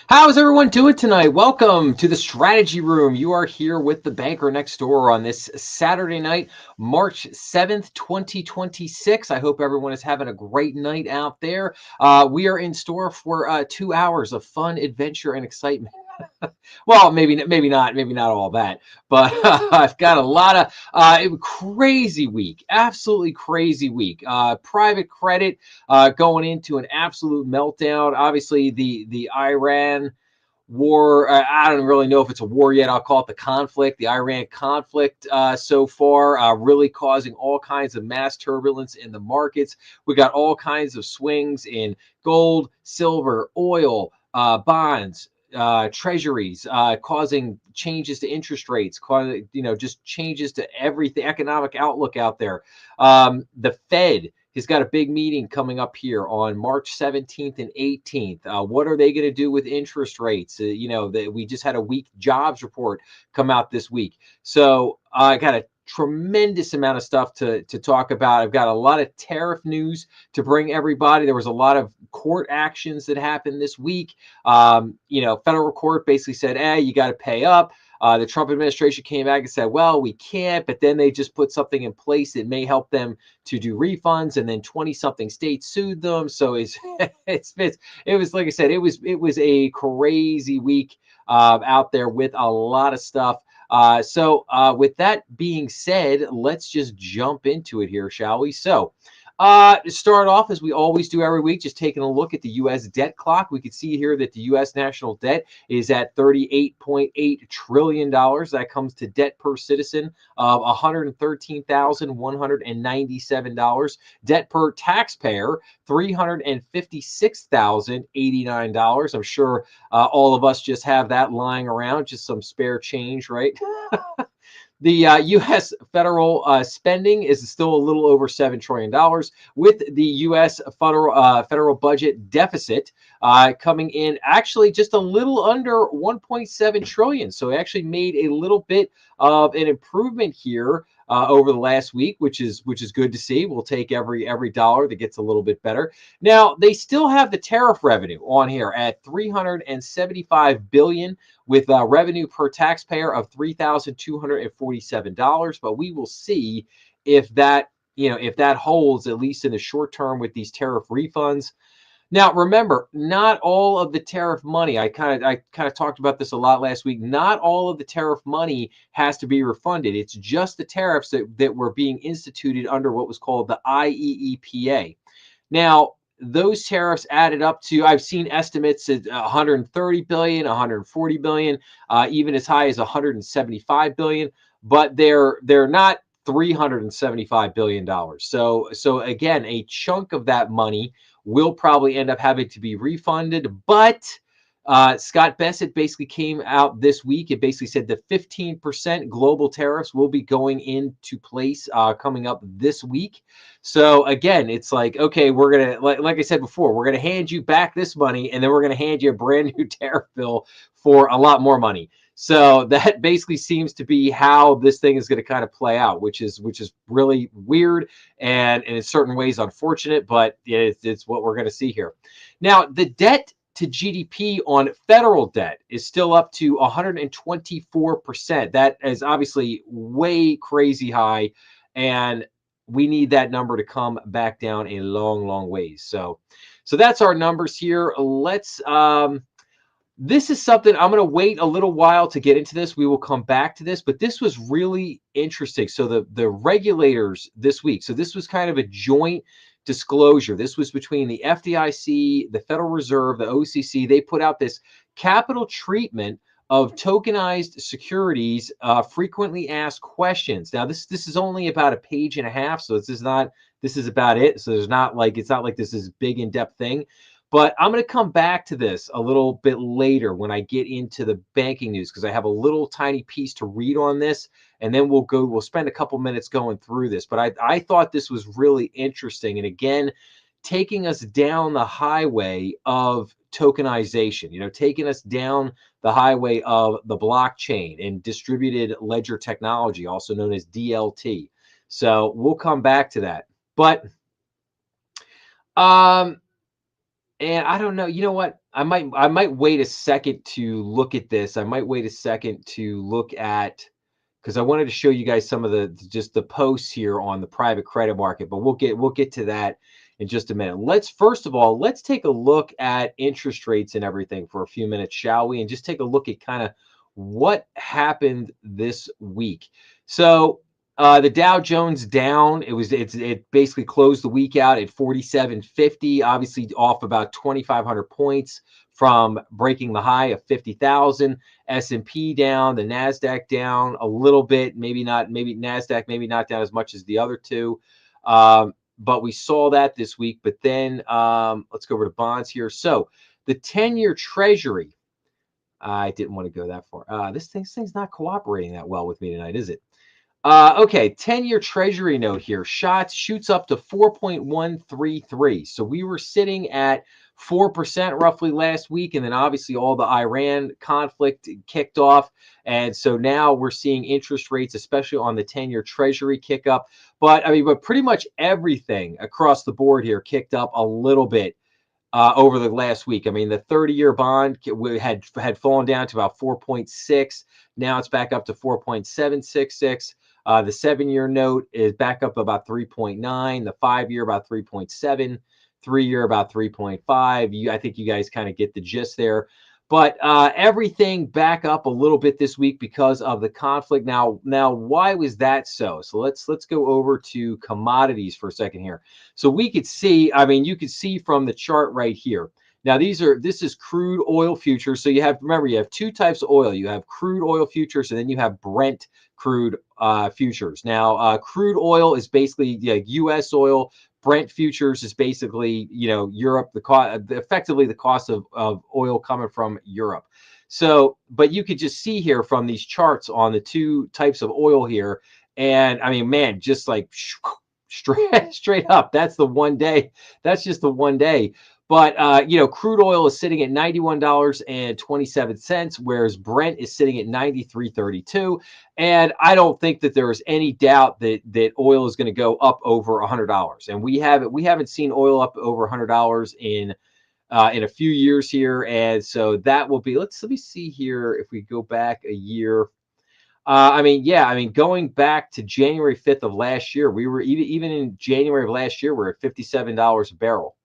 How's everyone doing tonight? Welcome to the Strategy Room. You are here with the banker next door on this Saturday night, March 7th, 2026. I hope everyone is having a great night out there. We are in store for 2 hours of fun, adventure, and excitement. Well, maybe not all that, but I've got a lot of crazy week, absolutely crazy week. Private credit going into an absolute meltdown. Obviously, the Iran war. I don't really know if it's a war yet. I'll call it the conflict, the Iran conflict so far, really causing all kinds of mass turbulence in the markets. We got all kinds of swings in gold, silver, oil, bonds. Treasuries causing changes to interest rates, causing just changes to everything, economic outlook out there. The Fed has got a big meeting coming up here on March 17th and 18th. What are they going to do with interest rates? We just had a weak jobs report come out this week. So I got a tremendous amount of stuff to talk about. I've got a lot of tariff news to bring everybody. There was a lot of court actions that happened this week. Federal court basically said, hey, you got to pay up. The Trump administration came back and said, well, we can't, but then they just put something in place that may help them to do refunds, and then 20-something states sued them. So it was like I said, it was a crazy week out there with a lot of stuff. So with that being said, let's just jump into it here, shall we? So to start off, as we always do every week, just taking a look at the U.S. debt clock. We can see here that the U.S. national debt is at $38.8 trillion. That comes to debt per citizen of $113,197. Debt per taxpayer, $356,089. I'm sure all of us just have that lying around, just some spare change, right? The U.S. federal spending is still a little over $7 trillion, with the U.S. federal budget deficit coming in actually just a little under $1.7 trillion. So it actually made a little bit of an improvement here over the last week, which is good to see. We'll take every dollar that gets a little bit better. Now, they still have the tariff revenue on here at $375 billion, with revenue per taxpayer of $3,247. But we will see if that holds, at least in the short term, with these tariff refunds. Now, remember, not all of the tariff money, I kind of talked about this a lot last week, not all of the tariff money has to be refunded. It's just the tariffs that were being instituted under what was called the IEEPA. Now, those tariffs added up to, I've seen estimates at 130 billion, 140 billion, even as high as 175 billion, but they're not $375 billion. So again, a chunk of that money will probably end up having to be refunded. But Scott Bessent basically came out this week. It basically said the 15% global tariffs will be going into place coming up this week. So again, it's like, okay, we're going to, like I said before, we're going to hand you back this money, and then we're going to hand you a brand new tariff bill for a lot more money. So that basically seems to be how this thing is going to kind of play out, which is really weird and in certain ways unfortunate, but it's what we're going to see here. Now, the debt to GDP on federal debt is still up to 124%. That is obviously way crazy high, and we need that number to come back down a long, long ways. So that's our numbers here. Let's this is something I'm going to wait a little while to get into this. We will come back to this, but this was really interesting. So the regulators this week, so this was kind of a joint disclosure. This was between the FDIC, the Federal Reserve, the OCC. They put out this capital treatment of tokenized securities, frequently asked questions. Now, this is only about a page and a half, so this is about it. So it's not like this is a big in-depth thing. But I'm going to come back to this a little bit later when I get into the banking news, because I have a little tiny piece to read on this, and then we'll spend a couple minutes going through this. But I thought this was really interesting. And again, taking us down the highway of tokenization, taking us down the highway of the blockchain and distributed ledger technology, also known as DLT. So we'll come back to that. But And I don't know, you know what? I might wait a second to look at this. I might wait a second to look at, because I wanted to show you guys some of the just the posts here on the private credit market, but we'll get to that in just a minute. Let's first of all, let's take a look at interest rates and everything for a few minutes, shall we? And just take a look at kind of what happened this week. So the Dow Jones down. It basically closed the week out at 4750, obviously off about 2,500 points from breaking the high of 50,000. S&P down, the Nasdaq down a little bit, maybe not, maybe Nasdaq maybe not down as much as the other two. But we saw that this week. But then let's go over to bonds here. So the 10-year Treasury. I didn't want to go that far. This thing's not cooperating that well with me tonight, is it? Okay, 10-year Treasury note here. Shoots up to 4.133. So we were sitting at 4% roughly last week, and then obviously all the Iran conflict kicked off. And so now we're seeing interest rates, especially on the 10-year Treasury, kick up. But pretty much everything across the board here kicked up a little bit over the last week. I mean, the 30-year bond had fallen down to about 4.6. Now it's back up to 4.766. The 7-year note is back up about 3.9. The 5-year about 3.7. 3-year about 3.5. I think you guys kind of get the gist there. But everything back up a little bit this week because of the conflict. Now, why was that so? So let's go over to commodities for a second here. So we could see, you could see from the chart right here. Now this is crude oil futures. So you have two types of oil. You have crude oil futures, and then you have Brent crude futures. Now, crude oil is basically U.S. oil. Brent futures is basically, Europe, effectively the cost of oil coming from Europe. So, but you could just see here from these charts on the two types of oil here. And man, just like straight up, that's the one day. That's just the one day. But, crude oil is sitting at $91.27, whereas Brent is sitting at $93.32. And I don't think that there is any doubt that oil is going to go up over $100. And we haven't seen oil up over $100 in a few years here. And so that will be, let me see here. If we go back a year, going back to January 5th of last year, we were even in January of last year, we're at $57 a barrel.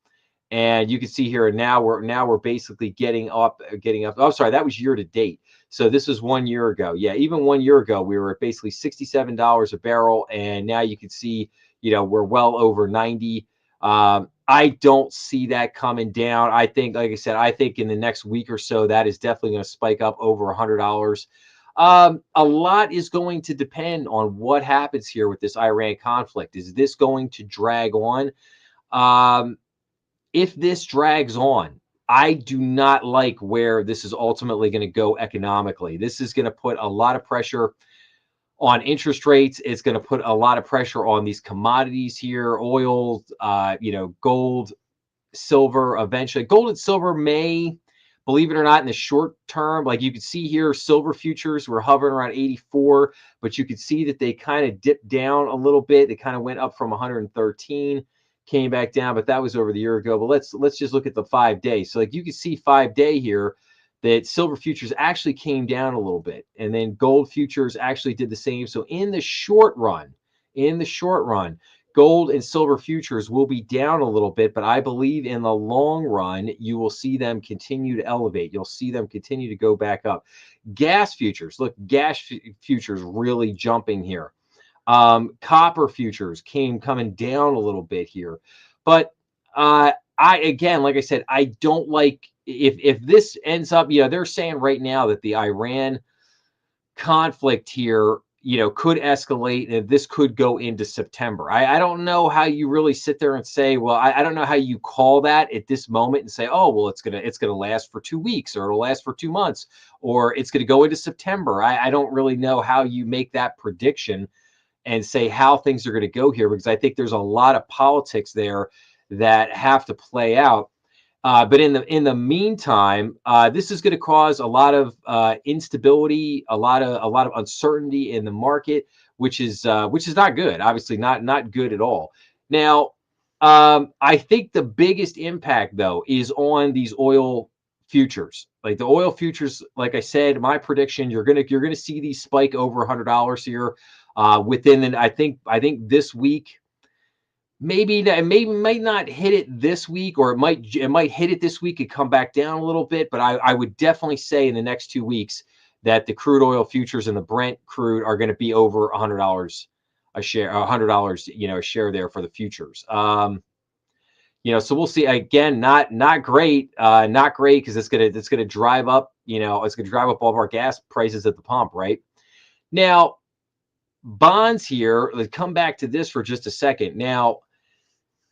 And you can see here now we're basically getting up. Oh, sorry, that was year to date. So this was 1 year ago. Yeah, even 1 year ago, we were at basically $67 a barrel. And now you can see, we're well over 90. I don't see that coming down. I think, like I said, in the next week or so, that is definitely going to spike up over $100. A lot is going to depend on what happens here with this Iran conflict. Is this going to drag on? If this drags on, I do not like where this is ultimately going to go economically. This is going to put a lot of pressure on interest rates. It's going to put a lot of pressure on these commodities here, oil, gold, silver. Eventually, gold and silver may, believe it or not, in the short term, like you can see here, silver futures were hovering around 84, but you could see that they kind of dipped down a little bit. They kind of went up from 113. Came back down, but that was over the year ago. But let's just look at the 5 days. So like you can see 5 day here that silver futures actually came down a little bit, and then gold futures actually did the same. So in the short run, gold and silver futures will be down a little bit, but I believe in the long run you will see them continue to elevate. You'll see them continue to go back up. Gas futures, look, futures really jumping here. Copper futures coming down a little bit here, but again, like I said, I don't like if this ends up, they're saying right now that the Iran conflict here, could escalate, and this could go into September. I don't know how you really sit there and say, well, I don't know how you call that at this moment and say, oh, well, it's gonna last for 2 weeks, or it'll last for 2 months, or it's gonna go into September. I don't really know how you make that prediction and say how things are going to go here, because I think there's a lot of politics there that have to play out. But in the meantime, this is going to cause a lot of instability, a lot of uncertainty in the market, which is not good. Obviously, not good at all. Now, I think the biggest impact though is on these oil futures. Like the oil futures, like I said, my prediction, you're gonna see these spike over $100 here within. And I think this week, maybe might not hit it this week, or it might hit it this week and come back down a little bit. But I would definitely say in the next 2 weeks that the crude oil futures and the Brent crude are going to be over $100 a share, $100 a share there for the futures. So we'll see. Again, not great, not great, because it's gonna drive up, it's gonna drive up all of our gas prices at the pump, right? Now, bonds here. Let's come back to this for just a second. Now,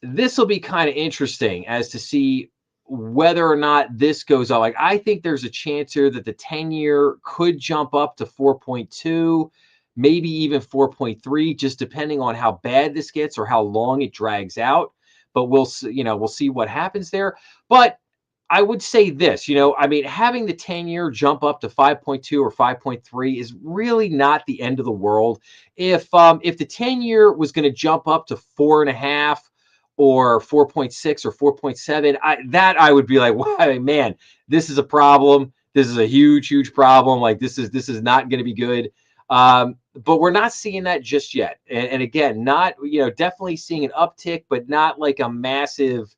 this will be kind of interesting as to see whether or not this goes up. Like, I think there's a chance here that the 10-year could jump up to 4.2, maybe even 4.3, just depending on how bad this gets or how long it drags out. But we'll see what happens there. But I would say this, I mean, having the 10-year jump up to 5.2 or 5.3 is really not the end of the world. If the 10-year was going to jump up to 4.5 or 4.6 or 4.7, I would be like, wow, man, this is a problem. This is a huge, huge problem. Like this is not going to be good. But we're not seeing that just yet. And again, not, definitely seeing an uptick, but not like a massive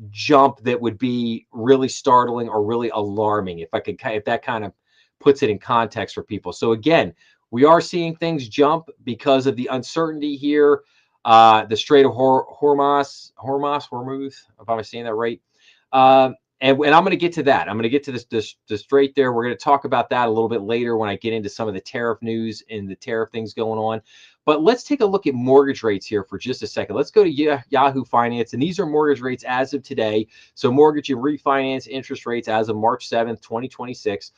jump that would be really startling or really alarming, if that kind of puts it in context for people. So again, we are seeing things jump because of the uncertainty here. The Strait of Hormuz, if I'm saying that right. And I'm going to get to that. I'm going to get to this Strait there. We're going to talk about that a little bit later when I get into some of the tariff news and the tariff things going on. But let's take a look at mortgage rates here for just a second. Let's go to Yahoo Finance, and these are mortgage rates as of today. So mortgage and refinance interest rates as of March 7th, 2026.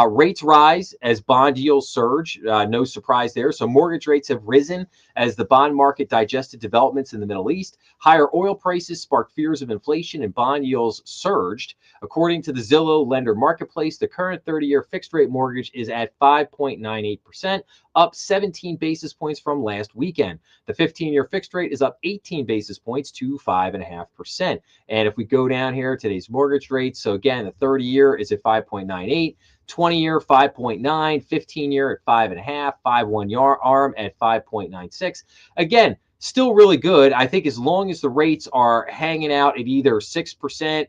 Rates rise as bond yields surge. No surprise there. So mortgage rates have risen as the bond market digested developments in the Middle East. Higher oil prices sparked fears of inflation and bond yields surged. According to the Zillow Lender Marketplace, the current 30-year fixed rate mortgage is at 5.98%, up 17 basis points from last weekend. The 15-year fixed rate is up 18 basis points to 5.5%. And if we go down here, today's mortgage rates, so again, the 30-year is at 5.98, 20-year 5.9, 15-year at 5.5, 5-1-year ARM at 5.96. Again, still really good. I think as long as the rates are hanging out at either 6%,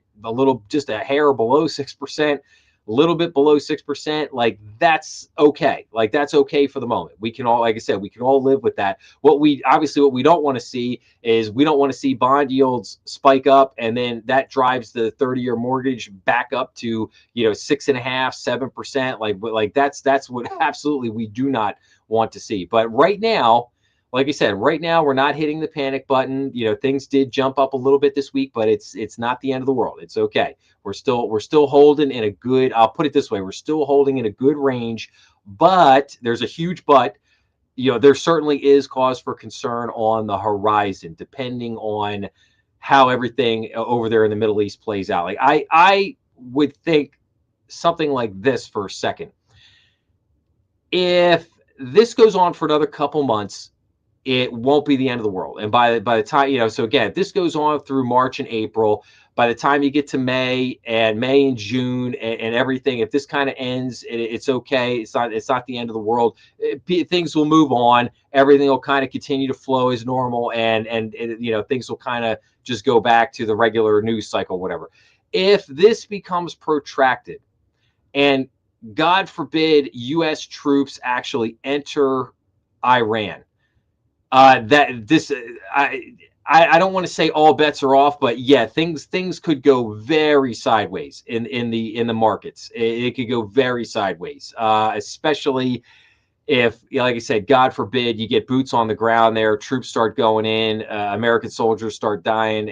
just a hair below 6%, a little bit below 6%, like that's okay. Like that's okay for the moment. We can all, like I said, we can all live with that. What we don't want to see is we don't want to see bond yields spike up and then that drives the 30-year mortgage back up to 6.5%, 7%. Like that's what absolutely we do not want to see. But right now, like I said, right now we're not hitting the panic button. Things did jump up a little bit this week, but it's not the end of the world. It's okay. We're still holding in a good, I'll put it this way, we're still holding in a good range, but there's a huge but. There certainly is cause for concern on the horizon, depending on how everything over there in the Middle East plays out. Like I would think something like this for a second. If this goes on for another couple months, it won't be the end of the world. And by the time, so again, if this goes on through March and April, by the time you get to May and June and everything, if this kind of ends, it's okay. It's not the end of the world. Things will move on. Everything will kind of continue to flow as normal, and things will kind of just go back to the regular news cycle, whatever. If this becomes protracted, and God forbid, U.S. troops actually enter Iran, I don't want to say all bets are off, but yeah, things could go very sideways in the markets. It could go very sideways, especially if, like I said, God forbid, you get boots on the ground there, troops start going in, American soldiers start dying.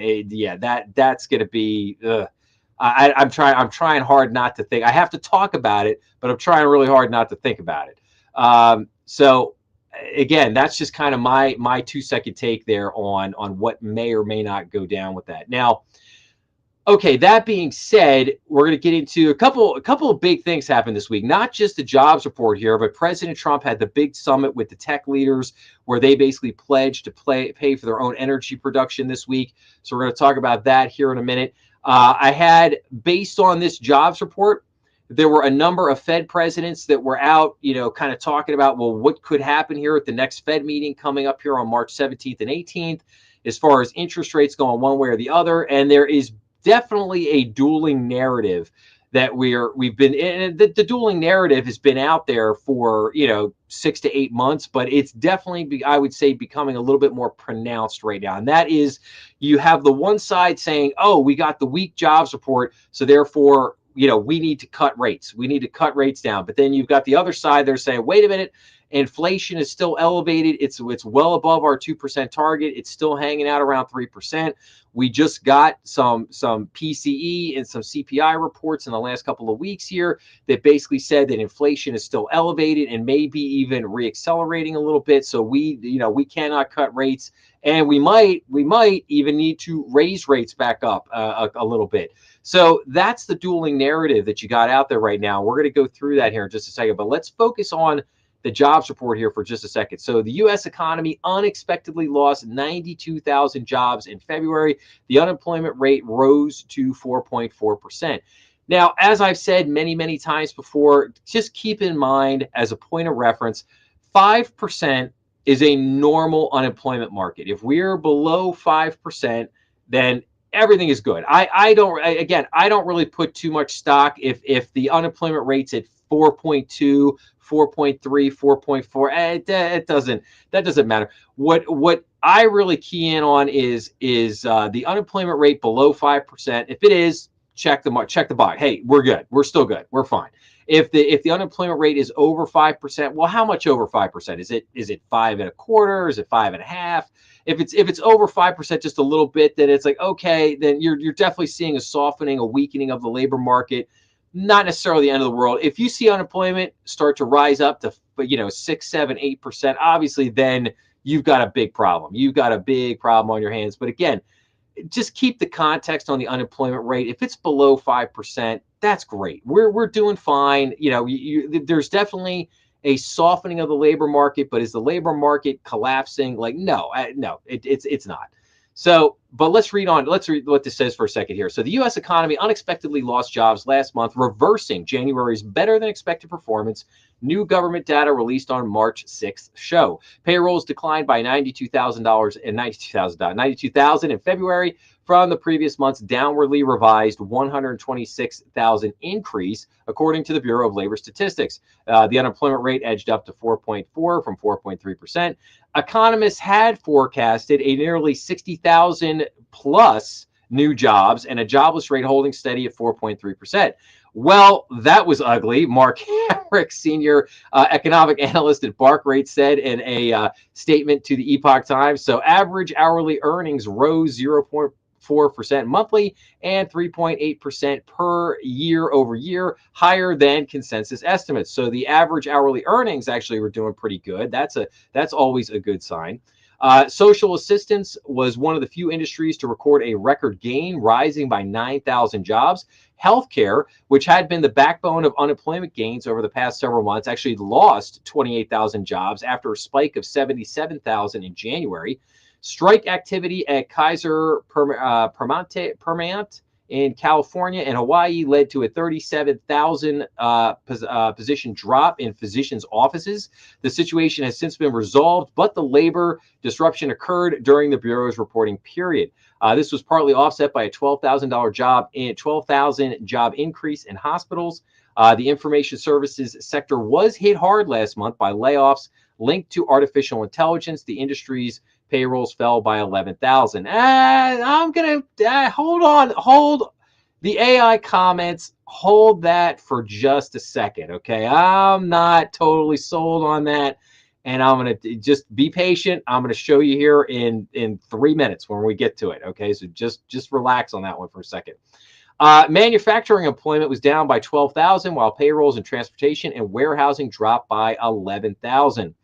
That's going to be. I'm trying hard not to think. I have to talk about it, but I'm trying really hard not to think about it. So again, that's just kind of my 2-second take there on what may or may not go down with that. Now, Okay, that being said, we're going to get into a couple of big things happened this week. Not just the jobs report here, but President Trump had the big summit with the tech leaders where they basically pledged to pay for their own energy production this week. So we're going to talk about that here in a minute. I had, based on this jobs report, there were a number of Fed presidents that were out, kind of talking about, well, what could happen here at the next Fed meeting coming up here on March 17th and 18th, as far as interest rates going one way or the other. And there is definitely a dueling narrative that we've been in. The dueling narrative has been out there for 6 to 8 months, but it's definitely, I would say, becoming a little bit more pronounced right now. And that is, you have the one side saying, oh, we got the weak jobs report, so therefore we need to cut rates. We need to cut rates down. But then you've got the other side, they're saying, wait a minute, inflation is still elevated. It's well above our 2% target. It's still hanging out around 3%. We just got some PCE and some CPI reports in the last couple of weeks here that basically said that inflation is still elevated and maybe even reaccelerating a little bit. So we cannot cut rates, and we might even need to raise rates back up a little bit. So that's the dueling narrative that you got out there right now. We're going to go through that here in just a second, but let's focus on the jobs report here for just a second. So the U.S. economy unexpectedly lost 92,000 jobs in February. The unemployment rate rose to 4.4%. Now, as I've said many, many times before, just keep in mind as a point of reference, 5% is a normal unemployment market. If we're below 5%, then everything is good. I don't really put too much stock if the unemployment rate's at 4.2, 4.3, 4.4. That doesn't matter. What I really key in on is the unemployment rate below 5%. If it is, check the box. Hey, we're good. We're still good. We're fine. If the unemployment rate is over 5%, well, how much over 5%? Is it 5.25? Is it 5.5? If it's over 5%, just a little bit, then it's like, okay, then you're definitely seeing a softening, a weakening of the labor market. Not necessarily the end of the world. If you see unemployment start to rise up to 6, 7, 8%, obviously then you've got a big problem. You've got a big problem on your hands. But again, just keep the context on the unemployment rate. If it's below 5%, that's great. We're doing fine. There's definitely a softening of the labor market, but is the labor market collapsing? Like, no, it's not. So, but let's read what this says for a second here. So the U.S. economy unexpectedly lost jobs last month, reversing January's better than expected performance. New government data released on March 6th show. Payrolls declined by $92,000 in February from the previous month's downwardly revised 126,000 increase, according to the Bureau of Labor Statistics. The unemployment rate edged up to 4.4 from 4.3%. Economists had forecasted a nearly 60,000 plus new jobs and a jobless rate holding steady at 4.3%. Well, that was ugly. Mark Herrick, senior economic analyst at Barclay, said in a statement to the Epoch Times. So average hourly earnings rose 0.4% monthly and 3.8% per year over year, higher than consensus estimates. So the average hourly earnings actually were doing pretty good. That's always a good sign. Social assistance was one of the few industries to record a record gain, rising by 9,000 jobs. Healthcare, which had been the backbone of unemployment gains over the past several months, actually lost 28,000 jobs after a spike of 77,000 in January. Strike activity at Kaiser Permanente in California and Hawaii led to a 37,000 position drop in physicians' offices. The situation has since been resolved, but the labor disruption occurred during the Bureau's reporting period. This was partly offset by a $12,000 job increase in hospitals. The information services sector was hit hard last month by layoffs linked to artificial intelligence. The industry's payrolls fell by 11,000. I'm going to hold the AI comments. Hold that for just a second, okay? I'm not totally sold on that, and I'm going to just be patient. I'm going to show you here in 3 minutes when we get to it, okay? So just relax on that one for a second. Manufacturing employment was down by 12,000, while payrolls in transportation and warehousing dropped by 11,000.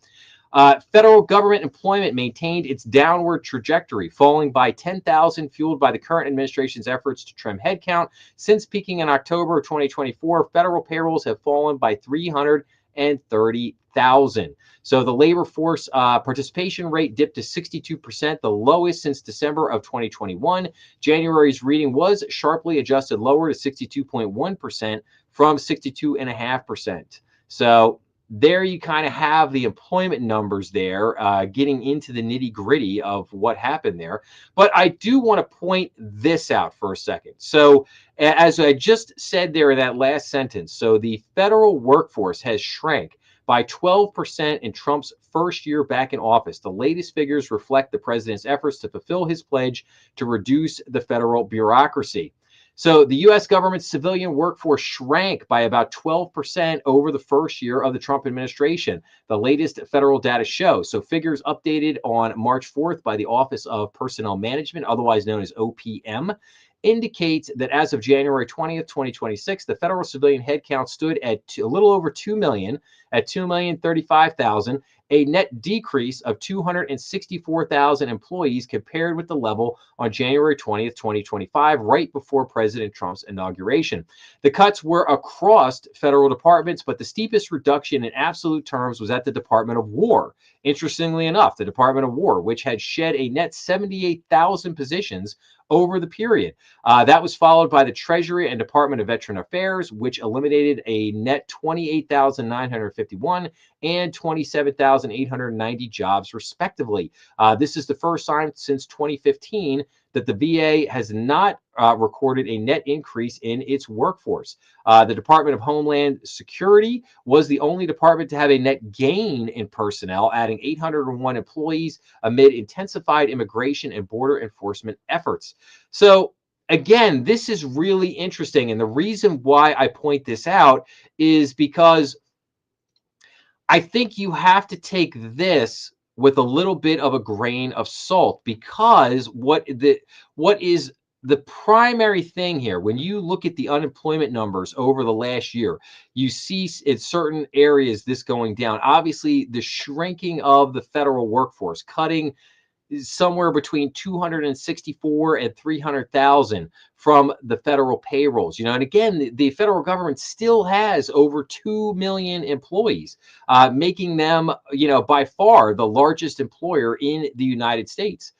Federal government employment maintained its downward trajectory, falling by 10,000, fueled by the current administration's efforts to trim headcount. Since peaking in October of 2024, federal payrolls have fallen by 330,000. So the labor force participation rate dipped to 62%, the lowest since December of 2021. January's reading was sharply adjusted lower to 62.1% from 62.5%. So there you kind of have the employment numbers there, getting into the nitty gritty of what happened there. But I do want to point this out for a second. So as I just said there in that last sentence, so the federal workforce has shrank by 12% in Trump's first year back in office. The latest figures reflect the president's efforts to fulfill his pledge to reduce the federal bureaucracy. So the U.S. government's civilian workforce shrank by about 12% over the first year of the Trump administration. The latest federal data show. So figures updated on March 4th by the Office of Personnel Management, otherwise known as OPM, indicates that as of January 20th, 2026, the federal civilian headcount stood at a little over 2 million, at 2,035,000, a net decrease of 264,000 employees compared with the level on January 20th, 2025, right before President Trump's inauguration. The cuts were across federal departments, but the steepest reduction in absolute terms was at the Department of War. Interestingly enough, the Department of War, which had shed a net 78,000 positions over the period. That was followed by the Treasury and Department of Veteran Affairs, which eliminated a net 28,951 and 27,890 jobs, respectively. This is the first time since 2015 that the VA has not recorded a net increase in its workforce. The Department of Homeland Security was the only department to have a net gain in personnel, adding 801 employees amid intensified immigration and border enforcement efforts. So again, this is really interesting. And the reason why I point this out is because I think you have to take this with a little bit of a grain of salt, because what is the primary thing here, when you look at the unemployment numbers over the last year, you see in certain areas this going down. Obviously, the shrinking of the federal workforce, cutting somewhere between 264 and 300,000 from the federal payrolls. And again, the federal government still has over 2 million employees, making them, by far the largest employer in the United States.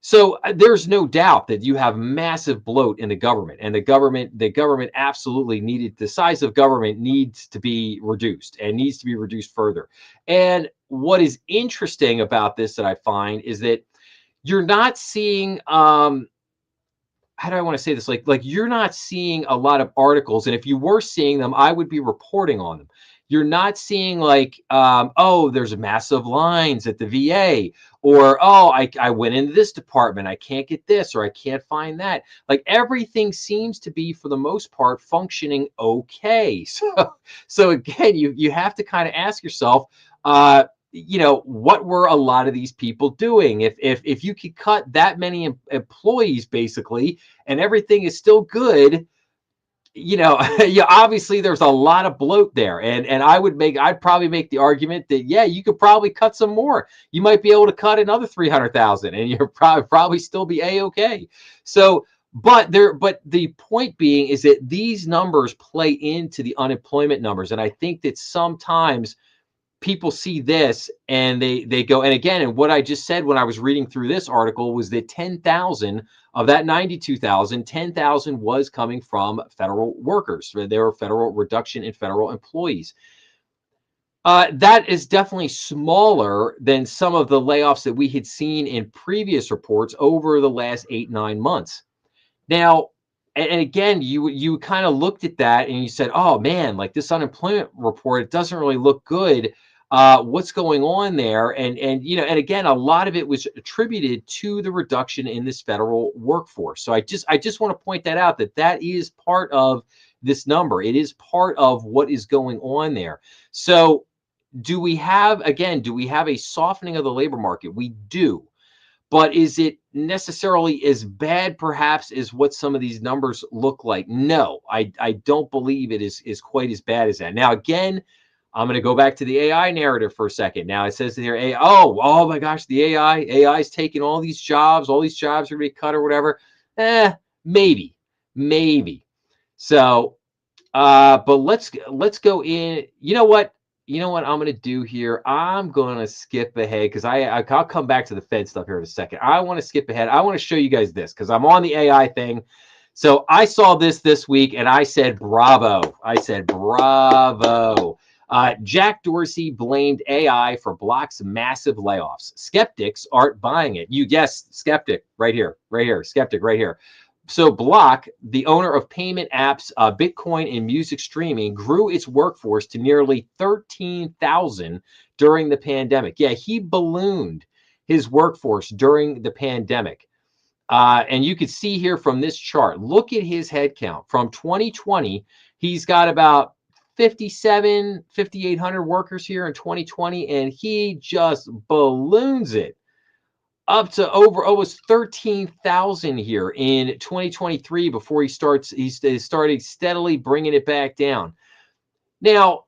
So there's no doubt that you have massive bloat in the government, and the government absolutely needed, the size of government needs to be reduced, and needs to be reduced further. And what is interesting about this that I find is that you're not seeing, how do I want to say this? Like you're not seeing a lot of articles, and if you were seeing them, I would be reporting on them. You're not seeing like, oh, there's massive lines at the VA, or, oh, I went into this department, I can't get this, or I can't find that. Like everything seems to be, for the most part, functioning okay. So again, you have to kind of ask yourself, what were a lot of these people doing? If you could cut that many employees basically, and everything is still good, yeah, obviously there's a lot of bloat there. And I'd probably make the argument that, yeah, you could probably cut some more. You might be able to cut another 300,000 and you're probably still be A-okay. So, but the point being is that these numbers play into the unemployment numbers. And I think that sometimes people see this and they go, and again, and what I just said when I was reading through this article was that 10,000 of that 92,000, 10,000 was coming from federal workers. There were federal reduction in federal employees. That is definitely smaller than some of the layoffs that we had seen in previous reports over the last 8-9 months. Now, and again, you kind of looked at that and you said, oh man, like this unemployment report, it doesn't really look good. What's going on there? And again, a lot of it was attributed to the reduction in this federal workforce. So I just want to point that out, that is part of this number. It is part of what is going on there. So do we have a softening of the labor market? We do. But is it necessarily as bad, perhaps, as what some of these numbers look like? No, I don't believe it is quite as bad as that. Now, again, I'm going to go back to the AI narrative for a second. Now it says here, oh my gosh, the AI is taking all these jobs are going to be cut or whatever. Maybe. So, but let's go in. You know what? I'm going to do here? I'm going to skip ahead because I'll come back to the Fed stuff here in a second. I want to skip ahead. I want to show you guys this because I'm on the AI thing. So I saw this week and I said, bravo. Jack Dorsey blamed AI for Block's massive layoffs. Skeptics aren't buying it. You guessed, skeptic right here, skeptic right here. So Block, the owner of payment apps, Bitcoin and music streaming, grew its workforce to nearly 13,000 during the pandemic. Yeah, he ballooned his workforce during the pandemic. And you can see here from this chart, look at his headcount. From 2020, he's got about 5,800 workers here in 2020, and he just balloons it up to over almost 13,000 here in 2023 before he started steadily bringing it back down. Now,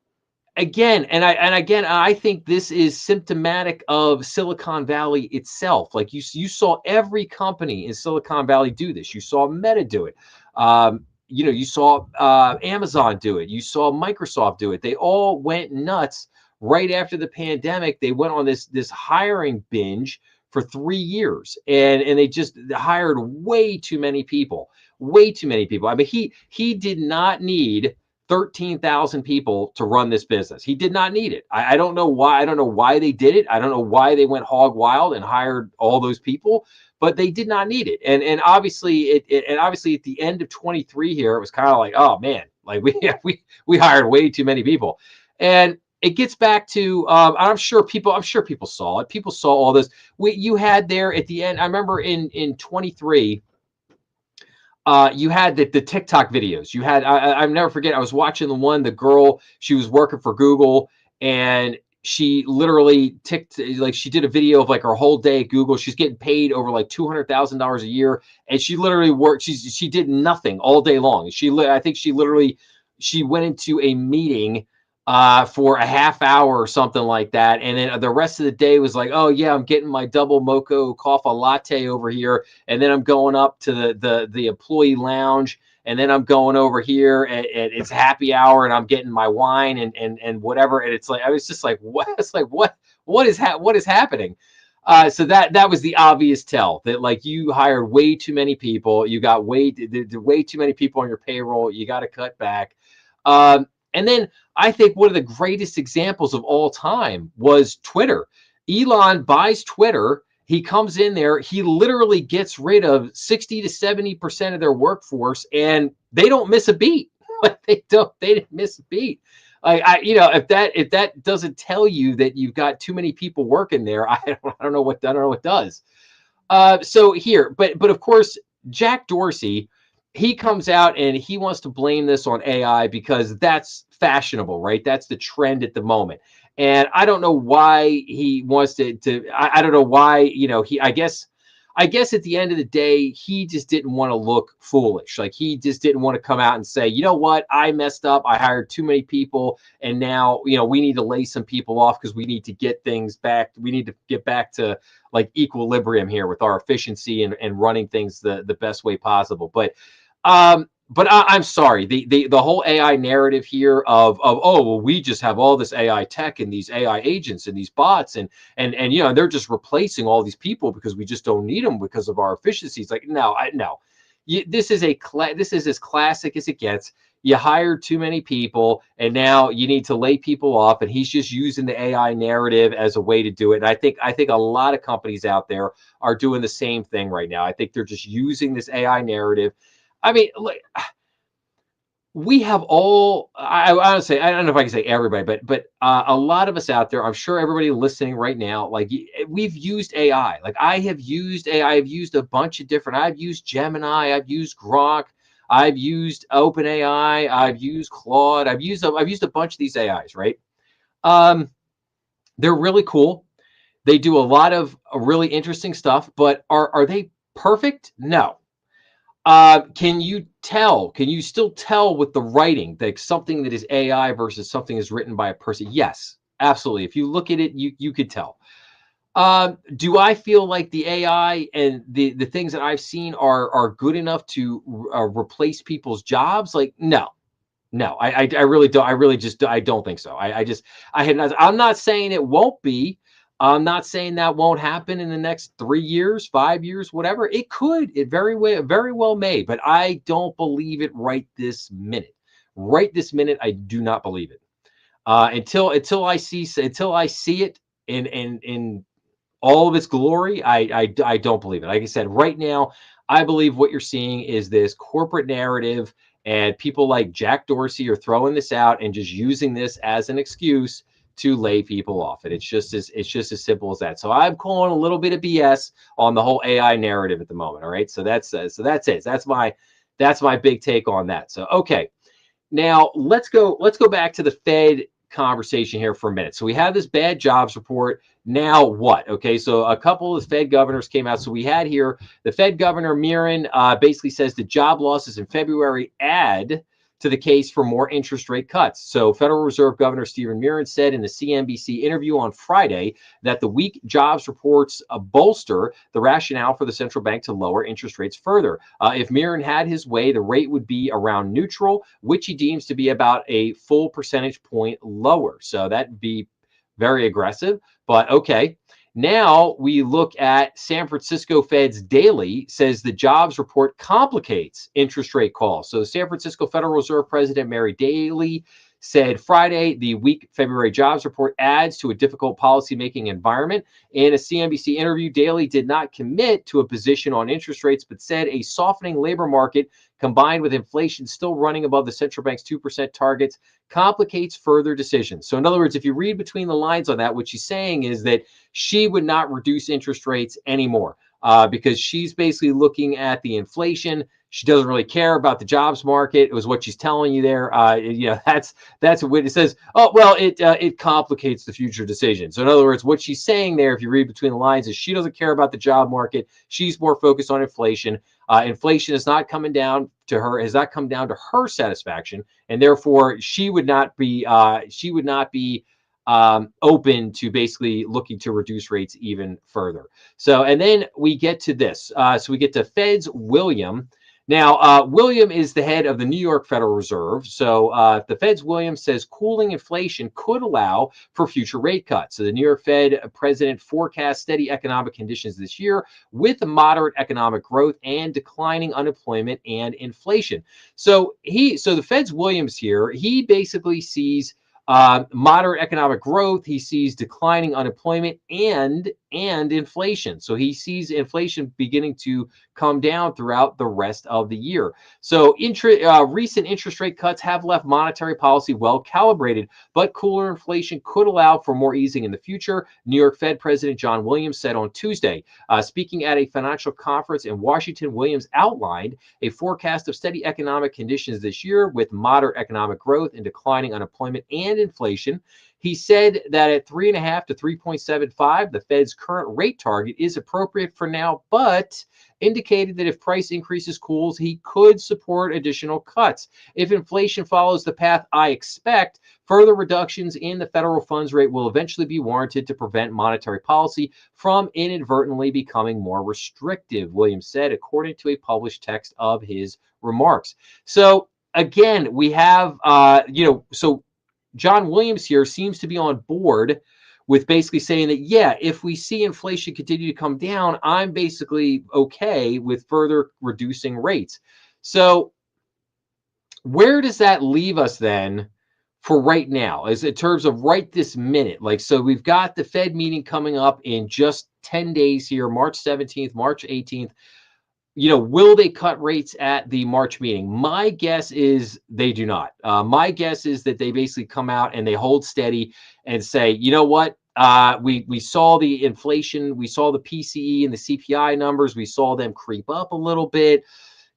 again, I think this is symptomatic of Silicon Valley itself. Like you saw every company in Silicon Valley do this. You saw Meta do it. You saw Amazon do it. You saw Microsoft do it. They all went nuts right after the pandemic. They went on this hiring binge for 3 years, and they just hired way too many people. I mean, he did not need 13,000 people to run this business. He did not need it. I don't know why. I don't know why they did it. I don't know why they went hog wild and hired all those people, but they did not need it. And obviously obviously at the end of 23 here, it was kind of like, oh man, like we hired way too many people. And it gets back to I'm sure people saw it. People saw all this. You had there at the end. I remember in 23. You had the TikTok videos. You had I'll never forget. I was watching the girl. She was working for Google, and she literally she did a video of like her whole day at Google. She's getting paid over like $200,000 a year, and she literally worked. She did nothing all day long. I think she went into a meeting for a half hour or something like that. And then the rest of the day was like, oh yeah, I'm getting my double mocha coffee latte over here. And then I'm going up to the employee lounge. And then I'm going over here and it's happy hour and I'm getting my wine and whatever. And it's like, I was just like, what? It's like, what is happening? So that was the obvious tell that like you hired way too many people. You got way too many people on your payroll. You got to cut back. And then I think one of the greatest examples of all time was Twitter. Elon buys Twitter. He comes in there. He literally gets rid of 60 to 70% of their workforce, and they don't miss a beat. Like they didn't miss a beat. Like if that doesn't tell you that you've got too many people working there, I don't know what does. So here, but of course, Jack Dorsey, he comes out and he wants to blame this on AI because that's fashionable, right? That's the trend at the moment. And I don't know why he wants I don't know why, I guess at the end of the day, he just didn't want to look foolish. Like he just didn't want to come out and say, you know what, I messed up. I hired too many people. And now, we need to lay some people off because we need to get things back. We need to get back to like equilibrium here with our efficiency and running things the best way possible. But I'm sorry, the whole AI narrative here of oh well, we just have all this AI tech and these AI agents and these bots and they're just replacing all these people because we just don't need them because of our efficiencies. Like no. This is as classic as it gets. You hired too many people and now you need to lay people off, and he's just using the AI narrative as a way to do it. And I think a lot of companies out there are doing the same thing right now. I think they're just using this AI narrative. I mean, look, we have all, I don't know if I can say everybody, but a lot of us out there, I'm sure everybody listening right now, like we've used AI. Like I have used AI. I've used a bunch of different, I've used Gemini, I've used Grok, I've used OpenAI, I've used Claude, I've used a bunch of these AIs, right? They're really cool. They do a lot of really interesting stuff, but are they perfect? No. Can you tell? Can you still tell with the writing that something that is AI versus something is written by a person? Yes, absolutely. If you look at it, you could tell. Do I feel like the AI and the things that I've seen are good enough to replace people's jobs? Like, no, no, I really don't. I really just I don't think so. I just I had not. I'm not saying it won't be. I'm not saying that won't happen in the next 3 years, 5 years, whatever. It could. It very well may. But I don't believe it right this minute. Right this minute, I do not believe it. Until I see it in all of its glory, I don't believe it. Like I said, right now, I believe what you're seeing is this corporate narrative, and people like Jack Dorsey are throwing this out and just using this as an excuse to lay people off. And it's just as simple as that. So I'm calling a little bit of BS on the whole AI narrative at the moment. All right, so that's it. That's my big take on that. So okay. Now let's go back to the Fed conversation here for a minute. So we have this bad jobs report. Now what? Okay, so a couple of Fed governors came out. So we had here the Fed governor Mirren basically says the job losses in February add to the case for more interest rate cuts. So Federal Reserve Governor Stephen Mirren said in the CNBC interview on Friday that the weak jobs reports bolster the rationale for the central bank to lower interest rates further. If Mirren had his way, the rate would be around neutral, which he deems to be about a full percentage point lower. So that'd be very aggressive, but okay. Now we look at San Francisco Fed's daily says the jobs report complicates interest rate calls. So San Francisco Federal Reserve President Mary Daly said Friday the weak February jobs report adds to a difficult policymaking environment. In a CNBC interview, Daly did not commit to a position on interest rates, but said a softening labor market combined with inflation still running above the central bank's 2% targets complicates further decisions. So in other words, if you read between the lines on that, what she's saying is that she would not reduce interest rates anymore because she's basically looking at the inflation. She doesn't really care about the jobs market. It was what she's telling you there. That's what it says. Oh well, it complicates the future decision. So in other words, what she's saying there, if you read between the lines, is she doesn't care about the job market. She's more focused on inflation. Inflation is not coming down to her, has not come down to her satisfaction, and therefore she would not be open to basically looking to reduce rates even further. So, and then we get to this. So we get to Fed's William. Now, William is the head of the New York Federal Reserve. So the Fed's William says cooling inflation could allow for future rate cuts. So the New York Fed president forecasts steady economic conditions this year with moderate economic growth and declining unemployment and inflation. So the Fed's Williams here, he basically sees moderate economic growth. He sees declining unemployment and inflation. So he sees inflation beginning to come down throughout the rest of the year. So recent interest rate cuts have left monetary policy well calibrated, but cooler inflation could allow for more easing in the future, New York Fed President John Williams said on Tuesday. Speaking at a financial conference in Washington, Williams outlined a forecast of steady economic conditions this year with moderate economic growth and declining unemployment and inflation. He said that at 3.5 to 3.75, the Fed's current rate target is appropriate for now, but indicated that if price increases cools, he could support additional cuts. If inflation follows the path I expect, further reductions in the federal funds rate will eventually be warranted to prevent monetary policy from inadvertently becoming more restrictive, Williams said, according to a published text of his remarks. So again, we have, so John Williams here seems to be on board with basically saying that, yeah, if we see inflation continue to come down, I'm basically okay with further reducing rates. So where does that leave us then for right now, as in terms of right this minute? Like, so we've got the Fed meeting coming up in just 10 days here, March 17th, March 18th. Will they cut rates at the March meeting? My guess is they do not. My guess is that they basically come out and they hold steady and say, you know what? We saw the inflation, we saw the PCE and the CPI numbers, we saw them creep up a little bit.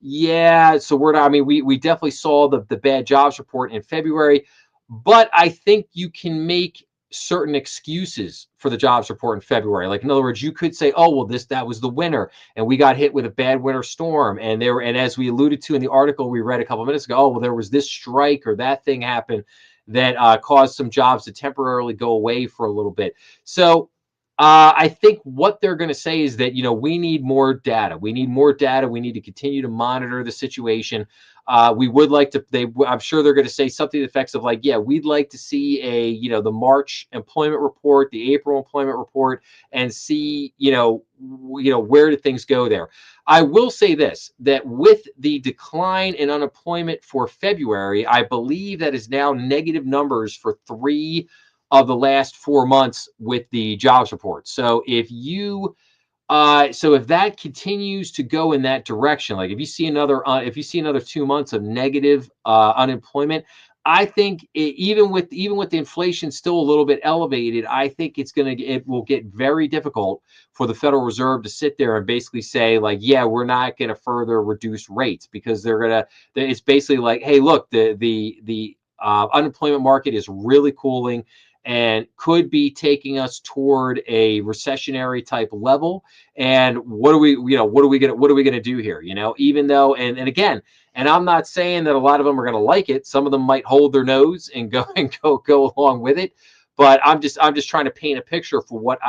Yeah, so we're not, I mean, we definitely saw the bad jobs report in February, but I think you can make certain excuses for the jobs report in February. Like, in other words, you could say, oh, well, that was the winter, and we got hit with a bad winter storm. And and as we alluded to in the article we read a couple of minutes ago, oh, well, there was this strike or that thing happened that caused some jobs to temporarily go away for a little bit. So I think what they're going to say is that, we need more data. We need more data. We need to continue to monitor the situation. We would like to, I'm sure they're going to say something to the effects of like, yeah, we'd like to see the March employment report, the April employment report, and see, where do things go there. I will say this, that with the decline in unemployment for February, I believe that is now negative numbers for 3 of the last 4 months with the jobs report. So if that continues to go in that direction, like if you see another 2 months of negative unemployment, I think even with the inflation still a little bit elevated, I think it will get very difficult for the Federal Reserve to sit there and basically say like, yeah, we're not going to further reduce rates, because it's basically like, hey, look, the unemployment market is really cooling and could be taking us toward a recessionary type level. And what are we gonna do here? Even though, and again, and I'm not saying that a lot of them are gonna like it. Some of them might hold their nose and go along with it. But I'm just trying to paint a picture for what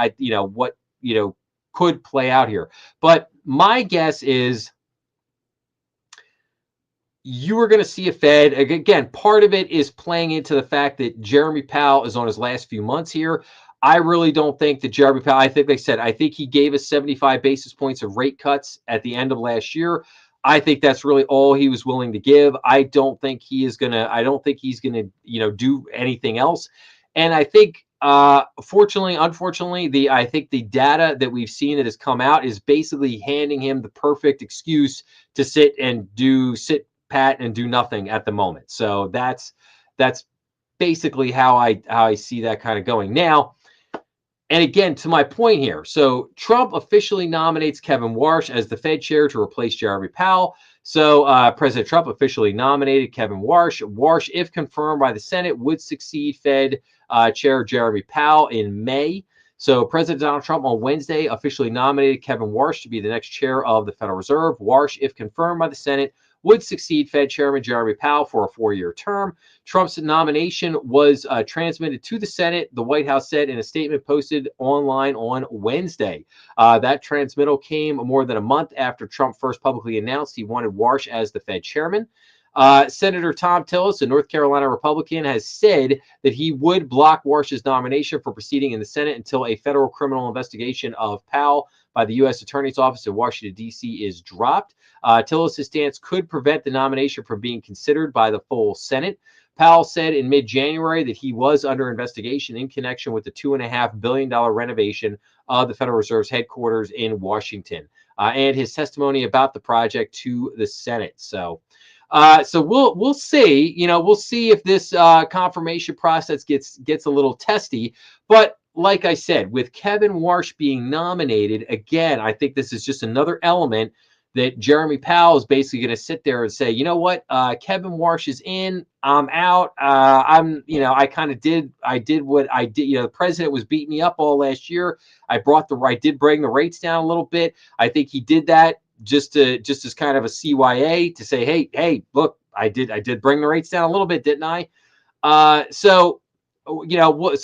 could play out here. But my guess is you are going to see a Fed. Again, part of it is playing into the fact that Jeremy Powell is on his last few months here. I really don't think that Jeremy Powell, I think he gave us 75 basis points of rate cuts at the end of last year. I think that's really all he was willing to give. I don't think he's going to, do anything else. And I think, unfortunately, I think the data that we've seen that has come out is basically handing him the perfect excuse to sit pat and do nothing at the moment. So that's basically how I see that kind of going now. And again, to my point here, so Trump officially nominates Kevin Warsh as the Fed chair to replace Jeremy Powell. So President Trump officially nominated Kevin Warsh. Warsh, if confirmed by the Senate, would succeed Fed Chair Jeremy Powell in May. So President Donald Trump on Wednesday officially nominated Kevin Warsh to be the next chair of the Federal Reserve. Warsh, if confirmed by the Senate, would succeed Fed Chairman Jeremy Powell for a 4-year term. Trump's nomination was transmitted to the Senate, the White House said in a statement posted online on Wednesday. That transmittal came more than a month after Trump first publicly announced he wanted Warsh as the Fed chairman. Senator Tom Tillis, a North Carolina Republican, has said that he would block Warsh's nomination for proceeding in the Senate until a federal criminal investigation of Powell by the U.S. Attorney's Office in Washington, D.C. is dropped. Tillis' stance could prevent the nomination from being considered by the full Senate. Powell said in mid-January that he was under investigation in connection with the $2.5 billion renovation of the Federal Reserve's headquarters in Washington, and his testimony about the project to the Senate. So we'll see. We'll see if this confirmation process gets a little testy. But like I said, with Kevin Warsh being nominated again, I think this is just another element that Jeremy Powell is basically going to sit there and say, you know what, Kevin Warsh is in, I'm out. I did what I did. The president was beating me up all last year. I did bring the rates down a little bit. I think he did that just as kind of a CYA to say, hey, look, I did bring the rates down a little bit, didn't I? So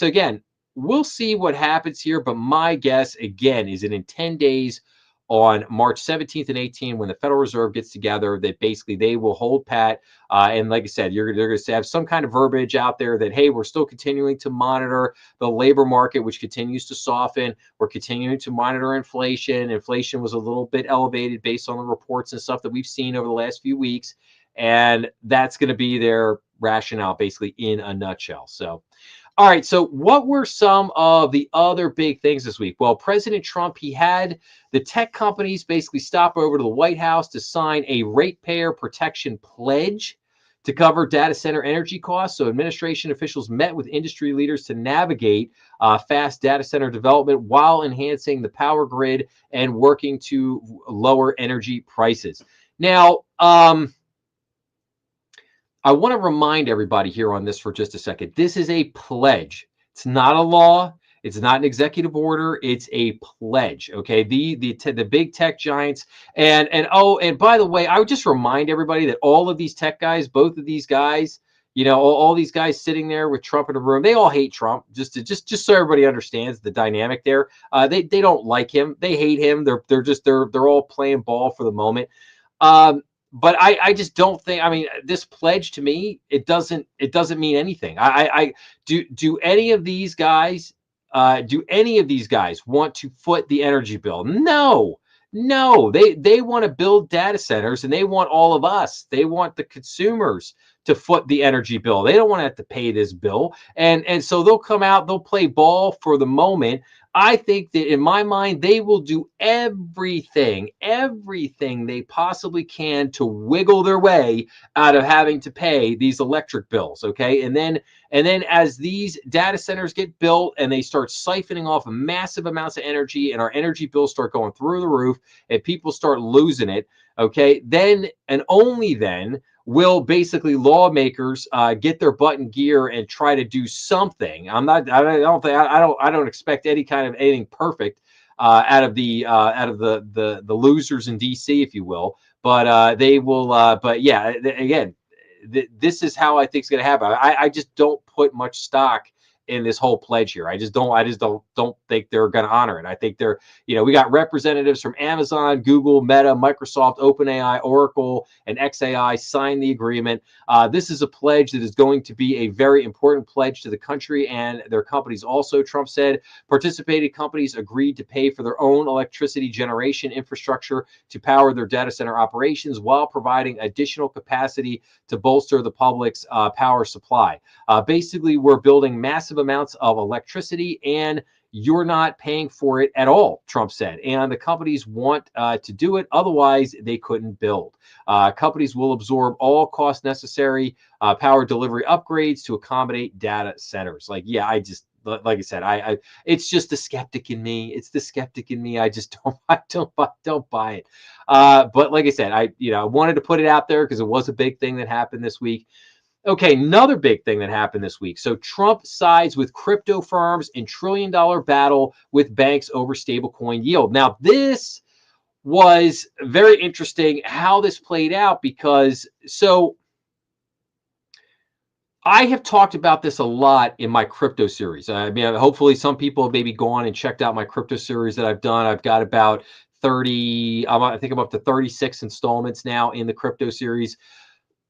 again, we'll see what happens here. But my guess, again, is that in 10 days, on March 17th and 18th, when the Federal Reserve gets together, that basically they will hold pat. And like I said, they're going to have some kind of verbiage out there that, hey, we're still continuing to monitor the labor market, which continues to soften. We're continuing to monitor inflation. Inflation was a little bit elevated based on the reports and stuff that we've seen over the last few weeks. And that's going to be their rationale, basically, in a nutshell. So, all right, so what were some of the other big things this week? Well, President Trump, he had the tech companies basically stop over to the White House to sign a ratepayer protection pledge to cover data center energy costs. So administration officials met with industry leaders to navigate fast data center development while enhancing the power grid and working to lower energy prices. Now, I want to remind everybody here on this for just a second. This is a pledge. It's not a law. It's not an executive order. It's a pledge. Okay. The big tech giants and by the way, I would just remind everybody that all of these tech guys, both of these guys, all these guys sitting there with Trump in a room, they all hate Trump. Just so everybody understands the dynamic there. They don't like him. They hate him. They're all playing ball for the moment. But I just don't think. I mean, this pledge to me, it doesn't mean anything. Do any of these guys want to foot the energy bill? No. No, they want to build data centers, and they want all of us. They want the consumers to foot the energy bill. They don't want to have to pay this bill. And so they'll come out, they'll play ball for the moment. I think that in my mind, they will do everything they possibly can to wiggle their way out of having to pay these electric bills. Okay. And then as these data centers get built and they start siphoning off massive amounts of energy and our energy bills start going through the roof and people start losing it. Okay. Then and only then will basically lawmakers get their butt in gear and try to do something. I don't expect any kind of anything perfect out of the losers in DC, if you will. But they will. But yeah, again, this is how I think it's going to happen. I just don't put much stock in this whole pledge here. I just don't think they're going to honor it. I think we got representatives from Amazon, Google, Meta, Microsoft, OpenAI, Oracle, and XAI signed the agreement. This is a pledge that is going to be a very important pledge to the country and their companies. Also, Trump said participating companies agreed to pay for their own electricity generation infrastructure to power their data center operations while providing additional capacity to bolster the public's power supply. Basically, we're building massive amounts of electricity and you're not paying for it at all, Trump said. And the companies want to do it. Otherwise, they couldn't build. Companies will absorb all costs necessary, power delivery upgrades to accommodate data centers. Like I said, it's just the skeptic in me. It's the skeptic in me. I just don't buy it. But like I said, I wanted to put it out there because it was a big thing that happened this week. Okay, another big thing that happened this week. So Trump sides with crypto firms in trillion-dollar battle with banks over stablecoin yield. Now, this was very interesting how this played out because I have talked about this a lot in my crypto series. I mean, hopefully some people have maybe gone and checked out my crypto series that I've done. I've got about 30, I think I'm up to 36 installments now in the crypto series.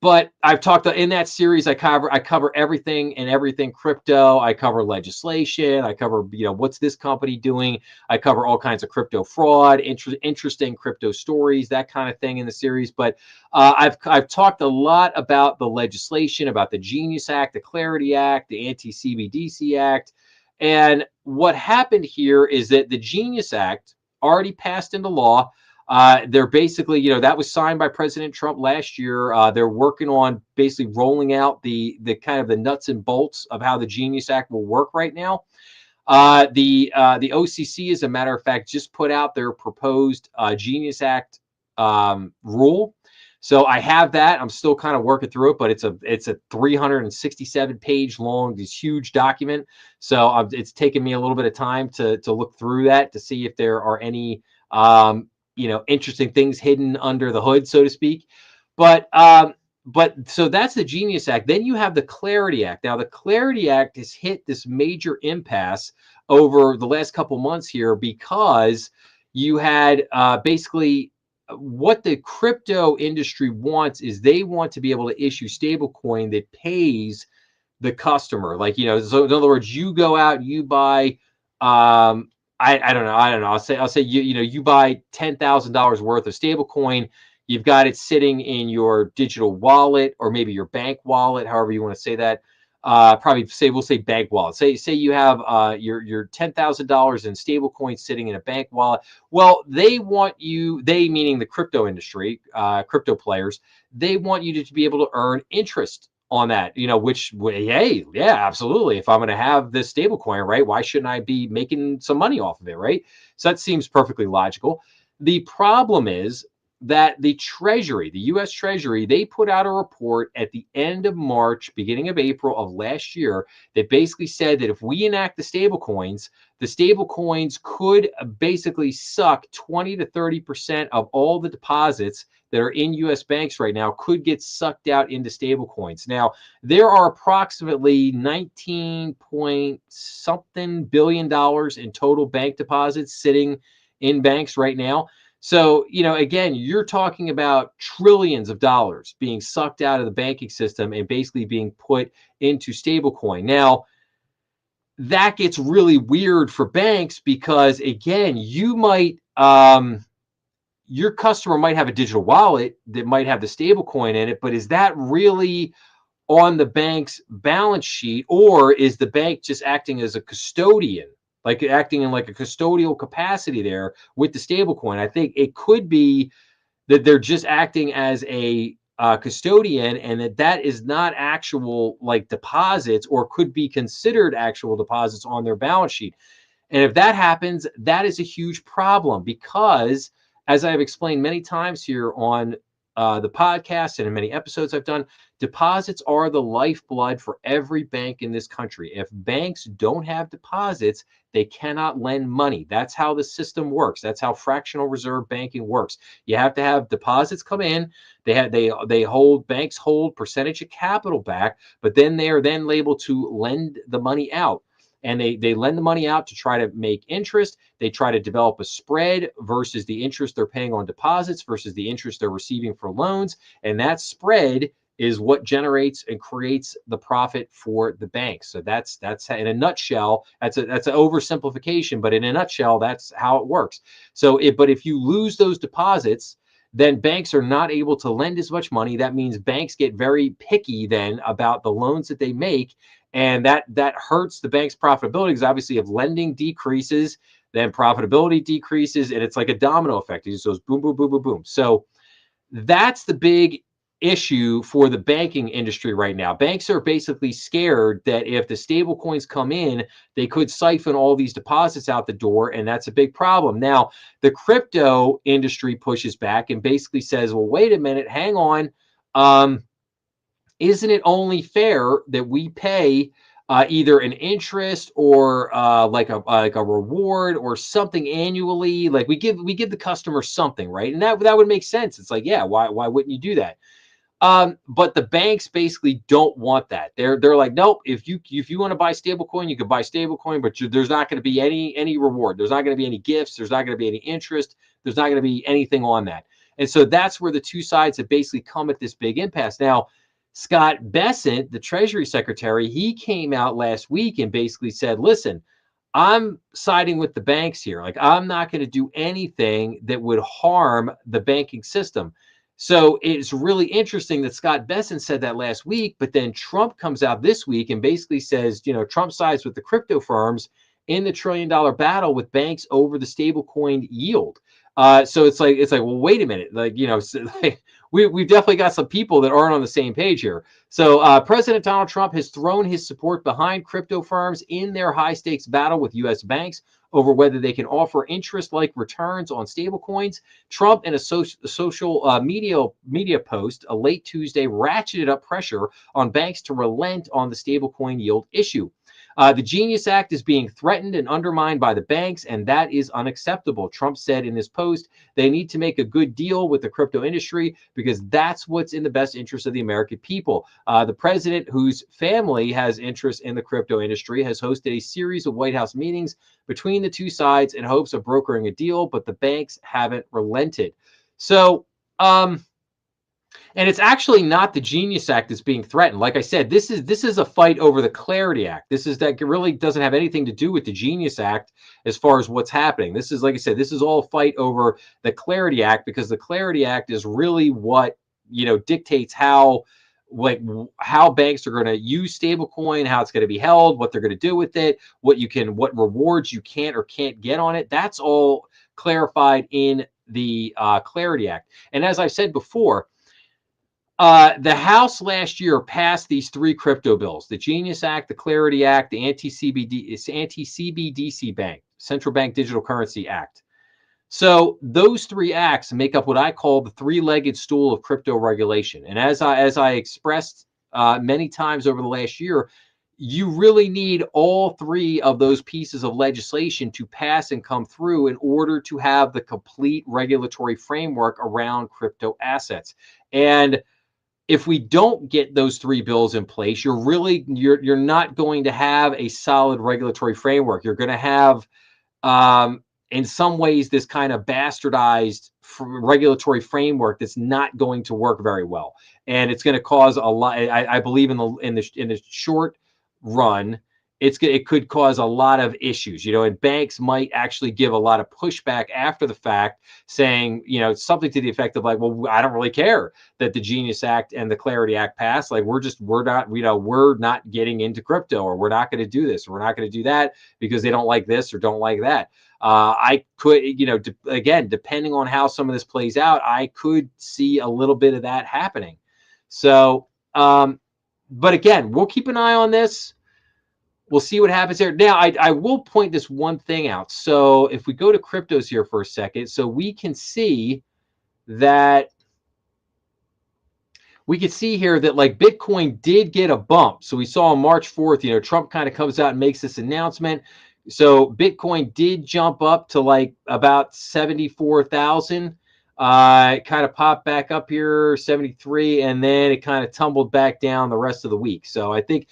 But I've talked in that series. I cover everything crypto. I cover legislation. I cover what's this company doing. I cover all kinds of crypto fraud, interesting crypto stories, that kind of thing in the series. But I've talked a lot about the legislation, about the Genius Act, the Clarity Act, the Anti-CBDC Act, and what happened here is that the Genius Act already passed into law. They're basically, that was signed by President Trump last year. They're working on basically rolling out the kind of the nuts and bolts of how the Genius Act will work right now. The OCC, as a matter of fact, just put out their proposed Genius Act rule. So I have that. I'm still kind of working through it, but it's a 367 page long, this huge document. So it's taken me a little bit of time to look through that to see if there are any interesting things hidden under the hood, so to speak. But so that's the Genius Act. Then you have the Clarity Act. Now, the Clarity Act has hit this major impasse over the last couple months here because you had basically what the crypto industry wants is they want to be able to issue stablecoin that pays the customer. Like, so in other words, you go out, you buy I don't know. I'll say you buy $10,000 worth of stablecoin. You've got it sitting in your digital wallet or maybe your bank wallet, however you want to say that. We'll say bank wallet. Say you have your $10,000 in stablecoin sitting in a bank wallet. Well, they meaning the crypto industry, crypto players, they want you to be able to earn interest on that, hey, yeah, absolutely. If I'm going to have this stable coin, right, why shouldn't I be making some money off of it, right? So that seems perfectly logical. The problem is that the Treasury, the US Treasury, they put out a report at the end of March, beginning of April of last year that basically said that if we enact the stable coins could basically suck 20 to 30% of all the deposits that are in US banks right now could get sucked out into stable coins. Now, there are approximately 19 point something billion dollars in total bank deposits sitting in banks right now. So, again, you're talking about trillions of dollars being sucked out of the banking system and basically being put into stablecoin. Now, that gets really weird for banks because, again, your customer might have a digital wallet that might have the stablecoin in it, but is that really on the bank's balance sheet, or is the bank just acting as a custodian, like acting in like a custodial capacity there with the stablecoin? I think it could be that they're just acting as a custodian, and that is not actual like deposits, or could be considered actual deposits on their balance sheet. And if that happens, that is a huge problem because, as I've explained many times here on the podcast and in many episodes I've done, deposits are the lifeblood for every bank in this country. If banks don't have deposits, they cannot lend money. That's how the system works. That's how fractional reserve banking works. You have to have deposits come in. Banks hold percentage of capital back, but then they are then able to lend the money out. And they lend the money out to try to make interest. They try to develop a spread versus the interest they're paying on deposits versus the interest they're receiving for loans. And that spread is what generates and creates the profit for the bank. So that's in a nutshell. That's an oversimplification, but in a nutshell, that's how it works. But if you lose those deposits, then banks are not able to lend as much money. That means banks get very picky then about the loans that they make. And that hurts the bank's profitability, because obviously if lending decreases, then profitability decreases, and it's like a domino effect. It just goes boom, boom, boom, boom, boom. So that's the big issue for the banking industry right now. Banks are basically scared that if the stable coins come in, they could siphon all these deposits out the door, and that's a big problem. Now, the crypto industry pushes back and basically says, well, wait a minute, hang on. Isn't it only fair that we pay either an interest or like a reward or something annually? Like we give the customer something, right? And that would make sense. It's like, yeah, why wouldn't you do that? But the banks basically don't want that. They're like, nope. If you want to buy stablecoin, you can buy stablecoin, but there's not going to be any reward. There's not going to be any gifts. There's not going to be any interest. There's not going to be anything on that. And so that's where the two sides have basically come at this big impasse. Now, Scott Bessent, the Treasury Secretary, he came out last week and basically said, listen, I'm siding with the banks here. Like, I'm not going to do anything that would harm the banking system. So it's really interesting that Scott Bessent said that last week, but then Trump comes out this week and basically says, Trump sides with the crypto firms in the $1 trillion battle with banks over the stablecoin yield. So it's like, well, wait a minute, we've definitely got some people that aren't on the same page here. So President Donald Trump has thrown his support behind crypto firms in their high stakes battle with U.S. banks over whether they can offer interest-like returns on stablecoins. Trump, in a social media post late Tuesday, ratcheted up pressure on banks to relent on the stablecoin yield issue. The Genius Act is being threatened and undermined by the banks, and that is unacceptable. Trump said in his post, they need to make a good deal with the crypto industry because that's what's in the best interest of the American people. The president, whose family has interest in the crypto industry, has hosted a series of White House meetings between the two sides in hopes of brokering a deal, but the banks haven't relented. So, and it's actually not the Genius Act that's being threatened. Like I said, this is a fight over the Clarity Act. That really doesn't have anything to do with the Genius Act as far as what's happening. This is, like I said, this is all a fight over the Clarity Act, because the Clarity Act is really what dictates how banks are going to use stablecoin, how it's going to be held, what they're going to do with it, what rewards you can or can't get on it. That's all clarified in the Clarity Act. And as I've said before, the House last year passed these three crypto bills: the Genius Act, the Clarity Act, the anti-CBDC Bank, Central Bank Digital Currency Act. So those three acts make up what I call the three-legged stool of crypto regulation. And as I expressed many times over the last year, you really need all three of those pieces of legislation to pass and come through in order to have the complete regulatory framework around crypto assets. And if we don't get those three bills in place, you're not going to have a solid regulatory framework. You're going to have in some ways this kind of bastardized regulatory framework that's not going to work very well, and it's going to cause a lot. I believe in the short run, it could cause a lot of issues, and banks might actually give a lot of pushback after the fact, saying, something to the effect of like, well, I don't really care that the Genius Act and the Clarity Act passed. Like, we're not getting into crypto, or we're not going to do this, or we're not going to do that because they don't like this or don't like that. I could, again, depending on how some of this plays out, I could see a little bit of that happening. So, but again, we'll keep an eye on this. We'll see what happens there. Now, I will point this one thing out. So if we go to cryptos here for a second, so we can see that like Bitcoin did get a bump. So we saw on March 4th, Trump kind of comes out and makes this announcement. So Bitcoin did jump up to like about 74,000. It kind of popped back up here, 73, and then it kind of tumbled back down the rest of the week. So I think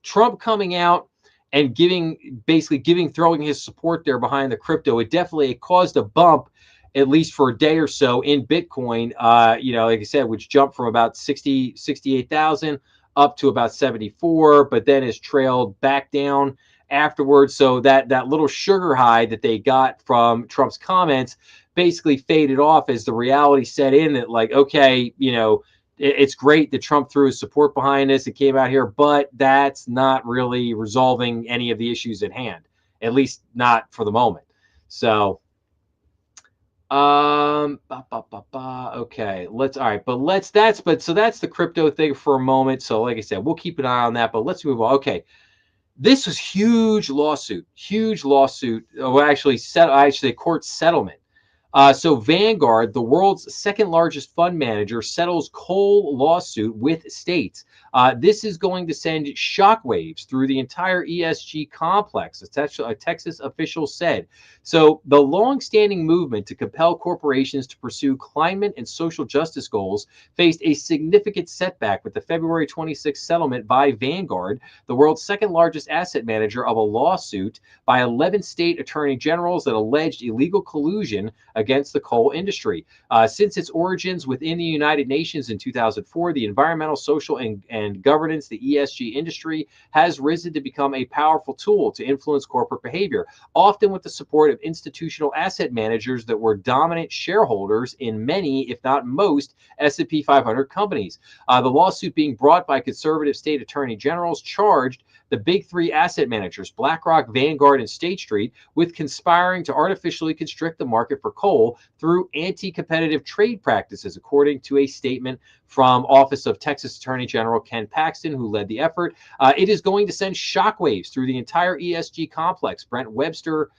Trump coming out and throwing his support there behind the crypto, it caused a bump, at least for a day or so, in Bitcoin, like I said, which jumped from about 68,000 up to about 74, but then has trailed back down afterwards. So that little sugar high that they got from Trump's comments basically faded off as the reality set in that, like, okay, it's great that Trump threw his support behind this. It came out here, but that's not really resolving any of the issues at hand, at least not for the moment. So, okay, that's the crypto thing for a moment. So, like I said, we'll keep an eye on that, but let's move on. Okay. This was huge lawsuit. Well, actually, court settlement. So Vanguard, the world's second largest fund manager, settles coal lawsuit with states. This is going to send shockwaves through the entire ESG complex, a Texas official said. So the long-standing movement to compel corporations to pursue climate and social justice goals faced a significant setback with the February 26th settlement by Vanguard, the world's second largest asset manager, of a lawsuit by 11 state attorney generals that alleged illegal collusion against the coal industry. Since its origins within the United Nations in 2004, the environmental, social, and governance, the ESG industry, has risen to become a powerful tool to influence corporate behavior, often with the support of institutional asset managers that were dominant shareholders in many, if not most, S&P 500 companies. The lawsuit being brought by conservative state attorney generals charged the big three asset managers, BlackRock, Vanguard, and State Street, with conspiring to artificially constrict the market for coal through anti-competitive trade practices, according to a statement from Office of Texas Attorney General Ken Paxton, who led the effort. It is going to send shockwaves through the entire ESG complex, Brent Webster,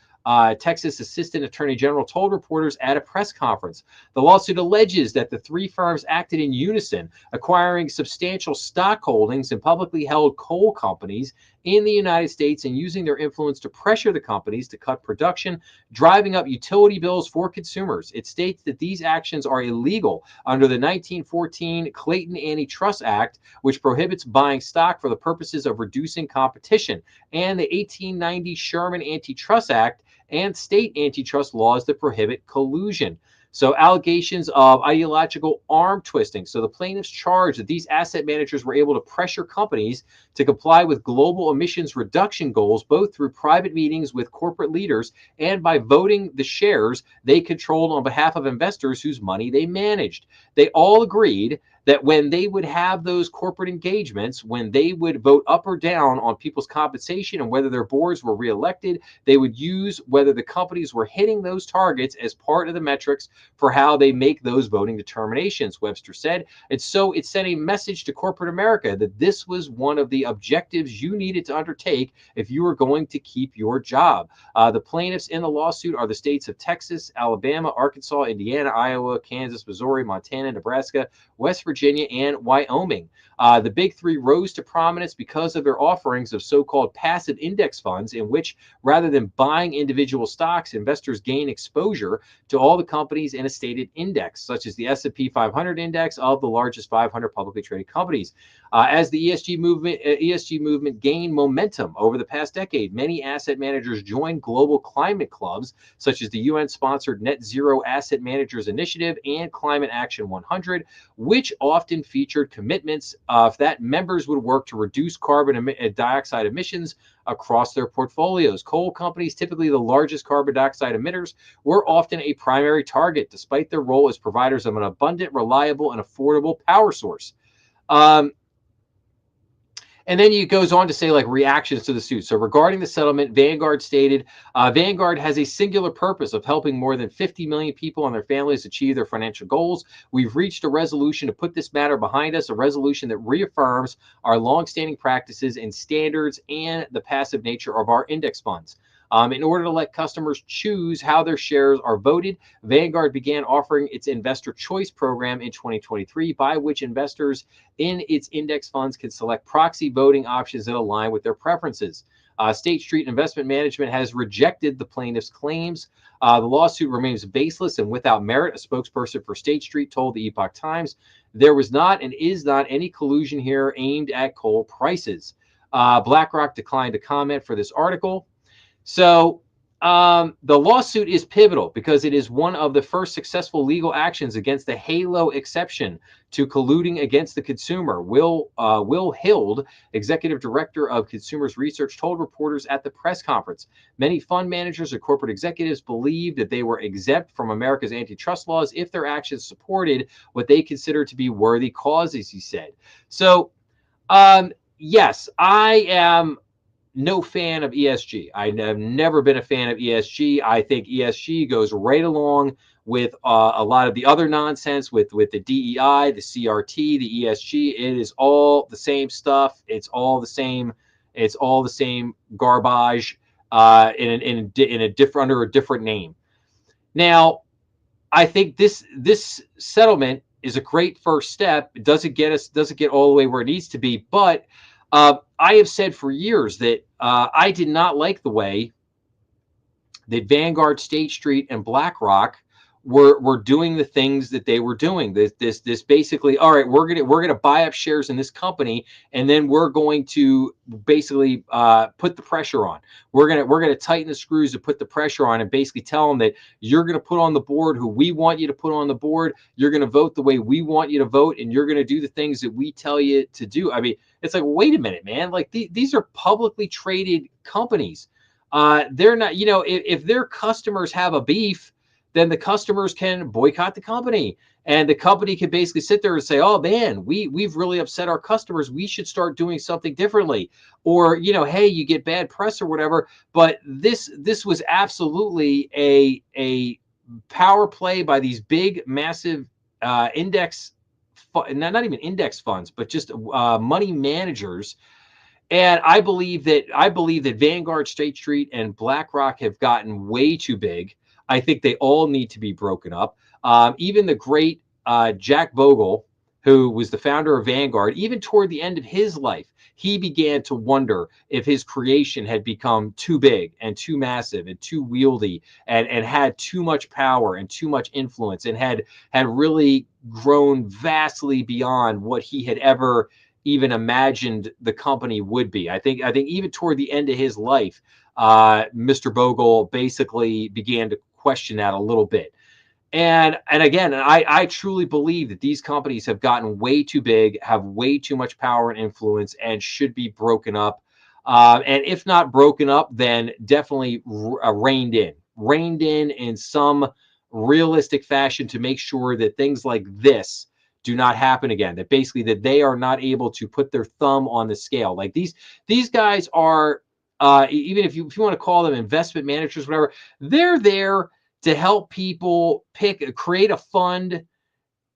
Texas Assistant Attorney General, told reporters at a press conference. The lawsuit alleges that the three firms acted in unison, acquiring substantial stock holdings in publicly held coal companies in the United States and using their influence to pressure the companies to cut production, driving up utility bills for consumers. It states that these actions are illegal under the 1914 Clayton Antitrust Act, which prohibits buying stock for the purposes of reducing competition, and the 1890 Sherman Antitrust Act and state antitrust laws that prohibit collusion. So allegations of ideological arm twisting. So the plaintiffs charge that these asset managers were able to pressure companies to comply with global emissions reduction goals, both through private meetings with corporate leaders and by voting the shares they controlled on behalf of investors whose money they managed. They all agreed that when they would have those corporate engagements, when they would vote up or down on people's compensation and whether their boards were reelected, they would use whether the companies were hitting those targets as part of the metrics for how they make those voting determinations, Webster said. And so it sent a message to corporate America that this was one of the objectives you needed to undertake if you were going to keep your job. The plaintiffs in the lawsuit are the states of Texas, Alabama, Arkansas, Indiana, Iowa, Kansas, Missouri, Montana, Nebraska, West Virginia, and Wyoming. The big three rose to prominence because of their offerings of so-called passive index funds, in which, rather than buying individual stocks, investors gain exposure to all the companies in a stated index, such as the S&P 500 index of the largest 500 publicly traded companies. As the ESG movement gained momentum over the past decade, many asset managers joined global climate clubs, such as the UN-sponsored Net Zero Asset Managers Initiative and Climate Action 100, which often featured commitments that members would work to reduce carbon dioxide emissions across their portfolios. Coal companies, typically the largest carbon dioxide emitters, were often a primary target, despite their role as providers of an abundant, reliable, and affordable power source. And then he goes on to say, like, reactions to the suit. So regarding the settlement, Vanguard stated, Vanguard has a singular purpose of helping more than 50 million people and their families achieve their financial goals. We've reached a resolution to put this matter behind us, a resolution that reaffirms our longstanding practices and standards and the passive nature of our index funds. In order to let customers choose how their shares are voted, Vanguard began offering its Investor Choice program in 2023, by which investors in its index funds can select proxy voting options that align with their preferences. State Street Investment Management has rejected the plaintiffs' claims. The lawsuit remains baseless and without merit, a spokesperson for State Street told the Epoch Times. There was not and is not any collusion here aimed at coal prices. BlackRock declined to comment for this article. So the lawsuit is pivotal because it is one of the first successful legal actions against the halo exception to colluding against the consumer. Will Hild, executive director of Consumers Research, told reporters at the press conference, many fund managers or corporate executives believed that they were exempt from America's antitrust laws if their actions supported what they consider to be worthy causes, he said. So, yes, I am no fan of ESG. I have never been a fan of ESG. I think ESG goes right along with a lot of the other nonsense with the DEI, the CRT, the ESG. It is all the same stuff. It's all the same. It's all the same garbage in a different, under a different name. Now, I think this settlement is a great first step. It doesn't get all the way where it needs to be, but I have said for years that I did not like the way that Vanguard, State Street, and BlackRock were doing the things that they were doing. This basically, all right, we're gonna buy up shares in this company, and then we're going to basically put the pressure on. We're gonna tighten the screws to put the pressure on, and basically tell them that you're gonna put on the board who we want you to put on the board. You're gonna vote the way we want you to vote, and you're gonna do the things that we tell you to do. I mean, it's like, wait a minute, man. Like these are publicly traded companies. They're not, if their customers have a beef, then the customers can boycott the company, and the company can basically sit there and say, oh man, we've really upset our customers. We should start doing something differently. Or, hey, you get bad press or whatever. But this was absolutely a power play by these big, massive index, not even index funds, but just money managers. And I believe that Vanguard, State Street, and BlackRock have gotten way too big. I think they all need to be broken up. Even the great Jack Bogle, who was the founder of Vanguard, even toward the end of his life, he began to wonder if his creation had become too big and too massive and too wieldy and had too much power and too much influence and had really grown vastly beyond what he had ever even imagined the company would be. I think even toward the end of his life, Mr. Bogle basically began to question that a little bit. And again, I truly believe that these companies have gotten way too big, have way too much power and influence, and should be broken up. And if not broken up, then definitely reined in some realistic fashion to make sure that things like this do not happen again. That basically that they are not able to put their thumb on the scale. Like these guys are, even if you want to call them investment managers, whatever, they're there to help people create a fund,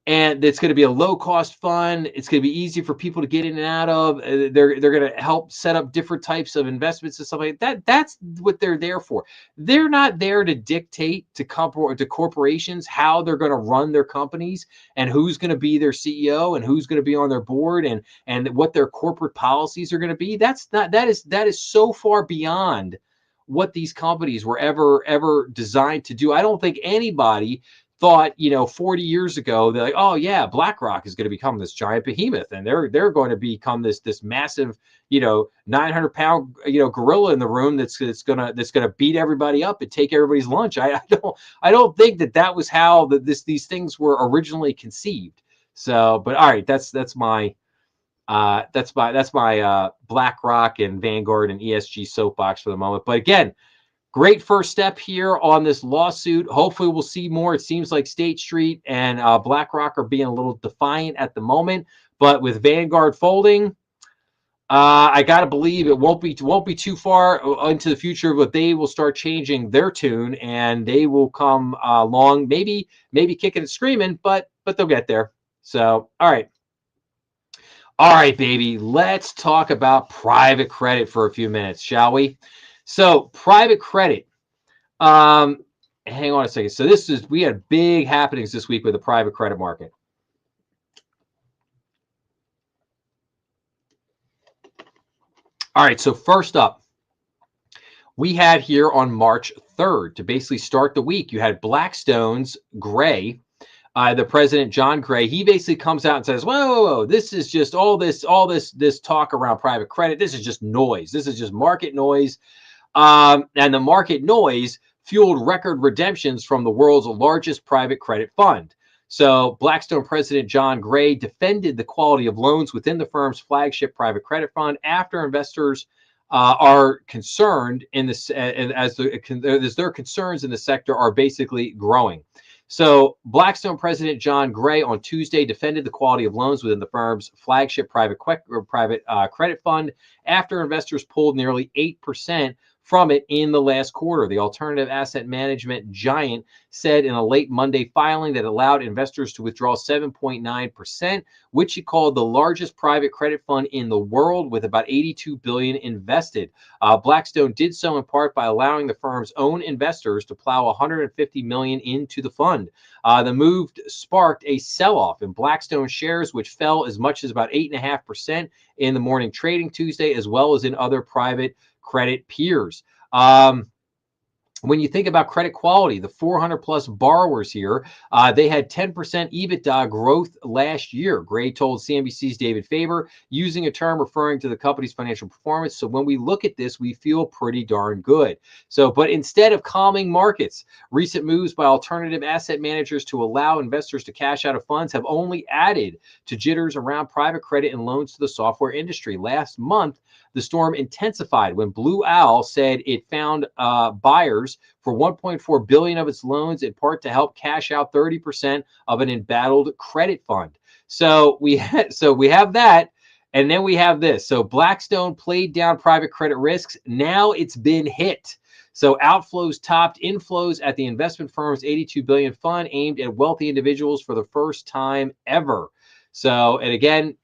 and it's going to be a low cost fund. It's going to be easy for people to get in and out of. They're going to help set up different types of investments and stuff like that. That's what they're there for. They're not there to dictate to corporations how they're going to run their companies and who's going to be their CEO and who's going to be on their board and what their corporate policies are going to be. That is so far beyond what these companies were ever designed to do. I don't think anybody thought, 40 years ago, they're like, oh yeah, BlackRock is going to become this giant behemoth, and they're going to become this massive, 900-pound, gorilla in the room that's gonna beat everybody up and take everybody's lunch. I don't think that was how these things were originally conceived. So, but all right, that's my BlackRock and Vanguard and ESG soapbox for the moment. But again, great first step here on this lawsuit. Hopefully we'll see more. It seems like State Street and BlackRock are being a little defiant at the moment, but with Vanguard folding, I gotta believe it won't be too far into the future, but they will start changing their tune and they will come along, maybe kicking and screaming, but they'll get there. So, all right, baby. Let's talk about private credit for a few minutes, shall we? So private credit, hang on a second. So we had big happenings this week with the private credit market. All right. So first up, we had here on March 3rd to basically start the week, you had Blackstone's Gray, the president, John Gray. He basically comes out and says, whoa, this is just all this talk around private credit. This is just noise. This is just market noise. And the market noise fueled record redemptions from the world's largest private credit fund. So Blackstone president John Gray defended the quality of loans within the firm's flagship private credit fund after investors are concerned as their concerns in the sector are basically growing. So Blackstone president John Gray on Tuesday defended the quality of loans within the firm's flagship private credit fund after investors pulled nearly 8% from it in the last quarter. The alternative asset management giant said in a late Monday filing that allowed investors to withdraw 7.9%, which he called the largest private credit fund in the world with about $82 billion invested. Blackstone did so in part by allowing the firm's own investors to plow $150 million into the fund. The move sparked a sell-off in Blackstone shares, which fell as much as about 8.5% in the morning trading Tuesday, as well as in other private credit peers. When you think about credit quality, the 400 plus borrowers here, they had 10% EBITDA growth last year. Gray told CNBC's David Faber, using a term referring to the company's financial performance. So when we look at this, we feel pretty darn good. So, but instead of calming markets, recent moves by alternative asset managers to allow investors to cash out of funds have only added to jitters around private credit and loans to the software industry. Last month, the storm intensified when Blue Owl said it found buyers for $1.4 billion of its loans, in part to help cash out 30% of an embattled credit fund. So we have that, and then we have this. So Blackstone played down private credit risks. Now it's been hit. So outflows topped inflows at the investment firm's $82 billion fund aimed at wealthy individuals for the first time ever. So, and again,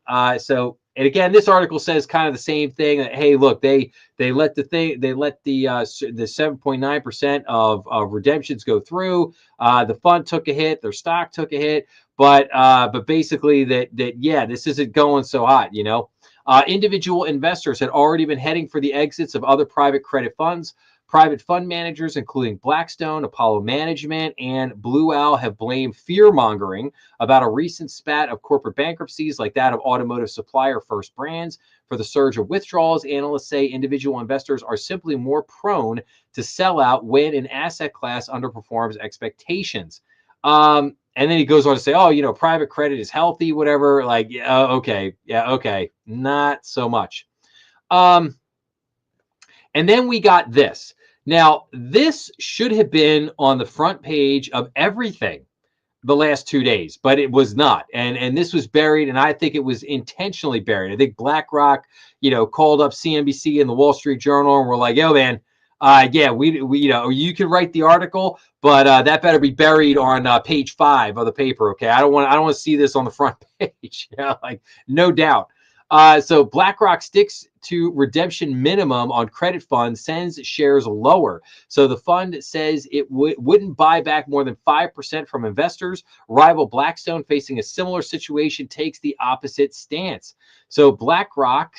this article says kind of the same thing. That, hey, look, they let the 7.9% of redemptions go through. The fund took a hit, their stock took a hit, but basically this isn't going so hot. Individual investors had already been heading for the exits of other private credit funds. Private fund managers, including Blackstone, Apollo Management, and Blue Owl, have blamed fear-mongering about a recent spat of corporate bankruptcies like that of automotive supplier First Brands for the surge of withdrawals. Analysts say individual investors are simply more prone to sell out when an asset class underperforms expectations. And then he goes on to say, private credit is healthy, whatever. Like, okay. Not so much. And then we got this. Now, this should have been on the front page of everything the last 2 days, but it was not. And this was buried, and I think it was intentionally buried. I think BlackRock, called up CNBC and the Wall Street Journal and were like, "Yo, man, yeah, we you can write the article, but that better be buried on page 5 of the paper, okay? I don't want to see this on the front page, like no doubt." So BlackRock sticks to redemption minimum on credit funds, sends shares lower. So the fund says it wouldn't buy back more than 5% from investors. Rival Blackstone, facing a similar situation, takes the opposite stance. So BlackRock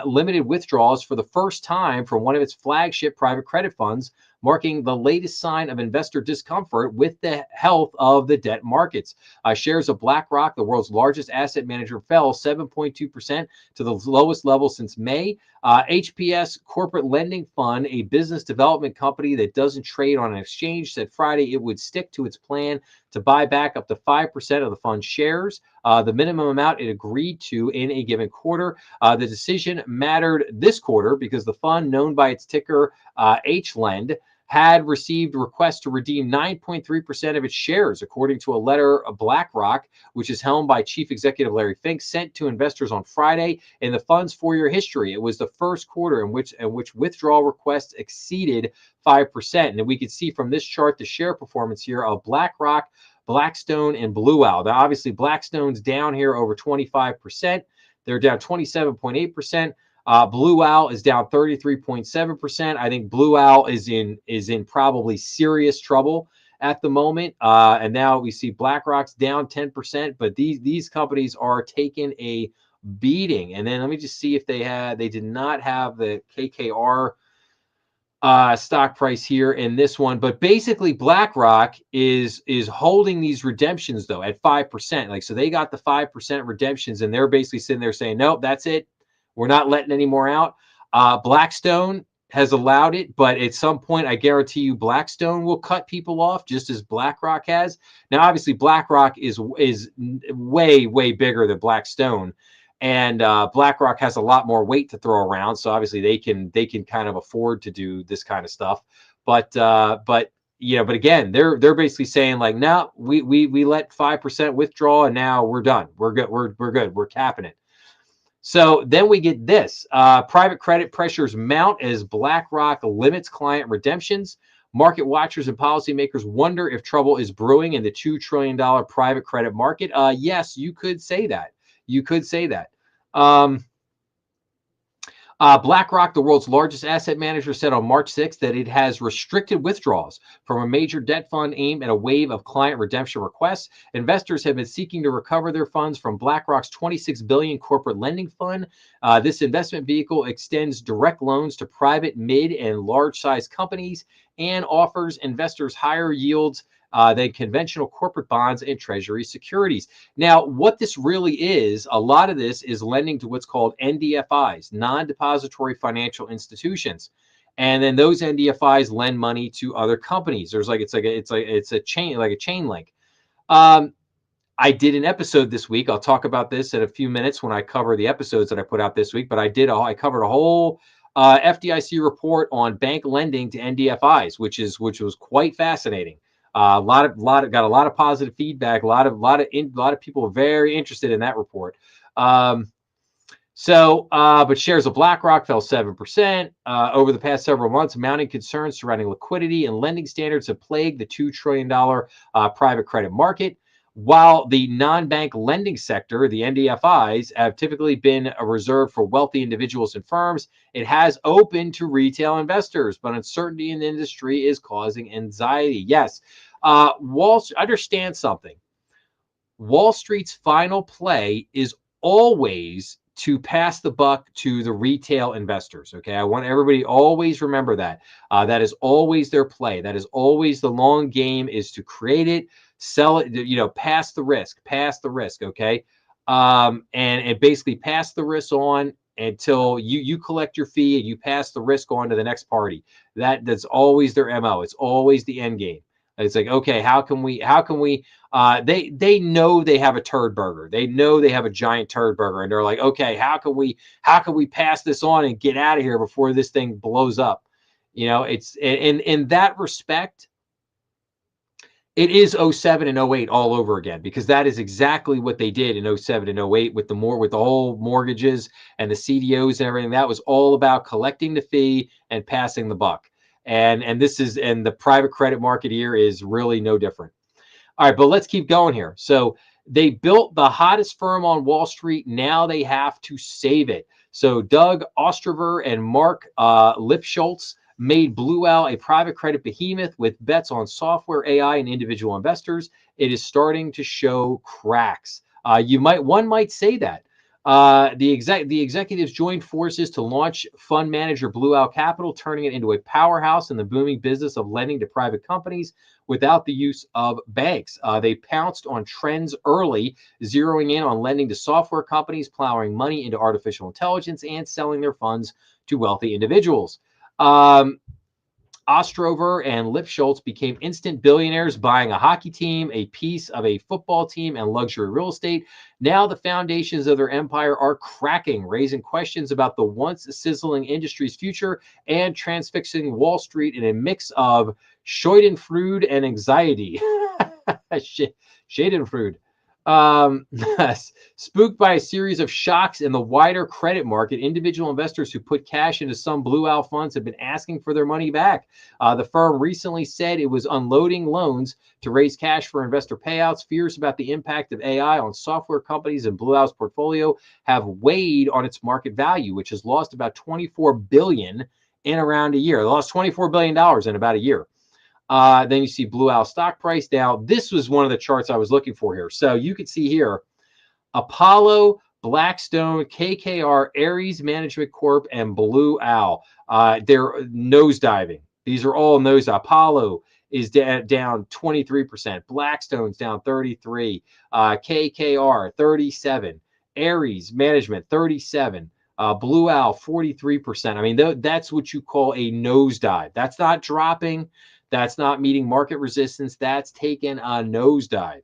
limited withdrawals for the first time from one of its flagship private credit funds, marking the latest sign of investor discomfort with the health of the debt markets. Shares of BlackRock, the world's largest asset manager, fell 7.2% to the lowest level since May. HPS Corporate Lending Fund, a business development company that doesn't trade on an exchange, said Friday it would stick to its plan to buy back up to 5% of the fund's shares, the minimum amount it agreed to in a given quarter. The decision mattered this quarter because the fund, known by its ticker HLEND, had received requests to redeem 9.3% of its shares, according to a letter of BlackRock, which is helmed by Chief Executive Larry Fink, sent to investors on Friday. In the fund's 4-year history, it was the first quarter in which withdrawal requests exceeded 5%. And we could see from this chart the share performance here of BlackRock, Blackstone, and Blue Owl. Now, obviously, Blackstone's down here over 25%. They're down 27.8%. Blue Owl is down 33.7%. I think Blue Owl is in probably serious trouble at the moment. And now we see BlackRock's down 10%, but these companies are taking a beating. And then let me just see if they did not have the KKR stock price here in this one, but basically BlackRock is holding these redemptions though at 5%. Like, so they got the 5% redemptions, and they're basically sitting there saying, nope, that's it. We're not letting any more out. Blackstone has allowed it, but at some point, I guarantee you, Blackstone will cut people off just as BlackRock has. Now, obviously, BlackRock is way, way bigger than Blackstone, and BlackRock has a lot more weight to throw around. So obviously, they can kind of afford to do this kind of stuff. But again, they're basically saying like, no, we let 5% withdraw, and now we're done. We're good. We're good. We're capping it. So then we get this. Private credit pressures mount as BlackRock limits client redemptions. Market watchers and policymakers wonder if trouble is brewing in the $2 trillion private credit market. Yes, you could say that. You could say that. BlackRock, the world's largest asset manager, said on March 6th that it has restricted withdrawals from a major debt fund aimed at a wave of client redemption requests. Investors have been seeking to recover their funds from BlackRock's $26 billion corporate lending fund. This investment vehicle extends direct loans to private, mid, and large-sized companies and offers investors higher yields than conventional corporate bonds and treasury securities. Now, what this really is, a lot of this is lending to what's called NDFIs, non-depository financial institutions, and then those NDFIs lend money to other companies. It's a chain link. I did an episode this week. I'll talk about this in a few minutes when I cover the episodes that I put out this week. But I covered a whole FDIC report on bank lending to NDFIs, which was quite fascinating. Got a lot of positive feedback. A lot of people were very interested in that report. But shares of BlackRock fell 7% over the past several months. Mounting concerns surrounding liquidity and lending standards have plagued the $2 trillion private credit market. While the non-bank lending sector, the NDFIs, have typically been a reserve for wealthy individuals and firms, it has opened to retail investors, but uncertainty in the industry is causing anxiety. Yes, understand something. Wall Street's final play is always to pass the buck to the retail investors. Okay, I want everybody to always remember that. That is always their play. That is always the long game, is to create it, sell it, pass the risk. Okay. And basically pass the risk on until you collect your fee and you pass the risk on to the next party. That's always their MO. It's always the end game. It's like, okay, how can we they know they have a turd burger. They know they have a giant turd burger, and they're like, okay, how can we pass this on and get out of here before this thing blows up? It's in that respect, It is '07 and '08 all over again, because that is exactly what they did in '07 and '08 with the whole mortgages and the CDOs and everything. That was all about collecting the fee and passing the buck. And the private credit market here is really no different. All right, but let's keep going here. So they built the hottest firm on Wall Street. Now they have to save it. So Doug Ostrover and Mark Lipschultz made Blue Owl a private credit behemoth with bets on software, AI, and individual investors. It is starting to show cracks. One might say that. The executives joined forces to launch fund manager Blue Owl Capital, turning it into a powerhouse in the booming business of lending to private companies without the use of banks. They pounced on trends early, zeroing in on lending to software companies, plowing money into artificial intelligence, and selling their funds to wealthy individuals. Ostrover and Lipschultz became instant billionaires, buying a hockey team, a piece of a football team, and luxury real estate. Now the foundations of their empire are cracking, raising questions about the once sizzling industry's future and transfixing Wall Street in a mix of Schadenfreude and anxiety. Schadenfreude. Spooked by a series of shocks in the wider credit market, individual investors who put cash into some Blue Owl funds have been asking for their money back. The firm recently said it was unloading loans to raise cash for investor payouts. Fears about the impact of AI on software companies and Blue Owl's portfolio have weighed on its market value, which has lost about $24 billion in around a year. They lost $24 billion in about a year. Then you see Blue Owl stock price. Now, this was one of the charts I was looking for here. So you can see here, Apollo, Blackstone, KKR, Ares Management Corp, and Blue Owl. They're nosediving. These are all nosedive. Apollo is down 23%. Blackstone's down 33%. KKR 37%. Ares Management 37%. Blue Owl 43%. I mean, that's what you call a nosedive. That's not dropping. That's not meeting market resistance. That's taken a nosedive.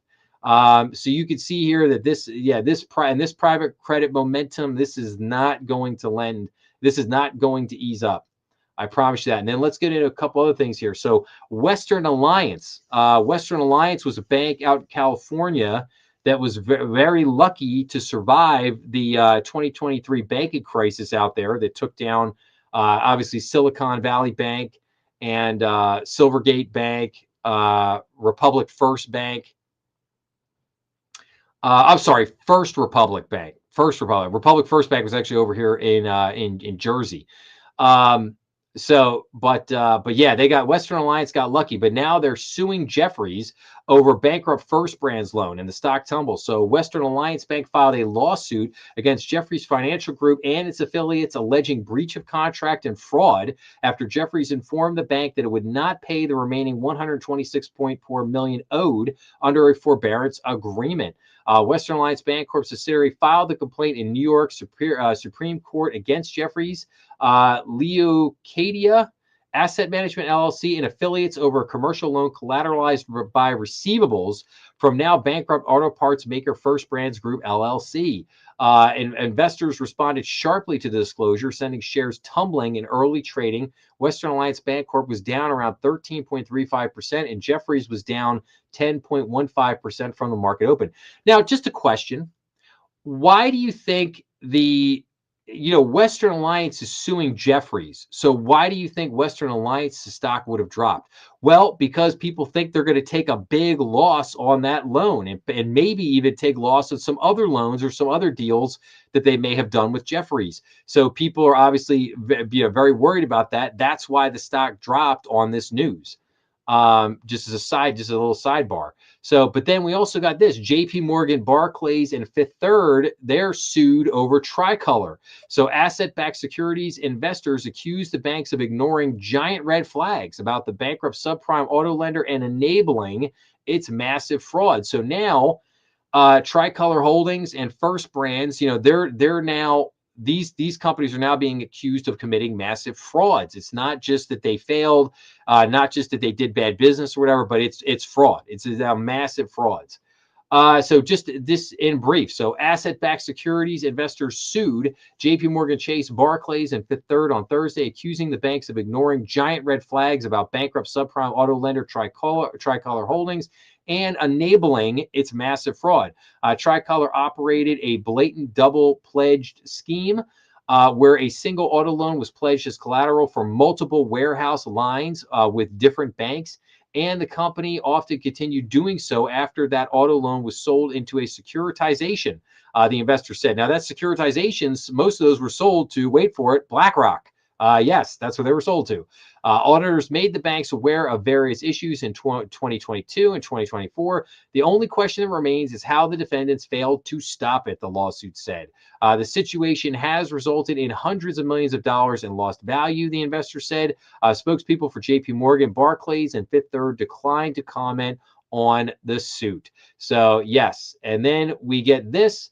So you can see here that this private credit momentum, this is not going to lend. This is not going to ease up. I promise you that. And then let's get into a couple other things here. So Western Alliance. Western Alliance was a bank out in California that was very lucky to survive the 2023 banking crisis out there that took down, obviously, Silicon Valley Bank and Silvergate Bank, Republic First Bank. I'm sorry, First Republic Bank. First Republic. Republic First Bank was actually over here in Jersey. But yeah, Western Alliance got lucky, but now they're suing Jefferies over bankrupt First Brands loan and the stock tumble. So Western Alliance Bank filed a lawsuit against Jefferies Financial Group and its affiliates, alleging breach of contract and fraud after Jefferies informed the bank that it would not pay the remaining $126.4 million owed under a forbearance agreement. Western Alliance Bancorp subsidiary filed the complaint in New York Supreme Court against Jefferies. Leocadia Asset Management LLC and affiliates over a commercial loan collateralized by receivables from now bankrupt auto parts maker First Brands Group LLC. And investors responded sharply to the disclosure, sending shares tumbling in early trading. Western Alliance Bancorp was down around 13.35%, and Jefferies was down 10.15% from the market open. Now, just a question. Why do you think Western Alliance is suing Jefferies? So why do you think Western Alliance stock would have dropped? Well, because people think they're going to take a big loss on that loan and maybe even take loss on some other loans or some other deals that they may have done with Jefferies. So people are obviously very worried about that. That's why the stock dropped on this news. Just a little sidebar. So, but then we also got this: JP Morgan, Barclays, and Fifth Third, they're sued over Tricolor. So asset-backed securities investors accused the banks of ignoring giant red flags about the bankrupt subprime auto lender and enabling its massive fraud. So now Tricolor Holdings and First Brands, they're now, these companies are now being accused of committing massive frauds. It's not just that they failed, not just that they did bad business or whatever, but it's fraud. It's massive frauds. So just this in brief. So asset-backed securities investors sued JP Morgan Chase, Barclays, and Fifth Third on Thursday, accusing the banks of ignoring giant red flags about bankrupt subprime auto lender Tricolor Holdings and enabling its massive fraud. Tricolor operated a blatant double pledged scheme where a single auto loan was pledged as collateral for multiple warehouse lines with different banks. And the company often continued doing so after that auto loan was sold into a securitization, the investor said. Now, that securitizations, most of those were sold to, wait for it, BlackRock. Yes, that's what they were sold to. Auditors made the banks aware of various issues in 2022 and 2024. The only question that remains is how the defendants failed to stop it, the lawsuit said. The situation has resulted in hundreds of millions of dollars in lost value, the investor said. Spokespeople for JP Morgan, Barclays, and Fifth Third declined to comment on the suit. So, yes. And then we get this.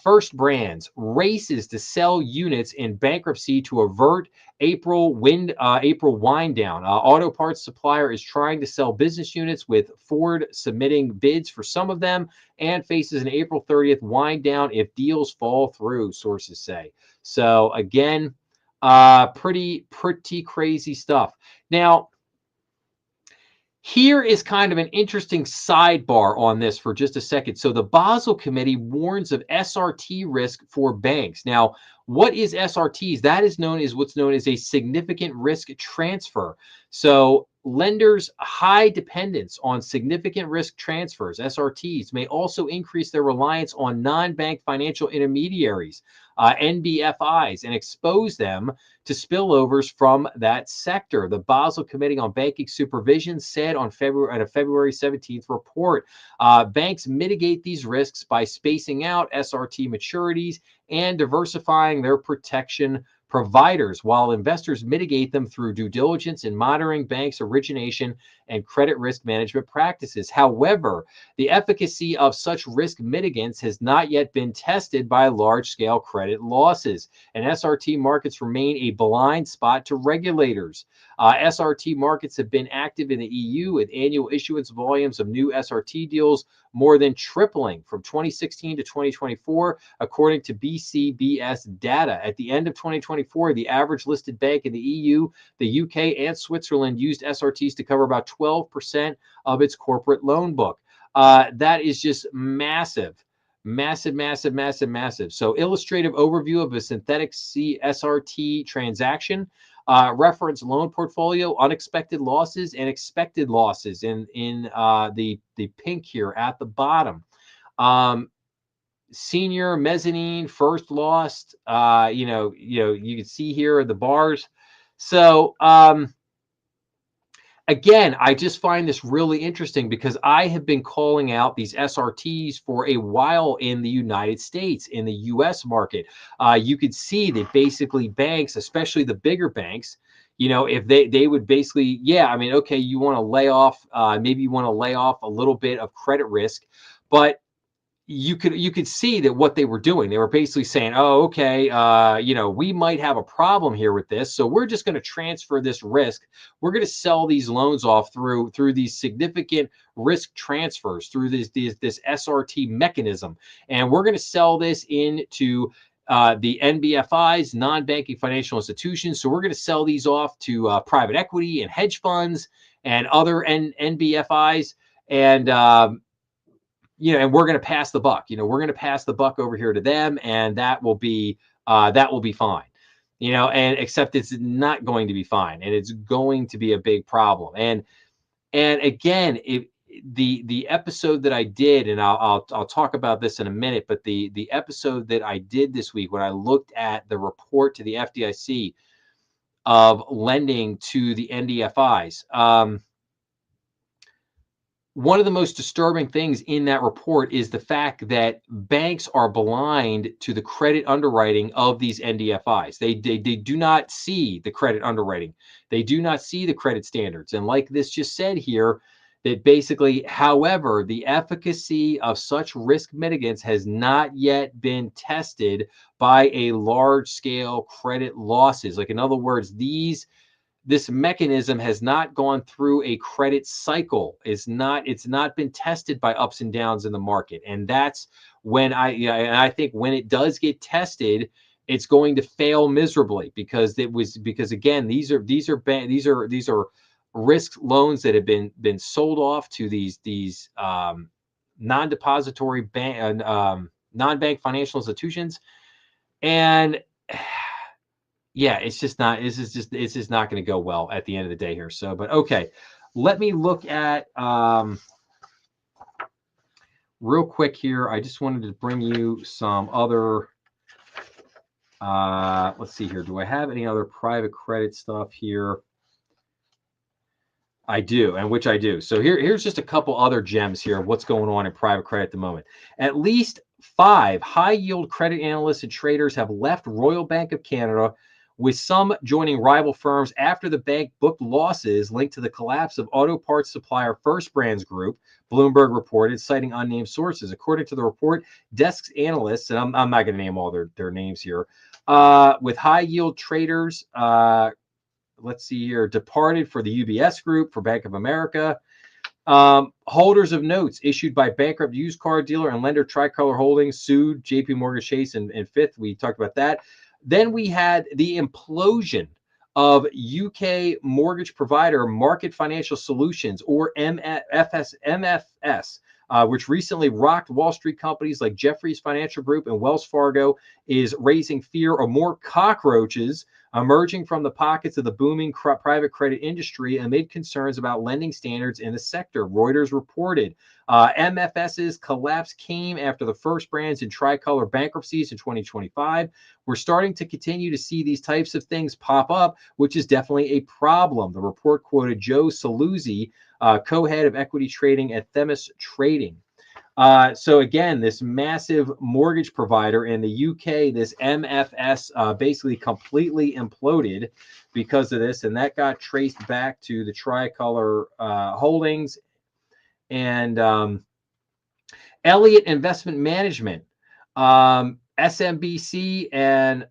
First Brands races to sell units in bankruptcy to avert April wind down. Auto parts supplier is trying to sell business units, with Ford submitting bids for some of them, and faces an April 30th wind down if deals fall through, sources say. So again, pretty crazy stuff. Now, here is kind of an interesting sidebar on this for just a second. So the Basel Committee warns of SRT risk for banks. Now, what is SRTs? That is known as what's known as a significant risk transfer. So lenders' high dependence on significant risk transfers, SRTs, may also increase their reliance on non-bank financial intermediaries, NBFIs, and expose them to spillovers from that sector. The Basel Committee on Banking Supervision said on a February 17th report, banks mitigate these risks by spacing out SRT maturities and diversifying their protection providers, while investors mitigate them through due diligence in monitoring banks' origination and credit risk management practices. However, the efficacy of such risk mitigants has not yet been tested by large-scale credit losses, and SRT markets remain a blind spot to regulators. SRT markets have been active in the EU, with annual issuance volumes of new SRT deals more than tripling from 2016 to 2024, according to BCBS data. At the end of 2024, the average listed bank in the EU, the UK, and Switzerland used SRTs to cover about 12% of its corporate loan book. That is just massive. Massive. So illustrative overview of a synthetic SRT transaction. Reference loan portfolio, unexpected losses, and expected losses in the pink here at the bottom. Senior, mezzanine, first lost. You can see here the bars. So again, I just find this really interesting because I have been calling out these SRTs for a while in the United States, in the US market. You could see that basically banks, especially the bigger banks, if they would basically, okay, you want to lay off, maybe you want to lay off a little bit of credit risk, but you could see that what they were doing, they were basically saying, oh, okay, we might have a problem here with this, so we're just going to transfer this risk. We're going to sell these loans off through these significant risk transfers, through this SRT mechanism, and we're going to sell this into the NBFIs, non-banking financial institutions. So we're going to sell these off to private equity and hedge funds and other NBFIs, and and we're going to pass the buck. We're going to pass the buck over here to them, and that will be fine. And except it's not going to be fine, and it's going to be a big problem. And again, the episode that I did, and I'll talk about this in a minute, but the episode that I did this week when I looked at the report to the FDIC of lending to the NDFIs. One of the most disturbing things in that report is the fact that banks are blind to the credit underwriting of these NDFIs. They do not see the credit underwriting. They do not see the credit standards. And like this just said here, that basically, however, the efficacy of such risk mitigants has not yet been tested by a large-scale credit losses. Like, in other words, these this mechanism has not gone through a credit cycle. It's not been tested by ups and downs in the market. And that's when I think when it does get tested, it's going to fail miserably, because again, these are risk loans that have been sold off to these non-depository non-bank financial institutions. And yeah, it's just not going to go well at the end of the day here. So, but okay, let me look at real quick here. I just wanted to bring you some other let's see here. Do I have any other private credit stuff here? I do, and which I do. So here's just a couple other gems here of what's going on in private credit at the moment. At least 5 high-yield credit analysts and traders have left Royal Bank of Canada, with some joining rival firms after the bank booked losses linked to the collapse of auto parts supplier First Brands Group, Bloomberg reported, citing unnamed sources. According to the report, desk analysts, and I'm not going to name all their names here, with high-yield traders, let's see here, departed for the UBS Group, for Bank of America. Holders of notes issued by bankrupt used car dealer and lender Tricolor Holdings sued JP Morgan Chase and Fifth. We talked about that. Then we had the implosion of UK mortgage provider Market Financial Solutions, or MFS, which recently rocked Wall Street. Companies like Jefferies Financial Group and Wells Fargo is raising fear of more cockroaches emerging from the pockets of the booming private credit industry amid concerns about lending standards in the sector, Reuters reported. MFS's collapse came after the First Brands and Tricolor bankruptcies in 2025. We're starting to continue to see these types of things pop up, which is definitely a problem. The report quoted Joe Saluzzi, co-head of equity trading at Themis Trading. So again, this massive mortgage provider in the UK, this MFS, basically completely imploded because of this, and that got traced back to the Tricolor Holdings and Elliott Investment Management, SMBC, and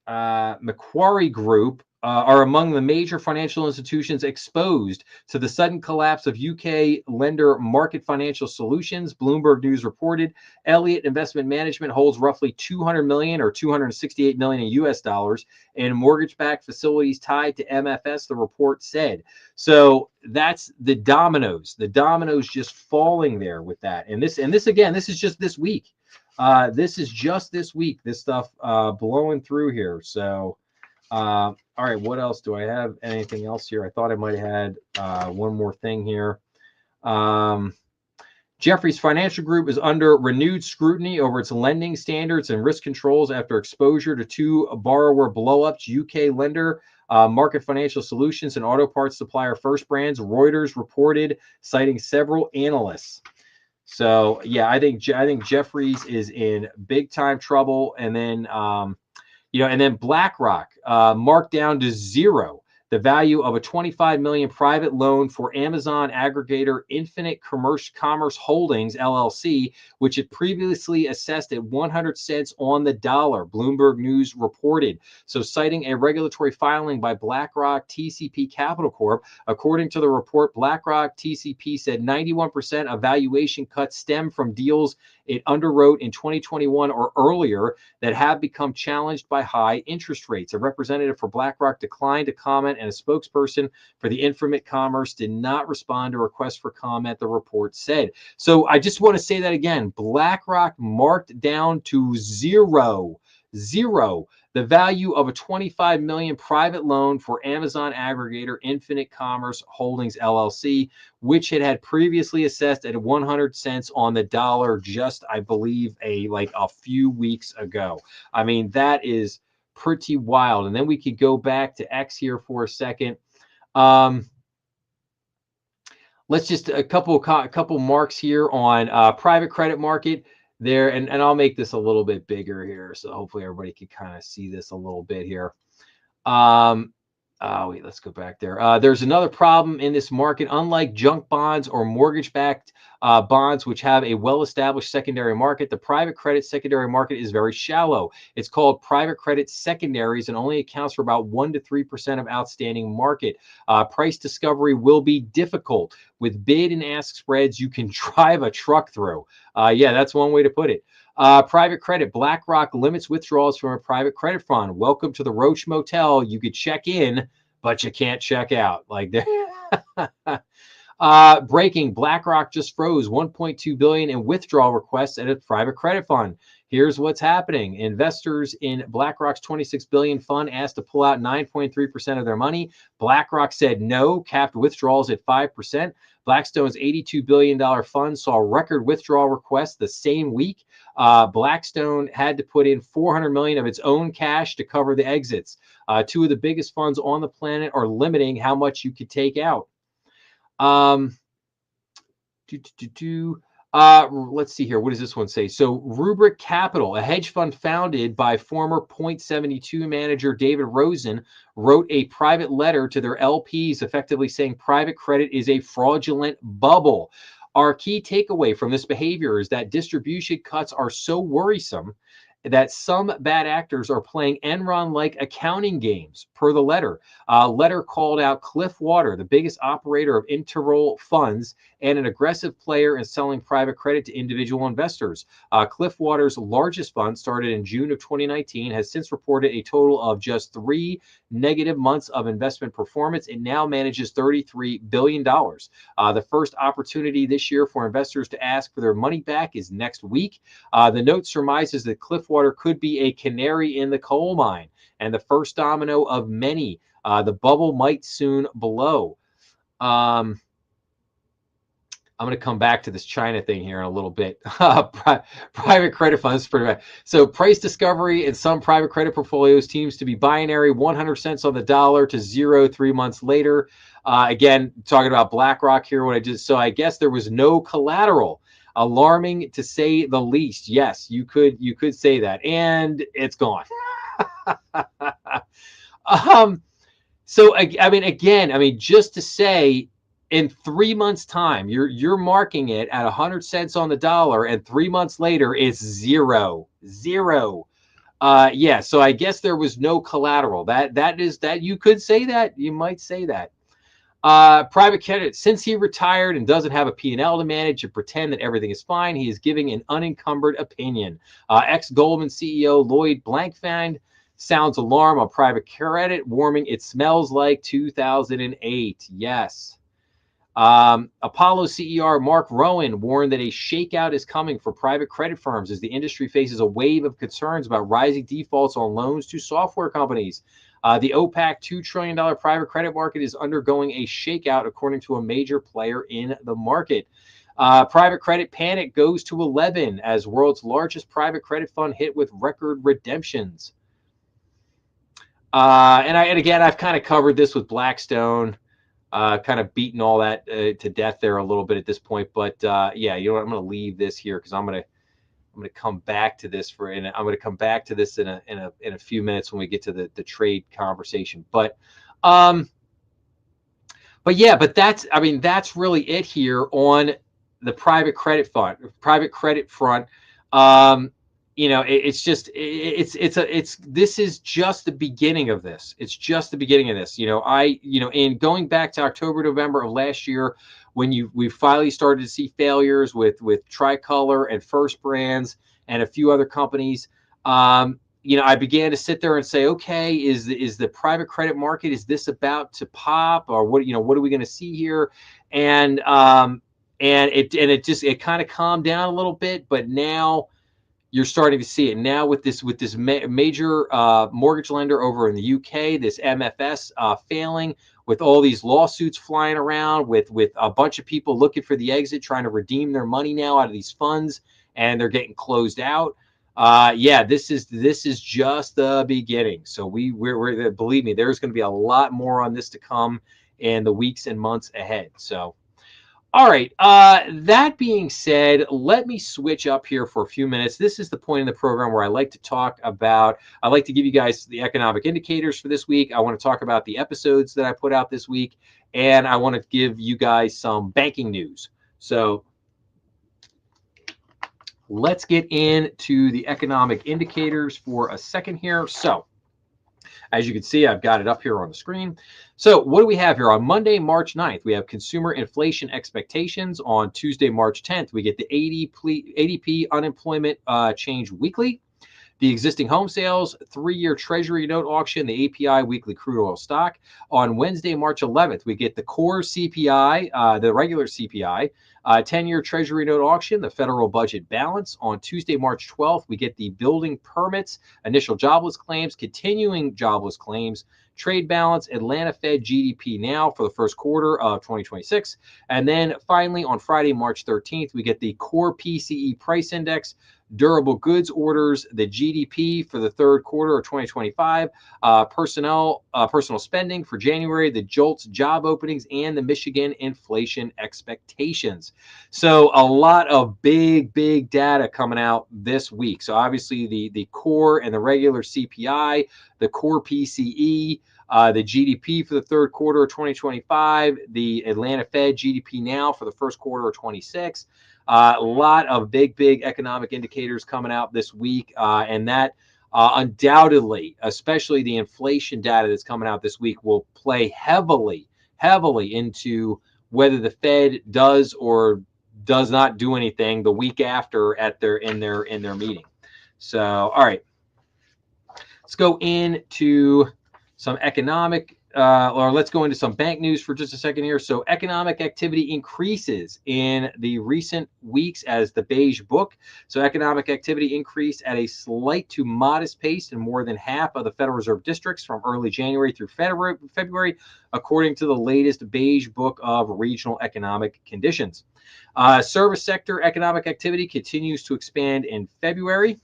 Macquarie Group are among the major financial institutions exposed to the sudden collapse of UK lender Market Financial Solutions, Bloomberg News reported. Elliott Investment Management holds roughly 200 million or 268 million in US dollars in mortgage-backed facilities tied to MFS, the report said. So that's the dominoes just falling there with that. And this again, this is just this week. This is just this week, this stuff blowing through here. So all right, what else do I have? Anything else here? I thought I might have had one more thing here. Jefferies Financial Group is under renewed scrutiny over its lending standards and risk controls after exposure to 2 borrower blowups. UK lender Market Financial Solutions and auto parts supplier First Brands, Reuters reported, citing several analysts. So yeah, I think Jefferies is in big time trouble. And then and then BlackRock marked down to zero the value of a 25 million private loan for Amazon aggregator Infinite Commerce Holdings LLC, which had previously assessed at 100 cents on the dollar, Bloomberg News reported. So citing a regulatory filing by BlackRock TCP Capital Corp, according to the report, BlackRock TCP said 91% of valuation cuts stem from deals it underwrote in 2021 or earlier that have become challenged by high interest rates. A representative for BlackRock declined to comment, and a spokesperson for the Infinite Commerce did not respond to requests for comment, the report said. So I just want to say that again. BlackRock marked down to zero the value of a 25 million private loan for Amazon aggregator Infinite Commerce Holdings LLC, which it had previously assessed at 100 cents on the dollar just, I believe, a few weeks ago. I mean, that is pretty wild. And then we could go back to X here for a second. Let's just a couple marks here on private credit market there, and I'll make this a little bit bigger here, so hopefully everybody can kind of see this a little bit here. Wait, let's go back there. There's another problem in this market. Unlike junk bonds or mortgage-backed bonds, which have a well-established secondary market, the private credit secondary market is very shallow. It's called private credit secondaries and only accounts for about 1 to 3% of outstanding market. Price discovery will be difficult. With bid and ask spreads, you can drive a truck through. Yeah, that's one way to put it. Private credit. BlackRock limits withdrawals from a private credit fund. Welcome to the Roach Motel. You could check in, but you can't check out. Like breaking. BlackRock just froze 1.2 billion in withdrawal requests at a private credit fund. Here's what's happening. Investors in BlackRock's 26 billion fund asked to pull out 9.3% of their money. BlackRock said no, capped withdrawals at 5%. Blackstone's $82 billion fund saw record withdrawal requests the same week. Blackstone had to put in 400 million of its own cash to cover the exits. Two of the biggest funds on the planet are limiting how much you could take out. Let's see here. What does this one say? So Rubric Capital, a hedge fund founded by former Point72 manager David Rosen, wrote a private letter to their LPs, effectively saying private credit is a fraudulent bubble. Our key takeaway from this behavior is that distribution cuts are so worrisome that some bad actors are playing Enron-like accounting games, per the letter. Letter called out Cliffwater, the biggest operator of interval funds and an aggressive player in selling private credit to individual investors. Cliffwater's largest fund, started in June of 2019, has since reported a total of just 3 negative months of investment performance. It now manages $33 billion. The first opportunity this year for investors to ask for their money back is next week. The note surmises that Cliffwater could be a canary in the coal mine and the first domino of many. The bubble might soon blow. I'm going to come back to this China thing here in a little bit. Private credit funds. So price discovery in some private credit portfolios seems to be binary, 100 cents on the dollar to 0 3 months later. Again, talking about BlackRock here. So I guess there was no collateral. Alarming to say the least. Yes, you could say that, and it's gone. So I mean, just to say, in 3 months' time, you're marking it at 100 cents on the dollar, and 3 months later, it's zero. Yeah. So I guess there was no collateral. That you could say that. You might say that. Private credit, since he retired and doesn't have a P&L to manage and pretend that everything is fine, he is giving an unencumbered opinion. Ex-Goldman CEO Lloyd Blankfein sounds alarm on private credit, warming it smells like 2008. Yes. Apollo CEO Mark Rowan warned that a shakeout is coming for private credit firms as the industry faces a wave of concerns about rising defaults on loans to software companies. The OPAC $2 trillion private credit market is undergoing a shakeout, according to a major player in the market. Private credit panic goes to 11 as world's largest private credit fund hit with record redemptions. And again, I've kind of covered this with Blackstone, kind of beaten all that to death there a little bit at this point. But yeah, you know what? I'm going to leave this here because I'm going to come back to this in a few minutes when we get to the trade conversation. But that's really it here on the private credit front. This is just the beginning of this. It's just the beginning of this. In going back to October, November of last year, when we finally started to see failures with Tricolor and First Brands and a few other companies, I began to sit there and say, okay, is the private credit market, is this about to pop, or what are we going to see here? And it kind of calmed down a little bit, but now you're starting to see it now with this major mortgage lender over in the UK, this MFS failing, with all these lawsuits flying around, with a bunch of people looking for the exit, trying to redeem their money now out of these funds, and they're getting closed out. This is just the beginning. So we're believe me, there's going to be a lot more on this to come in the weeks and months ahead. So. All right. That being said, let me switch up here for a few minutes. This is the point in the program where I like to talk about, I like to give you guys the economic indicators for this week. I want to talk about the episodes that I put out this week, and I want to give you guys some banking news. So let's get into the economic indicators for a second here. So as you can see, I've got it up here on the screen. So what do we have here? On Monday, March 9th, we have consumer inflation expectations. On Tuesday, March 10th, we get the ADP unemployment change weekly. The existing home sales, 3-year Treasury note auction, the API weekly crude oil stock. On Wednesday, March 11th, we get the core CPI, the regular CPI, 10-year Treasury note auction, the federal budget balance. On Tuesday, March 12th, we get the building permits, initial jobless claims, continuing jobless claims, trade balance, Atlanta Fed GDP now for the first quarter of 2026. And then finally, on Friday, March 13th, we get the core PCE price index, durable goods orders, the GDP for the third quarter of 2025, personal spending for January, the JOLTS job openings, and the Michigan inflation expectations. So a lot of big data coming out this week. So obviously the core and the regular CPI, the core PCE, the GDP for the third quarter of 2025, the Atlanta Fed GDP now for the first quarter of 26. A lot of big economic indicators coming out this week, and that undoubtedly, especially the inflation data that's coming out this week, will play heavily into whether the Fed does or does not do anything the week after in their meeting. So, all right, let's go into some economic or let's go into some bank news for just a second here. So economic activity increases in the recent weeks as the beige book. So economic activity increased at a slight to modest pace in more than half of the Federal Reserve districts from early January through February, according to the latest beige book of regional economic conditions. Service sector economic activity continues to expand in February.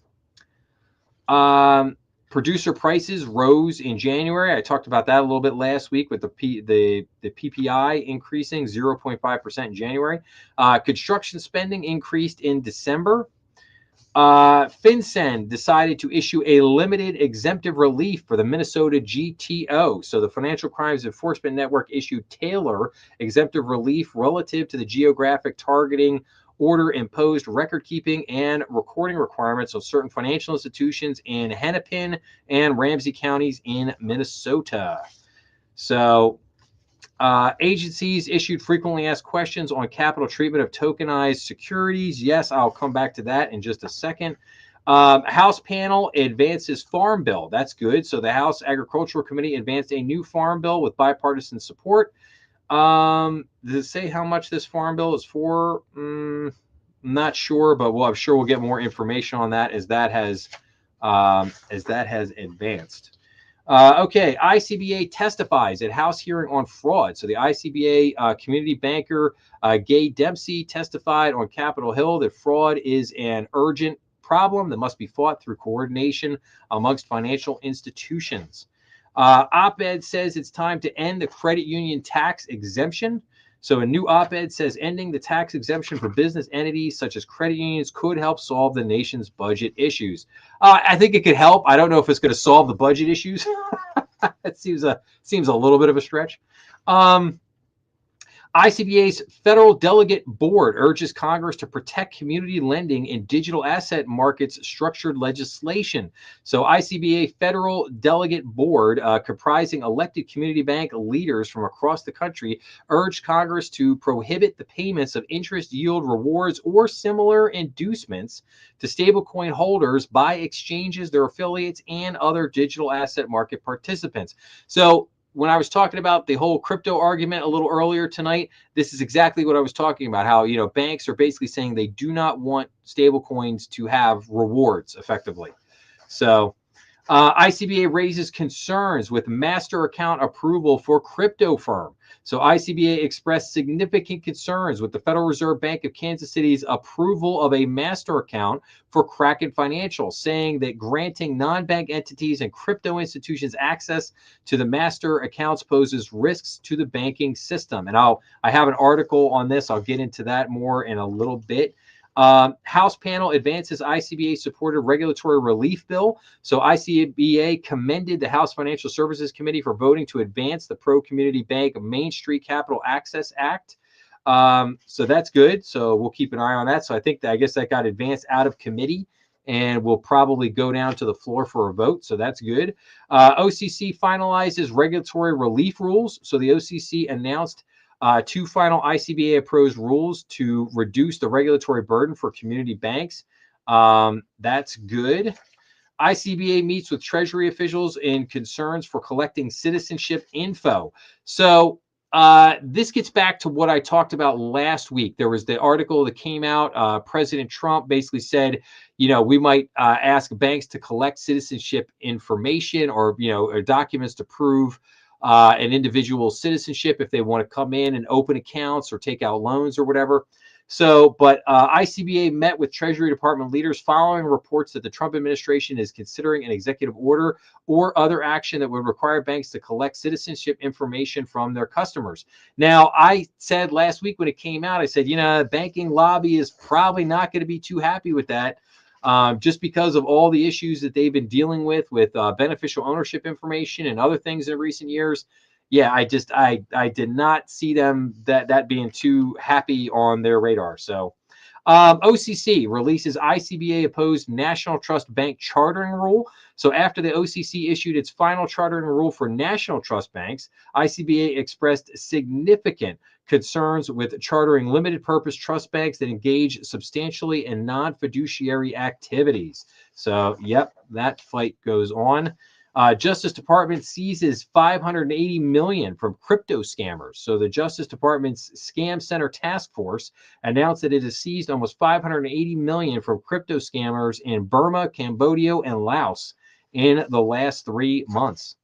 Producer prices rose in January. I talked about that a little bit last week with the PPI increasing 0.5% in January. Construction spending increased in December. FinCEN decided to issue a limited exemptive relief for the Minnesota GTO. So the Financial Crimes Enforcement Network issued Taylor exemptive relief relative to the geographic targeting order imposed record-keeping and recording requirements of certain financial institutions in Hennepin and Ramsey counties in Minnesota. So agencies issued frequently asked questions on capital treatment of tokenized securities. Yes, I'll come back to that in just a second. House panel advances farm bill. That's good. So the House Agricultural Committee advanced a new farm bill with bipartisan support. Does it say how much this farm bill is for? Not sure, but I'm sure we'll get more information on that as that has advanced. Okay, ICBA testifies at House hearing on fraud. So the ICBA community banker Gay Dempsey testified on Capitol Hill that fraud is an urgent problem that must be fought through coordination amongst financial institutions. Op-ed says it's time to end the credit union tax exemption. So a new op-ed says ending the tax exemption for business entities such as credit unions could help solve the nation's budget issues. I think it could help. I don't know if it's going to solve the budget issues. It seems a little bit of a stretch. ICBA's Federal Delegate Board urges Congress to protect community lending in digital asset markets structured legislation. So ICBA Federal Delegate Board, comprising elected community bank leaders from across the country, urged Congress to prohibit the payments of interest yield rewards or similar inducements to stablecoin holders by exchanges, their affiliates, and other digital asset market participants. So when I was talking about the whole crypto argument a little earlier tonight, this is exactly what I was talking about, how, banks are basically saying they do not want stable coins to have rewards effectively. So ICBA raises concerns with master account approval for crypto firm. So ICBA expressed significant concerns with the Federal Reserve Bank of Kansas City's approval of a master account for Kraken Financial, saying that granting non-bank entities and crypto institutions access to the master accounts poses risks to the banking system. And I have an article on this. I'll get into that more in a little bit. House panel advances ICBA supported regulatory relief bill. So ICBA commended the House Financial Services Committee for voting to advance the Pro-Community Bank Main Street Capital Access Act. So that's good. So we'll keep an eye on that. So I guess that got advanced out of committee and will probably go down to the floor for a vote. So that's good. OCC finalizes regulatory relief rules. So the OCC announced two final ICBA approved rules to reduce the regulatory burden for community banks. That's good. ICBA meets with Treasury officials in concerns for collecting citizenship info. So this gets back to what I talked about last week. There was the article that came out. President Trump basically said, we might ask banks to collect citizenship information or documents to prove an individual's citizenship if they want to come in and open accounts or take out loans or whatever. So, but ICBA met with Treasury Department leaders following reports that the Trump administration is considering an executive order or other action that would require banks to collect citizenship information from their customers. Now, I said last week when it came out, I said, banking lobby is probably not going to be too happy with that. Just because of all the issues that they've been dealing with beneficial ownership information and other things in recent years. Yeah, I did not see them that being too happy on their radar. So OCC releases ICBA opposed National Trust Bank chartering rule. So after the OCC issued its final chartering rule for national trust banks, ICBA expressed significant concerns with chartering limited purpose trust banks that engage substantially in non-fiduciary activities. So, yep, that fight goes on. Justice Department seizes $580 million from crypto scammers. So the Justice Department's Scam Center Task Force announced that it has seized almost $580 million from crypto scammers in Burma, Cambodia, and Laos in the last 3 months.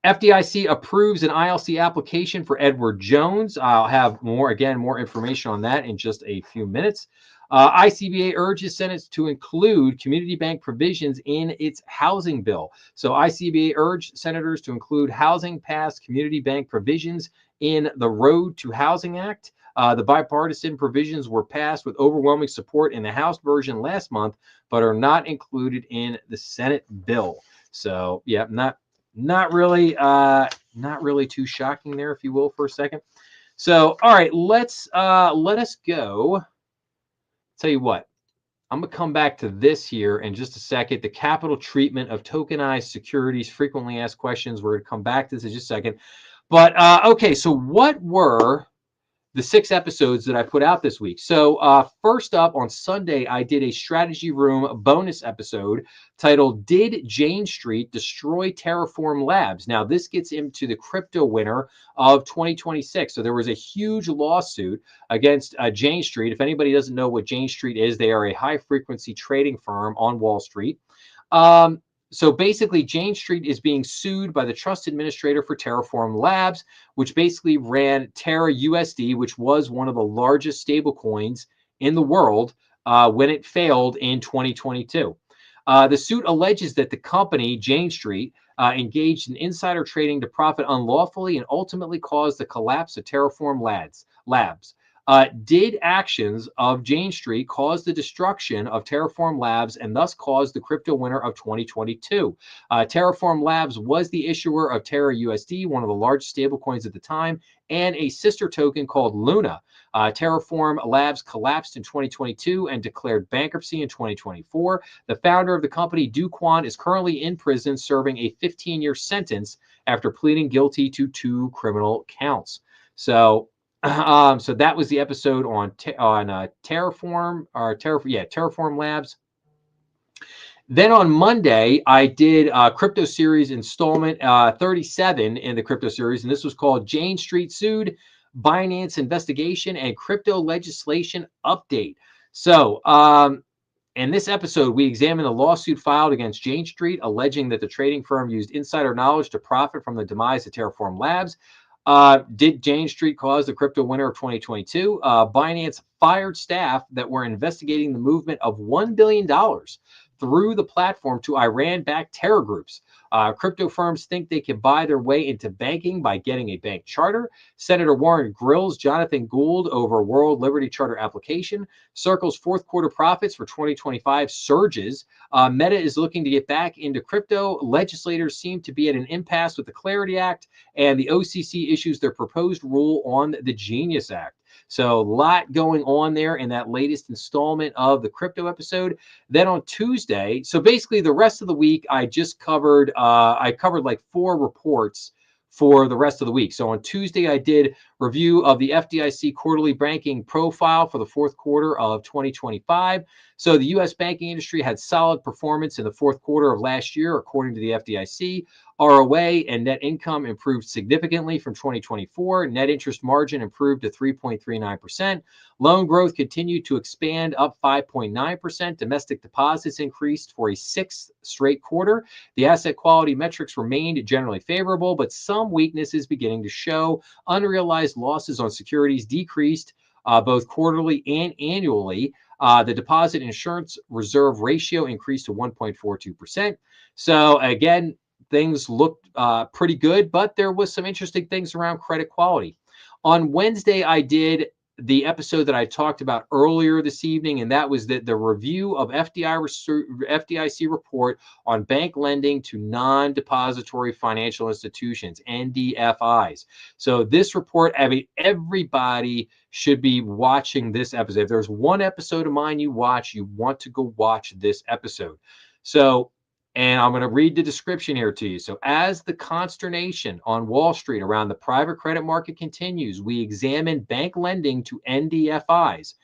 FDIC approves an ILC application for Edward Jones. I'll have more information on that in just a few minutes. ICBA urges Senate to include community bank provisions in its housing bill. So ICBA urged senators to include housing-passed community bank provisions in the Road to Housing Act. The bipartisan provisions were passed with overwhelming support in the House version last month, but are not included in the Senate bill. So, yeah, not really too shocking there, if you will, for a second. So, all right, let us go. Tell you what, I'm going to come back to this here in just a second. The capital treatment of tokenized securities, frequently asked questions. We're going to come back to this in just a second. But, okay, so what were the 6 episodes that I put out this week? So first up on Sunday, I did a strategy room bonus episode titled "Did Jane Street Destroy Terraform Labs?" Now this gets into the crypto winter of 2026. So there was a huge lawsuit against Jane Street. If anybody doesn't know what Jane Street is, they are a high frequency trading firm on Wall Street. So basically, Jane Street is being sued by the trust administrator for Terraform Labs, which basically ran Terra USD, which was one of the largest stablecoins in the world when it failed in 2022. The suit alleges that the company, Jane Street, engaged in insider trading to profit unlawfully and ultimately caused the collapse of Terraform Labs. Did actions of Jane Street cause the destruction of Terraform Labs and thus cause the crypto winter of 2022? Terraform Labs was the issuer of Terra USD, one of the largest stablecoins at the time, and a sister token called Luna. Terraform Labs collapsed in 2022 and declared bankruptcy in 2024. The founder of the company, Do Kwon, is currently in prison serving a 15-year sentence after pleading guilty to 2 criminal counts. So that was the episode on Terraform Labs. Then on Monday, I did Crypto Series installment 37 in the Crypto Series, and this was called Jane Street Sued, Binance Investigation, and Crypto Legislation Update. So In this episode, we examine the lawsuit filed against Jane Street, alleging that the trading firm used insider knowledge to profit from the demise of Terraform Labs. Did Jane Street cause the crypto winter of 2022? Binance fired staff that were investigating the movement of $1 billion through the platform to Iran-backed terror groups. Crypto firms think they can buy their way into banking by getting a bank charter. Senator Warren grills Jonathan Gould over World Liberty Charter application. Circle's fourth quarter profits for 2025 surges. Meta is looking to get back into crypto. Legislators seem to be at an impasse with the Clarity Act, and the OCC issues their proposed rule on the Genius Act. So a lot going on there in that latest installment of the crypto episode. Then on Tuesday, so basically the rest of the week, I covered like 4 reports for the rest of the week. So on Tuesday, I did review of the FDIC quarterly banking profile for the fourth quarter of 2025. So the U.S. banking industry had solid performance in the fourth quarter of last year, according to the FDIC. ROA and net income improved significantly from 2024. Net interest margin improved to 3.39%. Loan growth continued to expand, up 5.9%. Domestic deposits increased for a 6th straight quarter. The asset quality metrics remained generally favorable, but some weakness is beginning to show. Unrealized losses on securities decreased both quarterly and annually. The deposit insurance reserve ratio increased to 1.42%. So again, things looked pretty good, but there was some interesting things around credit quality. On Wednesday, I did the episode that I talked about earlier this evening, and that was the review of FDIC report on bank lending to non-depository financial institutions, NDFIs. So this report, I mean, everybody should be watching this episode. If there's one episode of mine you watch, you want to go watch this episode. So, and I'm going to read the description here to you. So as the consternation on Wall Street around the private credit market continues, we examine bank lending to NDFIs.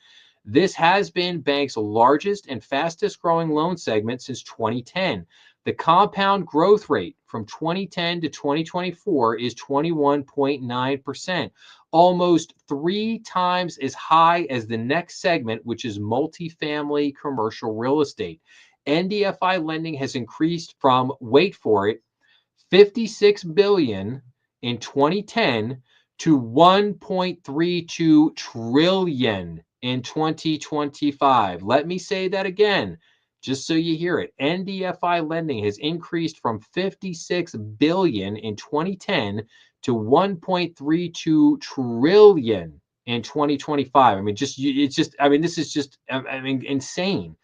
This has been banks' largest and fastest growing loan segment since 2010. The compound growth rate from 2010 to 2024 is 21.9%, almost 3 times as high as the next segment, which is multifamily commercial real estate. NDFI lending has increased from, wait for it, 56 billion in 2010 to 1.32 trillion in 2025. Let me say that again, just so you hear it. NDFI lending has increased from 56 billion in 2010 to 1.32 trillion in 2025. I mean, this is just, insane.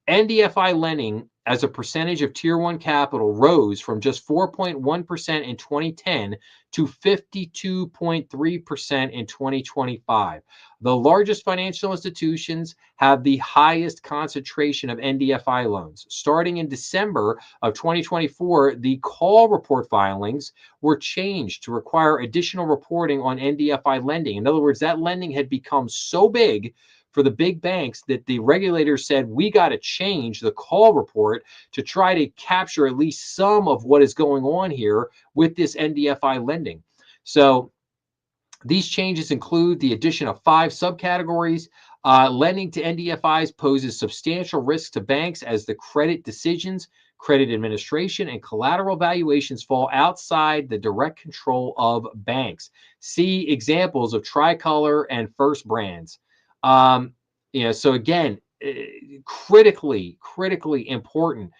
NDFI lending as a percentage of Tier 1 capital rose from just 4.1% in 2010 to 52.3% in 2025. The largest financial institutions have the highest concentration of NDFI loans. Starting in December of 2024, the call report filings were changed to require additional reporting on NDFI lending. In other words, that lending had become so big for the big banks that the regulators said, we got to change the call report to try to capture at least some of what is going on here with this NDFI lending. So these changes include the addition of 5 subcategories. Lending to NDFIs poses substantial risk to banks as the credit decisions, credit administration, and collateral valuations fall outside the direct control of banks. See examples of Tricolor and First Brands. So again, critically important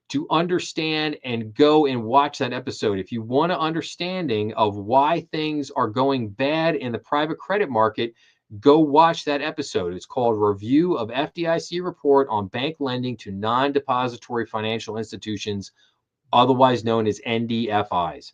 to understand and go and watch that episode. If you want an understanding of why things are going bad in the private credit market, go watch that episode. It's called Review of FDIC Report on Bank Lending to Non-Depository Financial Institutions, otherwise known as NDFIs.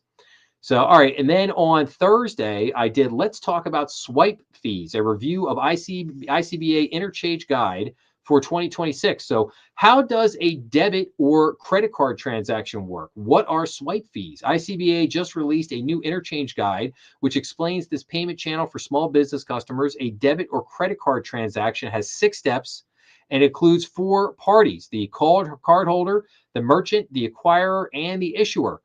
So, all right. And then on Thursday, I did Let's Talk About Swipe Fees, a review of ICBA Interchange Guide for 2026. So how does a debit or credit card transaction work? What are swipe fees? ICBA just released a new interchange guide, which explains this payment channel for small business customers. A debit or credit card transaction has 6 steps and includes 4 parties: the cardholder, the merchant, the acquirer, and the issuer.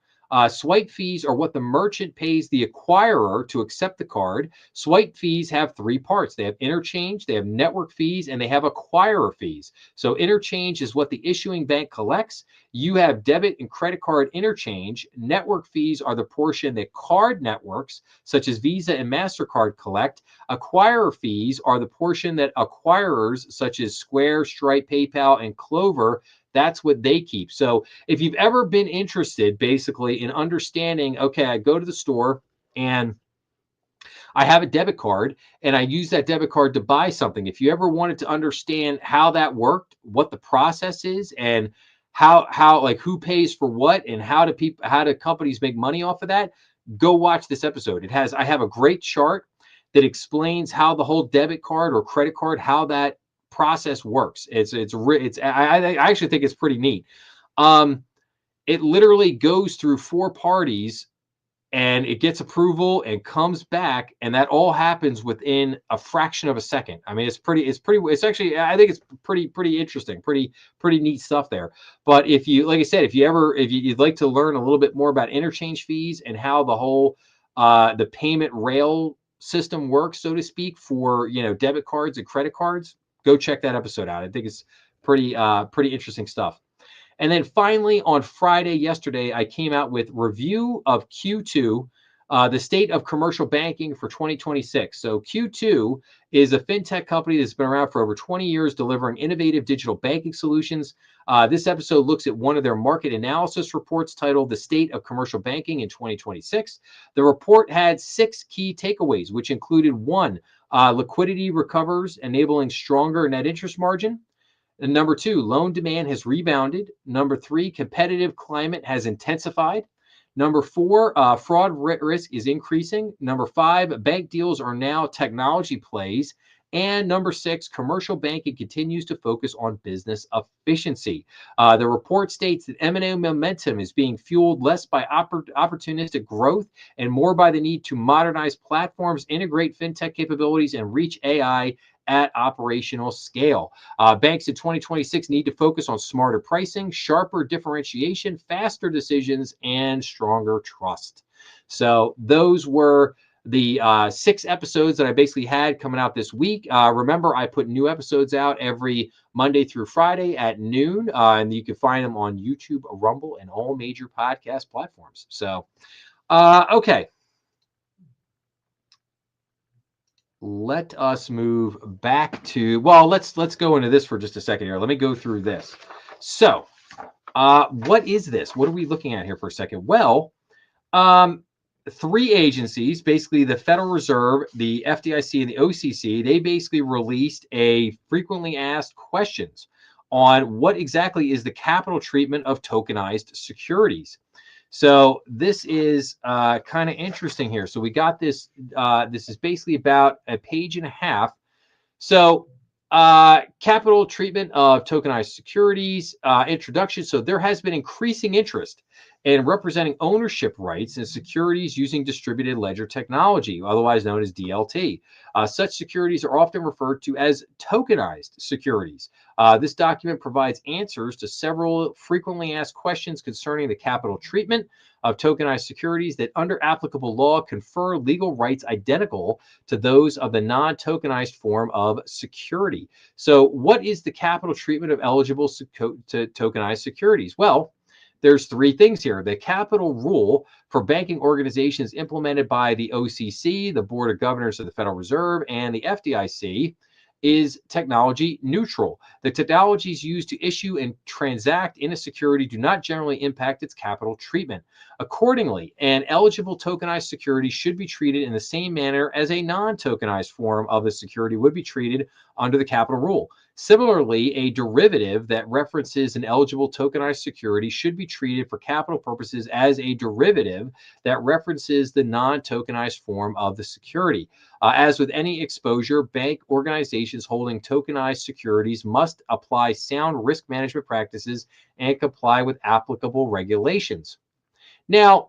Swipe fees are what the merchant pays the acquirer to accept the card. Swipe fees have three parts. They have interchange, they have network fees, and they have acquirer fees. So interchange is what the issuing bank collects. You have debit and credit card interchange. Network fees are the portion that card networks, such as Visa and MasterCard, collect. Acquirer fees are the portion that acquirers, such as Square, Stripe, PayPal, and Clover, that's what they keep. So if you've ever been interested basically in understanding, okay, I go to the store and I have a debit card and I use that debit card to buy something. If you ever wanted to understand how that worked, what the process is, and how like who pays for what and how do companies make money off of that, go watch this episode. I have a great chart that explains how the whole debit card or credit card, how that process works. I actually think it's pretty neat. It literally goes through four parties and it gets approval and comes back, and that all happens within a fraction of a second. I mean, it's actually, I think it's pretty interesting, pretty neat stuff there. But if you, like I said, if you'd like to learn a little bit more about interchange fees and how the whole the payment rail system works, so to speak, for debit cards and credit cards, go check that episode out. I think it's pretty interesting stuff. And then finally, on Friday, yesterday, I came out with review of Q2, the state of commercial banking for 2026. So Q2 is a fintech company that's been around for over 20 years, delivering innovative digital banking solutions. This episode looks at one of their market analysis reports titled The State of Commercial Banking in 2026. The report had 6 key takeaways, which included 1, liquidity recovers, enabling stronger net interest margin. And number 2, loan demand has rebounded. Number 3, competitive climate has intensified. Number 4, fraud risk is increasing. Number 5, bank deals are now technology plays. And number 6, commercial banking continues to focus on business efficiency. The report states that M&A momentum is being fueled less by opportunistic growth and more by the need to modernize platforms, integrate fintech capabilities, and reach AI at operational scale. Banks in 2026 need to focus on smarter pricing, sharper differentiation, faster decisions, and stronger trust. So those were the 6 episodes that I basically had coming out this week. Remember, I put new episodes out every Monday through Friday at noon, and you can find them on YouTube, Rumble, and all major podcast platforms. So, okay. Let us move back to, well, let's go into this for just a second here. Let me go through this. So, what is this? What are we looking at here for a second? Well, 3 agencies, basically the Federal Reserve, the FDIC, and the OCC, they basically released a frequently asked questions on what exactly is the capital treatment of tokenized securities. So this is kind of interesting here. So we got this. This is basically about a page and a half. So capital treatment of tokenized securities, introduction. So there has been increasing interest in representing ownership rights in securities using distributed ledger technology, otherwise known as DLT. Such securities are often referred to as tokenized securities. This document provides answers to several frequently asked questions concerning the capital treatment of tokenized securities that, under applicable law, confer legal rights identical to those of the non-tokenized form of security. So what is the capital treatment of eligible to tokenized securities? Well, there's 3 things here. The capital rule for banking organizations implemented by the OCC, the Board of Governors of the Federal Reserve, and the FDIC is technology neutral. The technologies used to issue and transact in a security do not generally impact its capital treatment. Accordingly, an eligible tokenized security should be treated in the same manner as a non-tokenized form of the security would be treated under the capital rule. Similarly, a derivative that references an eligible tokenized security should be treated for capital purposes as a derivative that references the non-tokenized form of the security. As with any exposure, bank organizations holding tokenized securities must apply sound risk management practices and comply with applicable regulations. Now,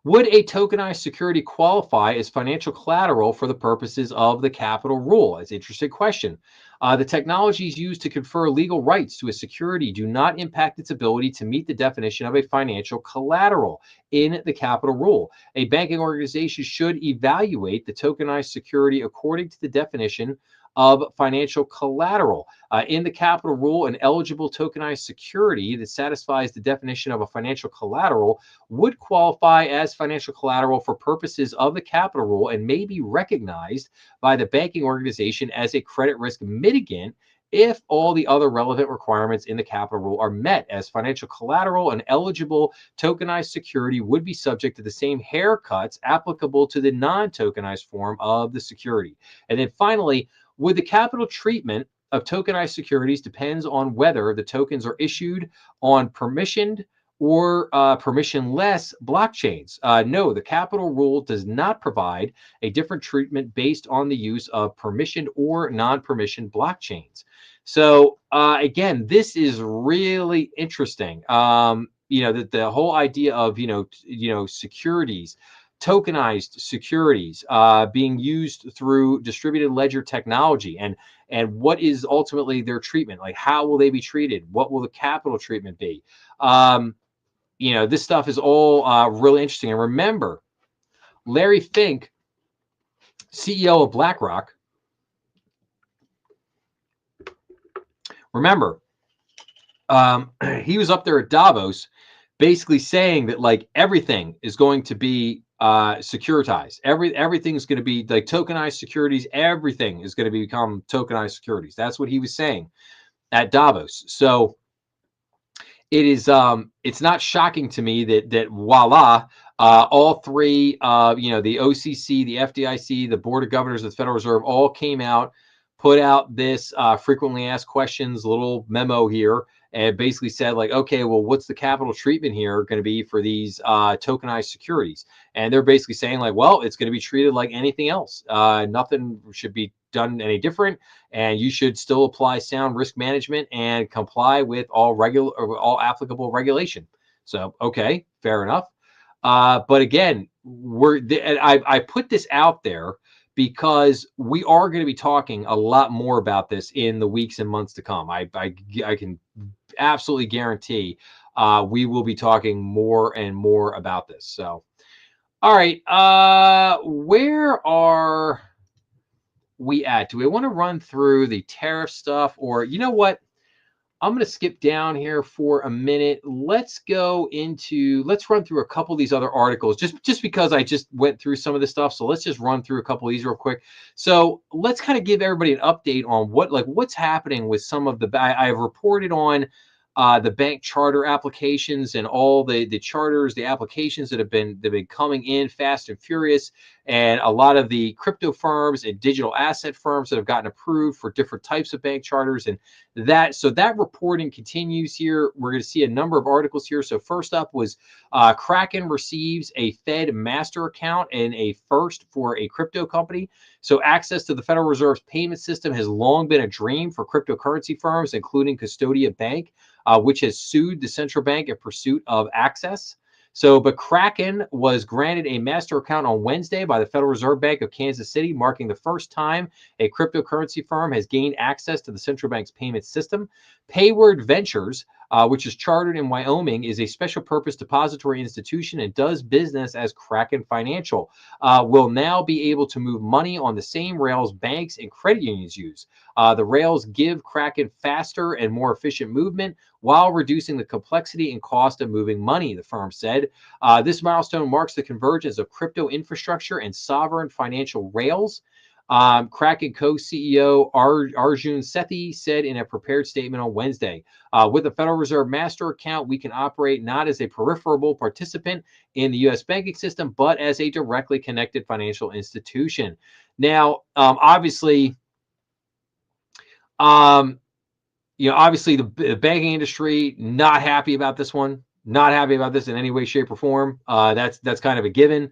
Would a tokenized security qualify as financial collateral for the purposes of the capital rule? That's an interesting question. The technologies used to confer legal rights to a security do not impact its ability to meet the definition of a financial collateral in the capital rule. A banking organization should evaluate the tokenized security according to the definition of financial collateral. In the capital rule, an eligible tokenized security that satisfies the definition of a financial collateral would qualify as financial collateral for purposes of the capital rule and may be recognized by the banking organization as a credit risk mitigant if all the other relevant requirements in the capital rule are met. As financial collateral, an eligible tokenized security would be subject to the same haircuts applicable to the non-tokenized form of the security. And then finally, would the capital treatment of tokenized securities depends on whether the tokens are issued on permissioned or permissionless blockchains. No, the capital rule does not provide a different treatment based on the use of permissioned or non-permissioned blockchains. So again, this is really interesting. That the whole idea of securities, tokenized securities being used through distributed ledger technology, and what is ultimately their treatment? Like, how will they be treated? What will the capital treatment be? This stuff is all really interesting. And remember, Larry Fink, CEO of BlackRock, remember, he was up there at Davos basically saying that like everything is going to be securitized. Everything's going to be like tokenized securities. Everything is going to become tokenized securities. That's what he was saying at Davos. So it is it's not shocking to me that voila, all three the OCC, the FDIC, the Board of Governors of the Federal Reserve all came out, put out this frequently asked questions little memo here, and basically said like, okay, well, what's the capital treatment here going to be for these tokenized securities? And they're basically saying like, well, it's going to be treated like anything else. Nothing should be done any different, and you should still apply sound risk management and comply with all applicable regulation. So, okay, fair enough. But again, I put this out there because we are going to be talking a lot more about this in the weeks and months to come. I can absolutely guarantee we will be talking more and more about this. So, all right, where are we at? Do we want to run through the tariff stuff, or you know what? I'm going to skip down here for a minute. Let's run through a couple of these other articles just because I just went through some of this stuff. So let's just run through a couple of these real quick. So let's kind of give everybody an update on what's happening with some of the, I've reported on the bank charter applications and all the charters, the applications that have been coming in fast and furious, and a lot of the crypto firms and digital asset firms that have gotten approved for different types of bank charters. And that reporting continues here. We're going to see a number of articles here. So first up was Kraken receives a Fed master account and a first for a crypto company. So access to the Federal Reserve's payment system has long been a dream for cryptocurrency firms, including Custodia Bank, which has sued the central bank in pursuit of access. But Kraken was granted a master account on Wednesday by the Federal Reserve Bank of Kansas City, marking the first time a cryptocurrency firm has gained access to the central bank's payment system. Payward Ventures, which is chartered in Wyoming, is a special purpose depository institution and does business as Kraken Financial, will now be able to move money on the same rails banks and credit unions use. The rails give Kraken faster and more efficient movement while reducing the complexity and cost of moving money, the firm said. This milestone marks the convergence of crypto infrastructure and sovereign financial rails. Kraken co-CEO Arjun Sethi said in a prepared statement on Wednesday, with a Federal Reserve master account, we can operate not as a peripheral participant in the U.S. banking system, but as a directly connected financial institution. Now, obviously, the banking industry not happy about this one, not happy about this in any way, shape, or form. That's kind of a given.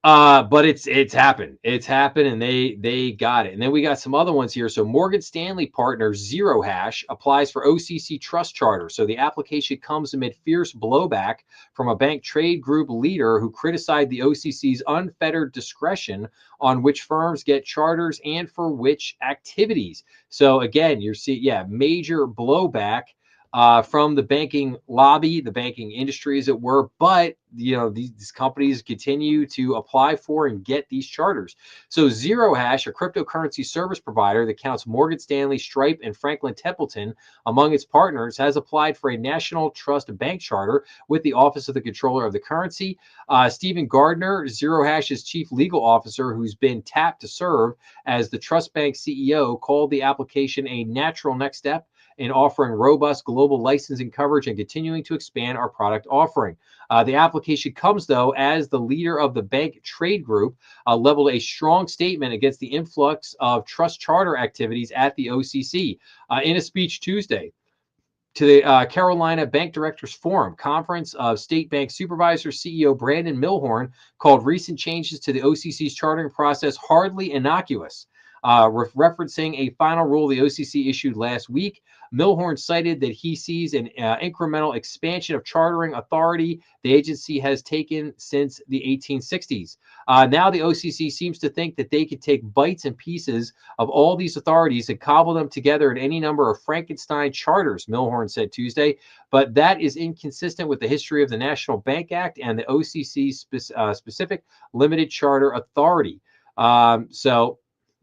But it's happened. It's happened, and they got it. And then we got some other ones here. So Morgan Stanley partner Zero Hash applies for OCC trust charter. So the application comes amid fierce blowback from a bank trade group leader who criticized the OCC's unfettered discretion on which firms get charters and for which activities. So again, you're seeing, yeah, major blowback from the banking lobby, the banking industry, as it were. But these companies continue to apply for and get these charters. So Zero Hash, a cryptocurrency service provider that counts Morgan Stanley, Stripe, and Franklin Templeton among its partners, has applied for a national trust bank charter with the Office of the Controller of the Currency. Stephen Gardner, Zero Hash's chief legal officer, who's been tapped to serve as the trust bank CEO, called the application a natural next step in offering robust global licensing coverage and continuing to expand our product offering. The application comes, though, as the leader of the bank trade group leveled a strong statement against the influx of trust charter activities at the OCC. In a speech Tuesday to the Carolina Bank Directors Forum, Conference of State Bank Supervisors, CEO Brandon Milhorn called recent changes to the OCC's chartering process hardly innocuous. Referencing a final rule the OCC issued last week, Milhorn cited that he sees an incremental expansion of chartering authority the agency has taken since the 1860s. Now the OCC seems to think that they could take bites and pieces of all these authorities and cobble them together in any number of Frankenstein charters, Milhorn said Tuesday, but that is inconsistent with the history of the National Bank Act and the OCC's specific limited charter authority.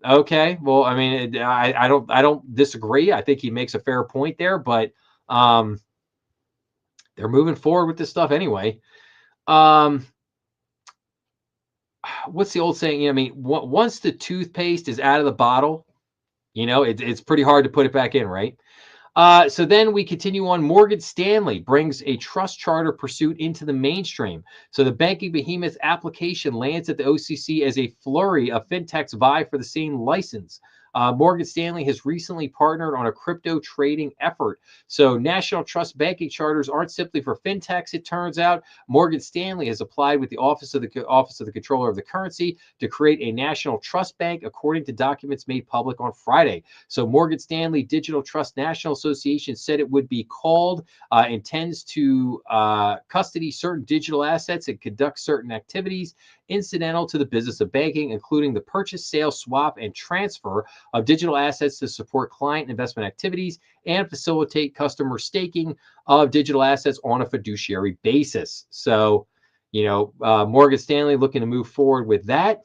Okay, well, I mean, I don't disagree. I think he makes a fair point there, but they're moving forward with this stuff anyway. What's the old saying? I mean, once the toothpaste is out of the bottle, it's pretty hard to put it back in, right? So then we continue on. Morgan Stanley brings a trust charter pursuit into the mainstream. So the banking behemoth's application lands at the OCC as a flurry of fintechs vie for the same license. Morgan Stanley has recently partnered on a crypto trading effort. So national trust banking charters aren't simply for fintechs, it turns out. Morgan Stanley has applied with the Office of the Controller of the Currency to create a national trust bank, according to documents made public on Friday. So Morgan Stanley Digital Trust National Association said it would be called, intends to custody certain digital assets and conduct certain activities incidental to the business of banking, including the purchase, sale, swap, and transfer of digital assets to support client investment activities and facilitate customer staking of digital assets on a fiduciary basis. So, Morgan Stanley looking to move forward with that.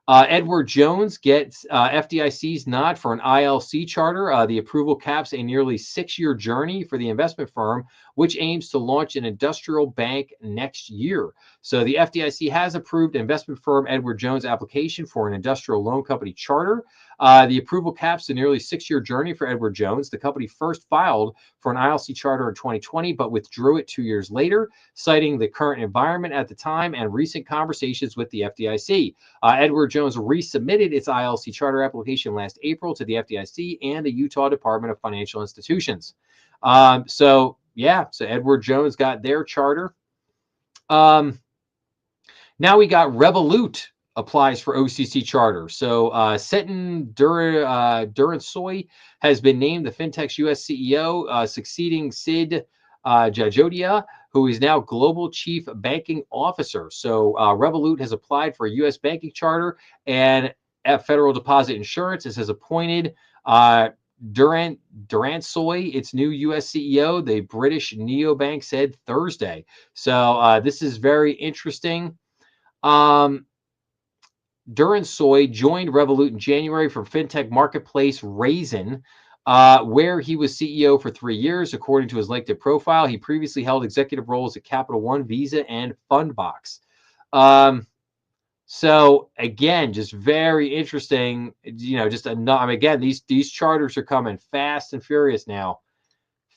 Edward Jones gets FDIC's nod for an ILC charter. The approval caps a nearly 6-year journey for the investment firm, which aims to launch an industrial bank next year. So the FDIC has approved investment firm Edward Jones' application for an industrial loan company charter. The approval caps a nearly 6-year journey for Edward Jones. The company first filed for an ILC charter in 2020, but withdrew it 2 years later, citing the current environment at the time and recent conversations with the FDIC. Edward Jones resubmitted its ILC charter application last April to the FDIC and the Utah Department of Financial Institutions. So Edward Jones got their charter. Now we got Revolut applies for OCC charter. So Seton Duransoy has been named the fintech's U.S. CEO, succeeding Sid Jajodia, who is now Global Chief Banking Officer. So Revolut has applied for a U.S. banking charter, and at Federal Deposit Insurance has appointed Duransoy its new U.S. CEO, the British neobank said Thursday. So this is very interesting. Duransoy joined Revolut in January from fintech marketplace Raisin, where he was CEO for 3 years, according to his LinkedIn profile. He previously held executive roles at Capital One, Visa, and Fundbox. So again, just very interesting. Again, these charters are coming fast and furious now.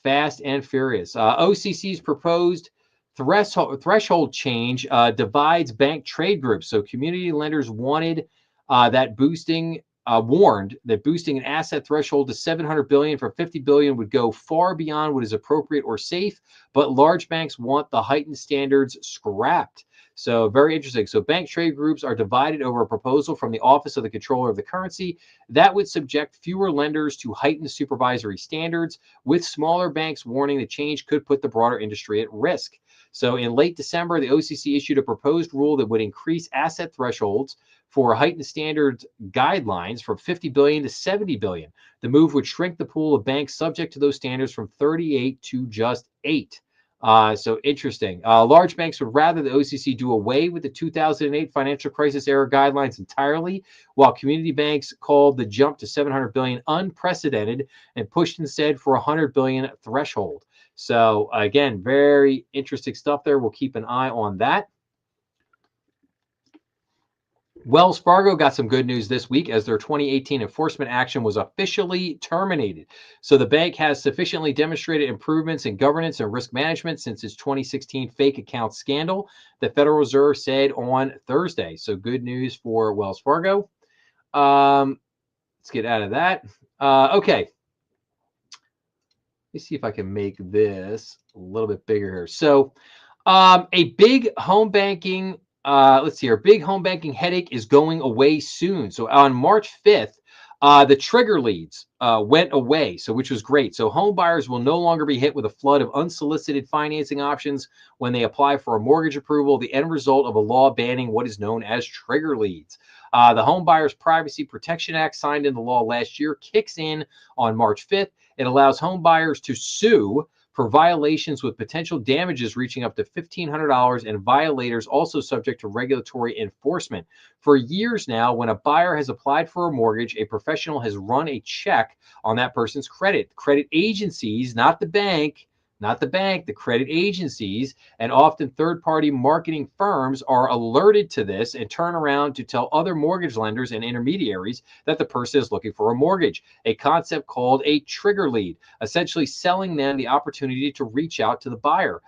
Fast and furious. OCC's proposed threshold change divides bank trade groups. So community lenders warned that boosting an asset threshold to $700 billion from $50 billion would go far beyond what is appropriate or safe, but large banks want the heightened standards scrapped. So very interesting. So bank trade groups are divided over a proposal from the Office of the Controller of the Currency that would subject fewer lenders to heightened supervisory standards, with smaller banks warning the change could put the broader industry at risk. So in late December, the OCC issued a proposed rule that would increase asset thresholds for heightened standards guidelines from 50 billion to 70 billion. The move would shrink the pool of banks subject to those standards from 38 to just 8. So interesting. Large banks would rather the OCC do away with the 2008 financial crisis era guidelines entirely, while community banks called the jump to 700 billion unprecedented and pushed instead for a 100 billion threshold. So again, very interesting stuff there. We'll keep an eye on that. Wells Fargo got some good news this week as their 2018 enforcement action was officially terminated. So the bank has sufficiently demonstrated improvements in governance and risk management since its 2016 fake account scandal, the Federal Reserve said on Thursday. So good news for Wells Fargo. Let's get out of that. Okay. Let me see if I can make this a little bit bigger here. So a big home banking let's see, our big home banking headache is going away soon. So on March 5th, the trigger leads went away, so which was great. So home buyers will no longer be hit with a flood of unsolicited financing options when they apply for a mortgage approval, the end result of a law banning what is known as trigger leads. The Home Buyers Privacy Protection Act, signed into law last year, kicks in on March 5th. It allows home buyers to sue for violations with potential damages reaching up to $1,500, and violators also subject to regulatory enforcement. For years now, when a buyer has applied for a mortgage, a professional has run a check on that person's credit. Credit agencies, not the bank, the credit agencies, and often third-party marketing firms are alerted to this and turn around to tell other mortgage lenders and intermediaries that the person is looking for a mortgage, a concept called a trigger lead, essentially selling them the opportunity to reach out to the buyer.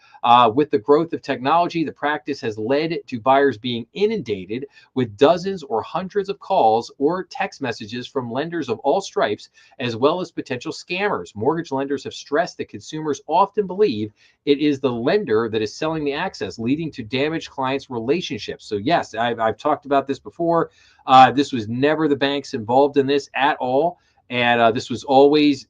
With the growth of technology, the practice has led to buyers being inundated with dozens or hundreds of calls or text messages from lenders of all stripes, as well as potential scammers. Mortgage lenders have stressed that consumers often believe it is the lender that is selling the access, leading to damaged clients' relationships. So yes, I've talked about this before. This was never the banks involved in this at all, and this was always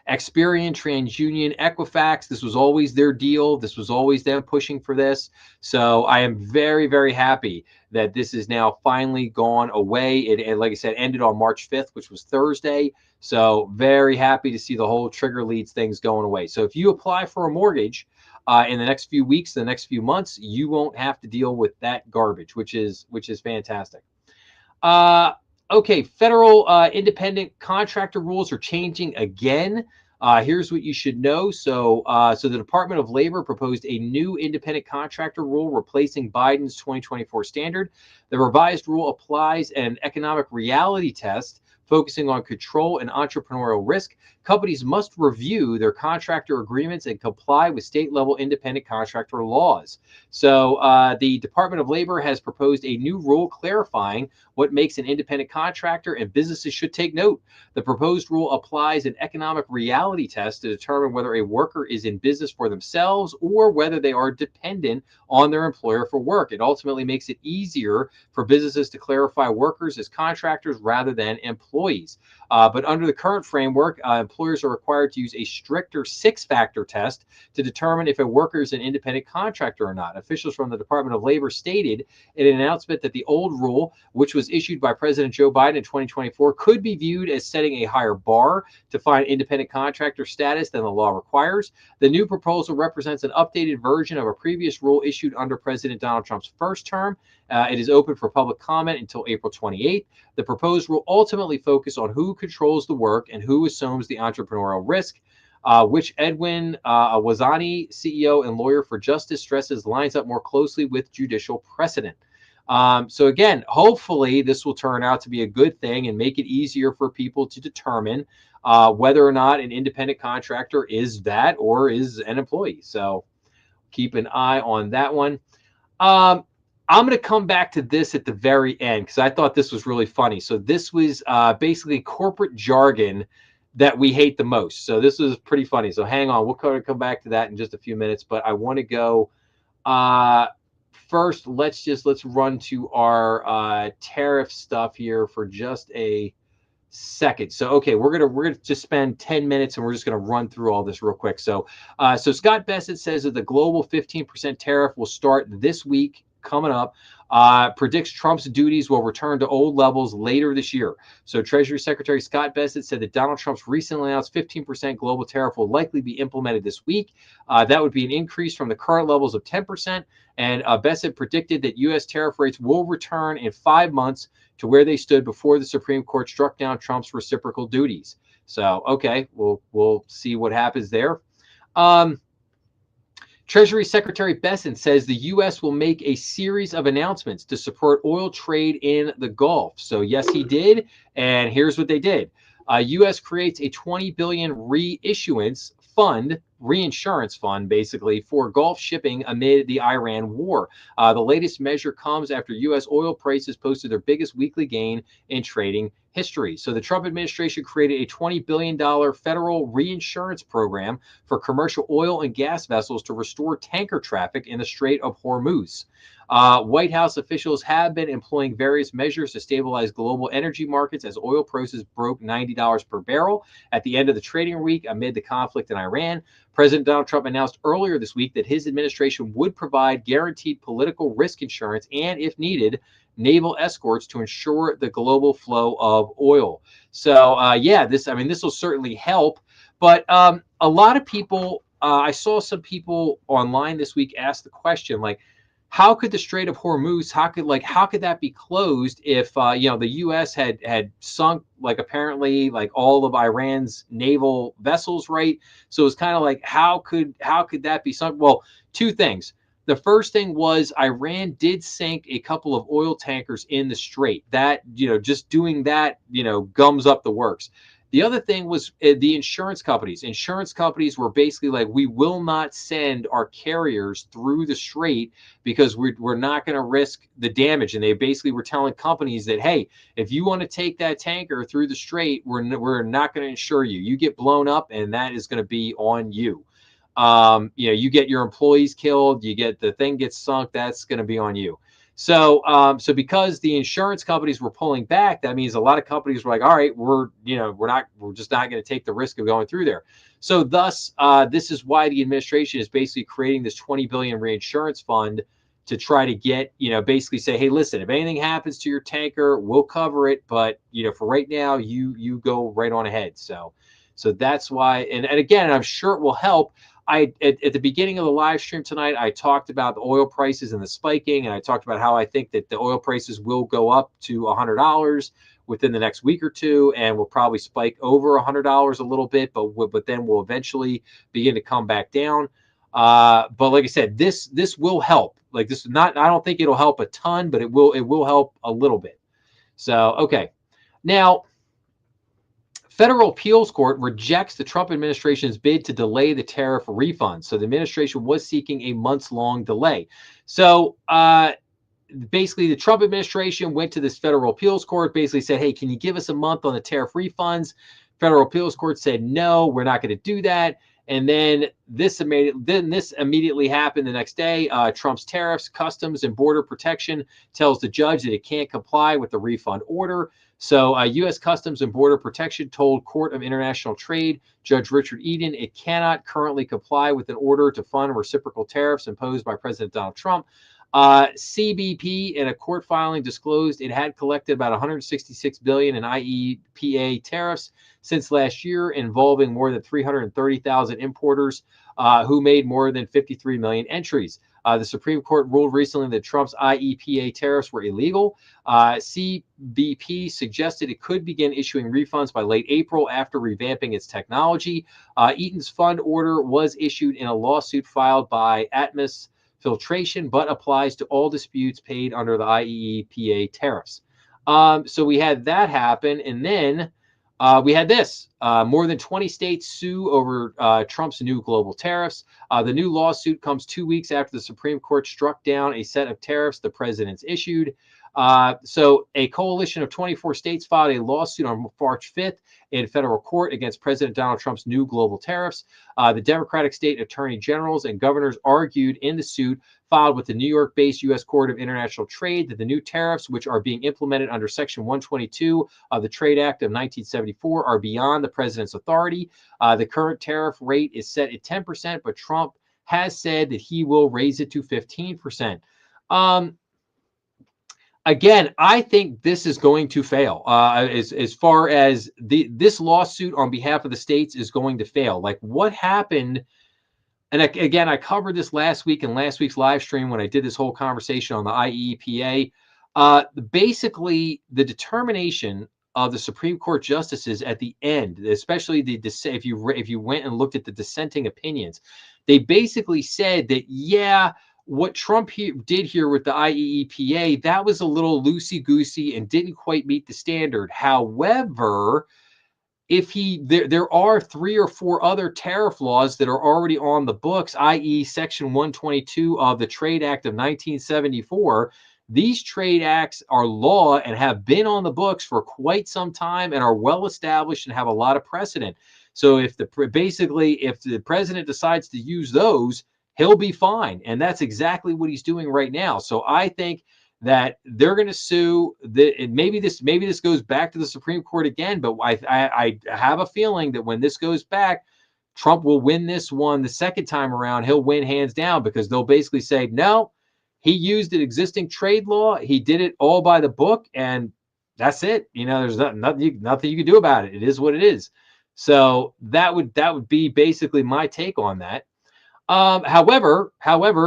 Experian, TransUnion, Equifax. This was always their deal. This was always them pushing for this. So I am very, very happy that this is now finally gone away. It, like I said, ended on March 5th, which was Thursday. So very happy to see the whole trigger leads things going away. So if you apply for a mortgage in the next few weeks, the next few months, you won't have to deal with that garbage, which is fantastic. Okay, federal independent contractor rules are changing again. Here's what you should know. So the Department of Labor proposed a new independent contractor rule replacing Biden's 2024 standard. The revised rule applies an economic reality test focusing on control and entrepreneurial risk. Companies must review their contractor agreements and comply with state-level independent contractor laws. So the Department of Labor has proposed a new rule clarifying what makes an independent contractor, and businesses should take note. The proposed rule applies an economic reality test to determine whether a worker is in business for themselves or whether they are dependent on their employer for work. It ultimately makes it easier for businesses to clarify workers as contractors rather than employees. But under the current framework, employers are required to use a stricter 6-factor test to determine if a worker is an independent contractor or not. Officials from the Department of Labor stated in an announcement that the old rule, which was issued by President Joe Biden in 2024, could be viewed as setting a higher bar to find independent contractor status than the law requires. The new proposal represents an updated version of a previous rule issued under President Donald Trump's first term. It is open for public comment until April 28th. The proposed rule ultimately focuses on who controls the work and who assumes the entrepreneurial risk, which Edwin Wazani, CEO and lawyer for justice, stresses lines up more closely with judicial precedent. So again, hopefully this will turn out to be a good thing and make it easier for people to determine whether or not an independent contractor is that or is an employee. So keep an eye on that one. I'm going to come back to this at the very end because I thought this was really funny. So this was basically corporate jargon that we hate the most. So this was pretty funny. So hang on, we'll come back to that in just a few minutes. But I want to go First, let's run to our tariff stuff here for just a second. So okay, we're gonna just spend 10 minutes and we're just gonna run through all this real quick. So Scott Bessent says that the global 15% tariff will start this week coming up. Predicts Trump's duties will return to old levels later this year. So Treasury Secretary Scott Bessent said that Donald Trump's recently announced 15% global tariff will likely be implemented this week. That would be an increase from the current levels of 10%. And Bessent predicted that U.S. tariff rates will return in 5 months to where they stood before the Supreme Court struck down Trump's reciprocal duties. So, okay, we'll see what happens there. Treasury Secretary Bessent says the U.S. will make a series of announcements to support oil trade in the Gulf. So, yes, he did. And here's what they did. U.S. creates a $20 billion reissuance fund, reinsurance fund, basically, for Gulf shipping amid the Iran war. The latest measure comes after U.S. oil prices posted their biggest weekly gain in trading history. So the Trump administration created a $20 billion federal reinsurance program for commercial oil and gas vessels to restore tanker traffic in the Strait of Hormuz. White House officials have been employing various measures to stabilize global energy markets as oil prices broke $90 per barrel at the end of the trading week amid the conflict in Iran. President Donald Trump announced earlier this week that his administration would provide guaranteed political risk insurance and, if needed, naval escorts to ensure the global flow of oil. So, yeah, this will certainly help. But a lot of people, I saw some people online this week ask the question, like, how could the Strait of Hormuz, how could that be closed if the U.S. had sunk apparently all of Iran's naval vessels, right? So it's kind of like how could that be sunk? Well, two things. The first thing was Iran did sink a couple of oil tankers in the strait. That, just doing that, gums up the works. The other thing was the insurance companies. Insurance companies were basically like, we will not send our carriers through the strait because we're not going to risk the damage. And they basically were telling companies that, hey, if you want to take that tanker through the strait, we're not going to insure you. You get blown up, and that is going to be on you. You get your employees killed, the thing gets sunk, that's going to be on you. So because the insurance companies were pulling back, that means a lot of companies were like, all right, we're just not going to take the risk of going through there. So thus, this is why the administration is basically creating this $20 billion reinsurance fund to try to get, basically say, hey, listen, if anything happens to your tanker, we'll cover it. But, for right now, you go right on ahead. So that's why, and again, I'm sure it will help. At the beginning of the live stream tonight, I talked about the oil prices and the spiking, and I talked about how I think that the oil prices will go up to $100 within the next week or two, and will probably spike over $100 a little bit, but then will eventually begin to come back down. But like I said, this will help. Like this, I don't think it'll help a ton, but it will help a little bit. So okay, now. Federal appeals court rejects the Trump administration's bid to delay the tariff refund. So the administration was seeking a months-long delay. So basically, the Trump administration went to this federal appeals court, basically said, hey, can you give us a month on the tariff refunds? Federal appeals court said, no, we're not going to do that. And then this immediately happened the next day. Trump's tariffs, customs, and border protection tells the judge that it can't comply with the refund order. So U.S. Customs and Border Protection told Court of International Trade Judge Richard Eden it cannot currently comply with an order to fund reciprocal tariffs imposed by President Donald Trump. CBP, in a court filing, disclosed it had collected about $166 billion in IEPA tariffs since last year, involving more than 330,000 importers who made more than 53 million entries. The Supreme Court ruled recently that Trump's IEPA tariffs were illegal. CBP suggested it could begin issuing refunds by late April after revamping its technology. Eaton's fund order was issued in a lawsuit filed by Atmos Filtration, but applies to all disputes paid under the IEPA tariffs. So we had that happen, and then we had this. More than 20 states sue over Trump's new global tariffs. The new lawsuit comes 2 weeks after the Supreme Court struck down a set of tariffs the president's issued. So a coalition of 24 states filed a lawsuit on March 5th in federal court against President Donald Trump's new global tariffs. The Democratic state attorney generals and governors argued in the suit filed with the New York-based U.S. Court of International Trade that the new tariffs, which are being implemented under Section 122 of the Trade Act of 1974, are beyond the president's authority. The current tariff rate is set at 10%, but Trump has said that he will raise it to 15%. Again, I think this is going to fail. As far as this lawsuit on behalf of the states is going to fail. Like what happened, and again, I covered this last week in last week's live stream when I did this whole conversation on the IEEPA. Basically, the determination of the Supreme Court justices at the end, especially if you went and looked at the dissenting opinions, they basically said that what Trump did here with the IEEPA, that was a little loosey-goosey and didn't quite meet the standard. However, there are 3 or 4 other tariff laws that are already on the books, i.e. Section 122 of the Trade Act of 1974. These trade acts are law and have been on the books for quite some time and are well established and have a lot of precedent. So if the president decides to use those, he'll be fine. And that's exactly what he's doing right now. So I think that they're going to sue. Maybe this goes back to the Supreme Court again, but I have a feeling that when this goes back, Trump will win this one the second time around. He'll win hands down because they'll basically say, no, he used an existing trade law. He did it all by the book, and that's it. There's nothing you can do about it. It is what it is. So that would be basically my take on that. However,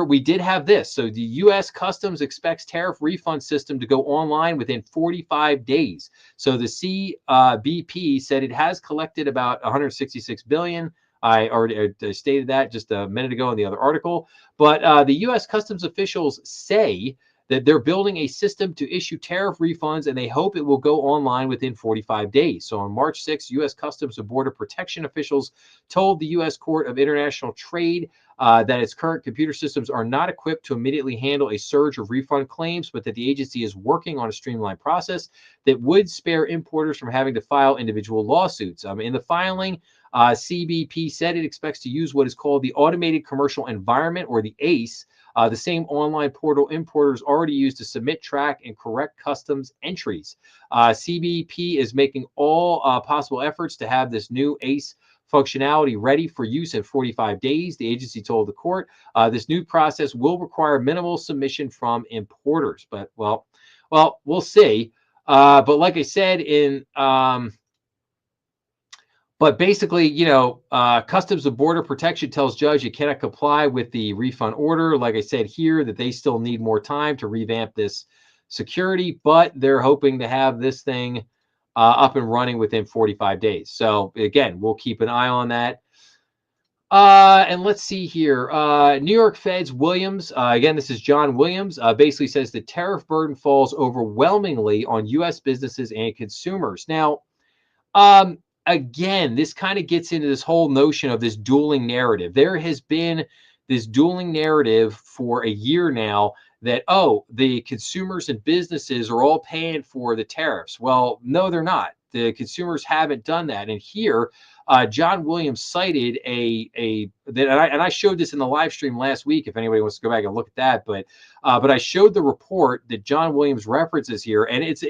we did have this. So the U.S. Customs expects tariff refund system to go online within 45 days. So the CBP said it has collected about $166 billion. I already stated that just a minute ago in the other article. But the U.S. Customs officials say that they're building a system to issue tariff refunds, and they hope it will go online within 45 days. So on March 6th, U.S. Customs and Border Protection officials told the U.S. Court of International Trade that its current computer systems are not equipped to immediately handle a surge of refund claims, but that the agency is working on a streamlined process that would spare importers from having to file individual lawsuits. In the filing, CBP said it expects to use what is called the Automated Commercial Environment, or the ACE, the same online portal importers already use to submit, track, and correct customs entries. CBP is making all possible efforts to have this new ACE functionality ready for use in 45 days, the agency told the court. This new process will require minimal submission from importers. But, well, we'll see. But like I said, but basically, Customs and Border Protection tells judge you cannot comply with the refund order. Like I said here, that they still need more time to revamp this security, but they're hoping to have this thing up and running within 45 days. So again, we'll keep an eye on that. And let's see here. New York Fed's Williams, again, this is John Williams, basically says the tariff burden falls overwhelmingly on U.S. businesses and consumers. Now, again, this kind of gets into this whole notion of this dueling narrative. There has been this dueling narrative for a year now that, the consumers and businesses are all paying for the tariffs. Well, no, they're not. The consumers haven't done that. And here, John Williams cited and I showed this in the live stream last week, if anybody wants to go back and look at that. But I showed the report that John Williams references here, and it's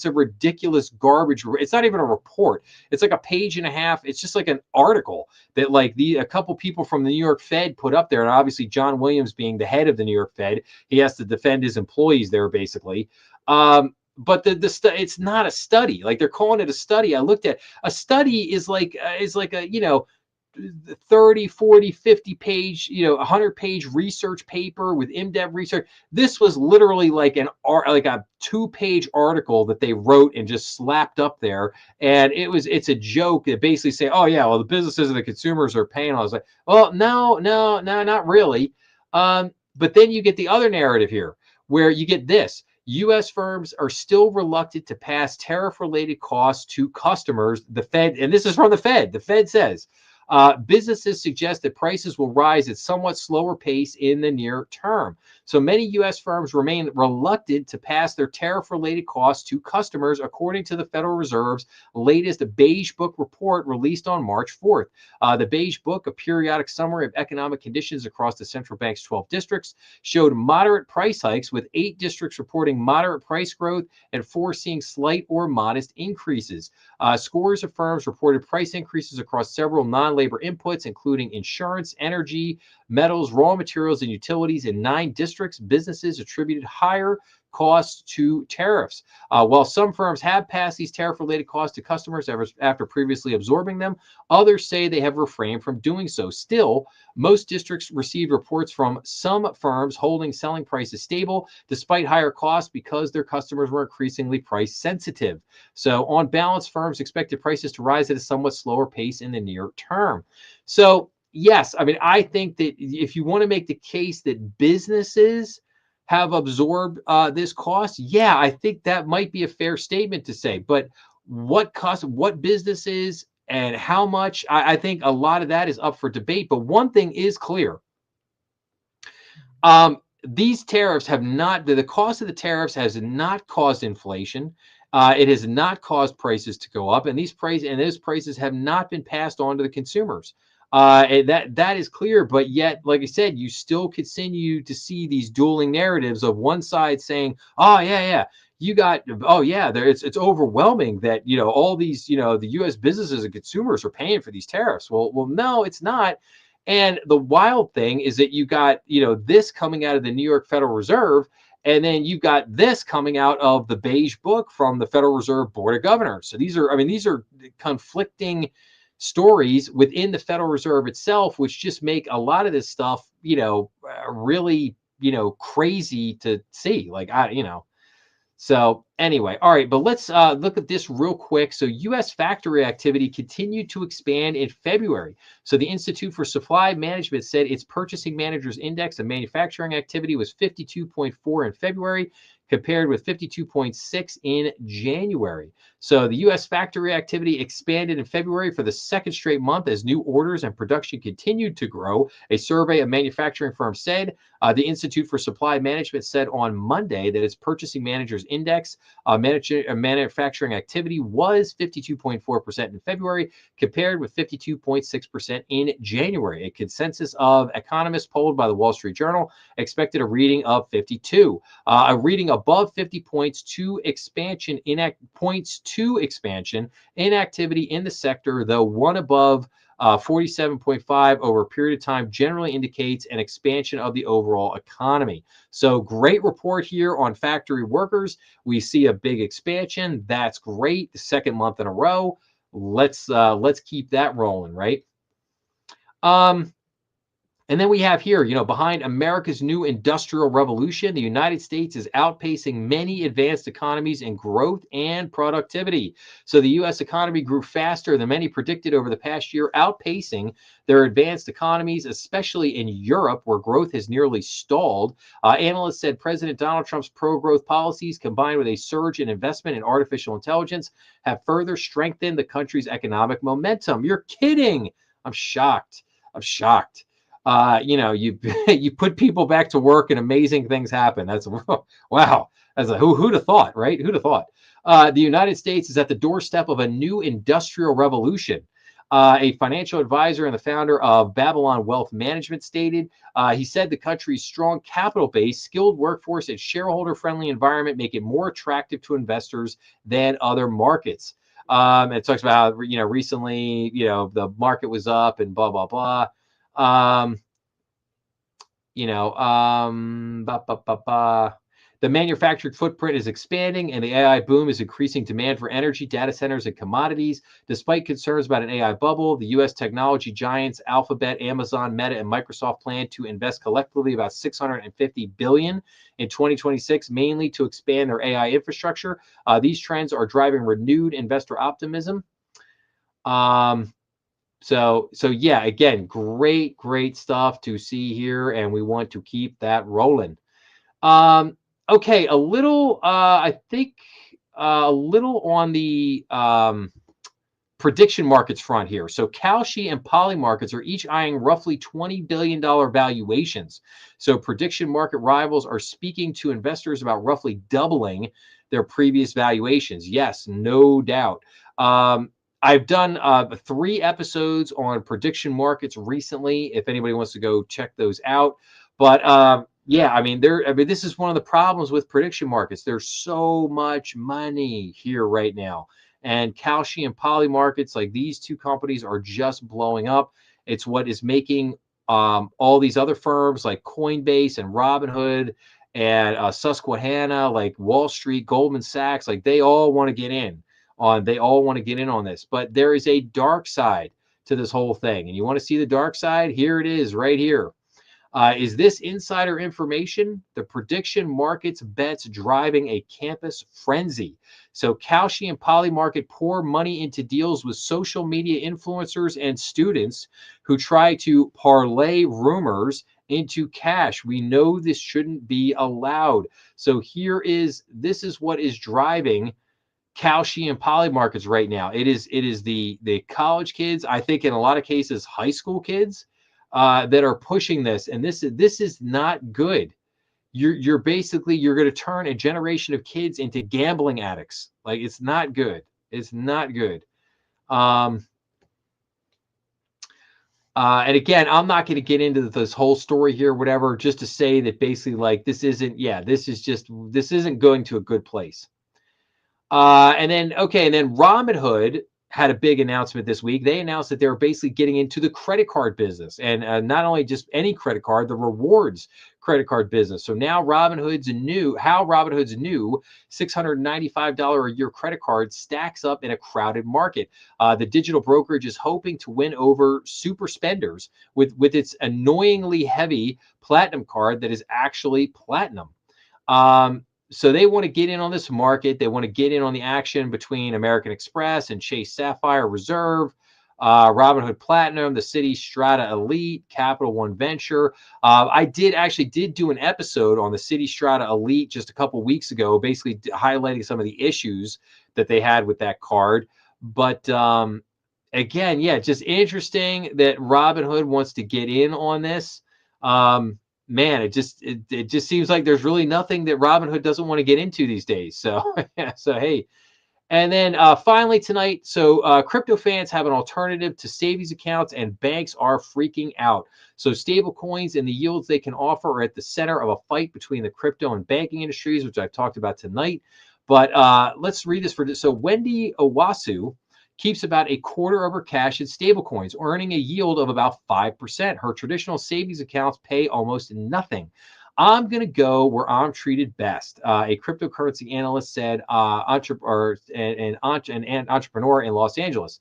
a ridiculous garbage. It's not even a report. It's like a page and a half. It's just like an article that a couple people from the New York Fed put up there, and obviously John Williams being the head of the New York Fed, he has to defend his employees there basically. But it's not a study. Like they're calling it a study. I looked at a study is like a 30, 40, 50 page, 100-page research paper with in-depth research. This was literally like a 2-page article that they wrote and just slapped up there. And it's a joke that basically say, oh yeah, well, the businesses and the consumers are paying. I was like, well, no, not really. But then you get the other narrative here where you get this. U.S. firms are still reluctant to pass tariff-related costs to customers. The Fed, and this is from the Fed. The Fed says businesses suggest that prices will rise at somewhat slower pace in the near term. So many U.S. firms remain reluctant to pass their tariff-related costs to customers, according to the Federal Reserve's latest Beige Book report released on March 4th. The Beige Book, a periodic summary of economic conditions across the central bank's 12 districts, showed moderate price hikes, with 8 districts reporting moderate price growth and 4 seeing slight or modest increases. Scores of firms reported price increases across several non-labor inputs, including insurance, energy, metals, raw materials, and utilities. In 9 districts, businesses attributed higher costs to tariffs. While some firms have passed these tariff-related costs to customers after previously absorbing them, others say they have refrained from doing so. Still, most districts received reports from some firms holding selling prices stable despite higher costs because their customers were increasingly price sensitive. So on balance, firms expected prices to rise at a somewhat slower pace in the near term. So yes, I mean, I think that if you want to make the case that businesses have absorbed this cost, yeah, I think that might be a fair statement to say. But what cost, what businesses, and how much, I think a lot of that is up for debate. But one thing is clear. These tariffs have not, the cost of the tariffs has not caused inflation. It has not caused prices to go up, and those prices have not been passed on to the consumers. And that is clear, but yet, like I said, you still continue to see these dueling narratives of one side saying, "Oh yeah, you got, oh yeah, there it's overwhelming that all these the U.S. businesses and consumers are paying for these tariffs." Well, no, it's not. And the wild thing is that you got this coming out of the New York Federal Reserve, and then you've got this coming out of the Beige Book from the Federal Reserve Board of Governors. So these are conflicting stories within the Federal Reserve itself, which just make a lot of this stuff, really, crazy to see. So anyway, all right, but let's look at this real quick. So U.S. factory activity continued to expand in February. So the Institute for Supply Management said its Purchasing Managers Index of manufacturing activity was 52.4 in February, compared with 52.6 in January. So the U.S. factory activity expanded in February for the second straight month as new orders and production continued to grow. A survey of manufacturing firms said. The Institute for Supply Management said on Monday that its Purchasing Managers Index manufacturing activity was 52.4% in February, compared with 52.6% in January. A consensus of economists polled by the Wall Street Journal expected a reading of 52. A reading above 50 points to expansion in activity in the sector, though one above 47.5 over a period of time generally indicates an expansion of the overall economy. So great report here on factory workers. We see a big expansion. That's great. The second month in a row. Let's keep that rolling, right? And then we have here, behind America's new industrial revolution, the United States is outpacing many advanced economies in growth and productivity. So the U.S. economy grew faster than many predicted over the past year, outpacing their advanced economies, especially in Europe, where growth has nearly stalled. Analysts said President Donald Trump's pro-growth policies, combined with a surge in investment in artificial intelligence, have further strengthened the country's economic momentum. You're kidding. I'm shocked. You put people back to work and amazing things happen. That's wow. That's who'd have thought, right? Who'd have thought? The United States is at the doorstep of a new industrial revolution. A financial advisor and the founder of Babylon Wealth Management stated, he said the country's strong capital base, skilled workforce, and shareholder-friendly environment make it more attractive to investors than other markets. It talks about how, recently, the market was up and blah, blah, blah. The manufactured footprint is expanding, and the AI boom is increasing demand for energy, data centers, and commodities. Despite concerns about an AI bubble, the U.S. technology giants Alphabet, Amazon, Meta, and Microsoft plan to invest collectively about $650 billion in 2026, mainly to expand their AI infrastructure. These trends are driving renewed investor optimism. So yeah, again, great stuff to see here, and we want to keep that rolling. Okay, a little, I think, a little on the prediction markets front here. So Kalshi and Poly markets are each eyeing roughly $20 billion valuations. So prediction market rivals are speaking to investors about roughly doubling their previous valuations. Yes, no doubt. I've done 3 episodes on prediction markets recently. If anybody wants to go check those out, but yeah, I mean, this is one of the problems with prediction markets. There's so much money here right now, and Kalshi and Poly markets, like these two companies, are just blowing up. It's what is making all these other firms like Coinbase and Robinhood and Susquehanna, like Wall Street, Goldman Sachs, like they all want to get in on. They all want to get in on this, but there is a dark side to this whole thing, and you want to see the dark side? Here it is, right here. Is this insider information? The prediction markets bets driving a campus frenzy. So Kalshi and Poly market pour money into deals with social media influencers and students who try to parlay rumors into cash. We know this shouldn't be allowed. So this is what is driving Kalshi and Poly markets right now. It is the college kids, I think in a lot of cases high school kids, that are pushing this, and this is not good. You're basically you're going to turn a generation of kids into gambling addicts. Like it's not good. It's not good. Um, and again, I'm not going to get into this whole story here, whatever, just to say that basically, like this isn't. Yeah, this isn't going to a good place. And then Robinhood had a big announcement this week. They announced that they were basically getting into the credit card business, and not only just any credit card, the rewards credit card business. So now Robinhood's new $695 a year credit card stacks up in a crowded market. The digital brokerage is hoping to win over super spenders with its annoyingly heavy platinum card that is actually platinum. So they want to get in on this market. They want to get in on the action between American Express and Chase Sapphire Reserve, Robinhood Platinum, the Citi Strata Elite, Capital One Venture. I did do an episode on the Citi Strata Elite just a couple weeks ago, basically highlighting some of the issues that they had with that card. But again, yeah, just interesting that Robinhood wants to get in on this. Man, it just seems like there's really nothing that Robinhood doesn't want to get into these days. So, so hey, and then finally tonight, so crypto fans have an alternative to savings accounts, and banks are freaking out. So stable coins and the yields they can offer are at the center of a fight between the crypto and banking industries, which I've talked about tonight. But let's read this for this. So Wendy Owasu keeps about a quarter of her cash in stablecoins, earning a yield of about 5%. Her traditional savings accounts pay almost nothing. I'm going to go where I'm treated best. A cryptocurrency analyst said, entrepreneur in Los Angeles.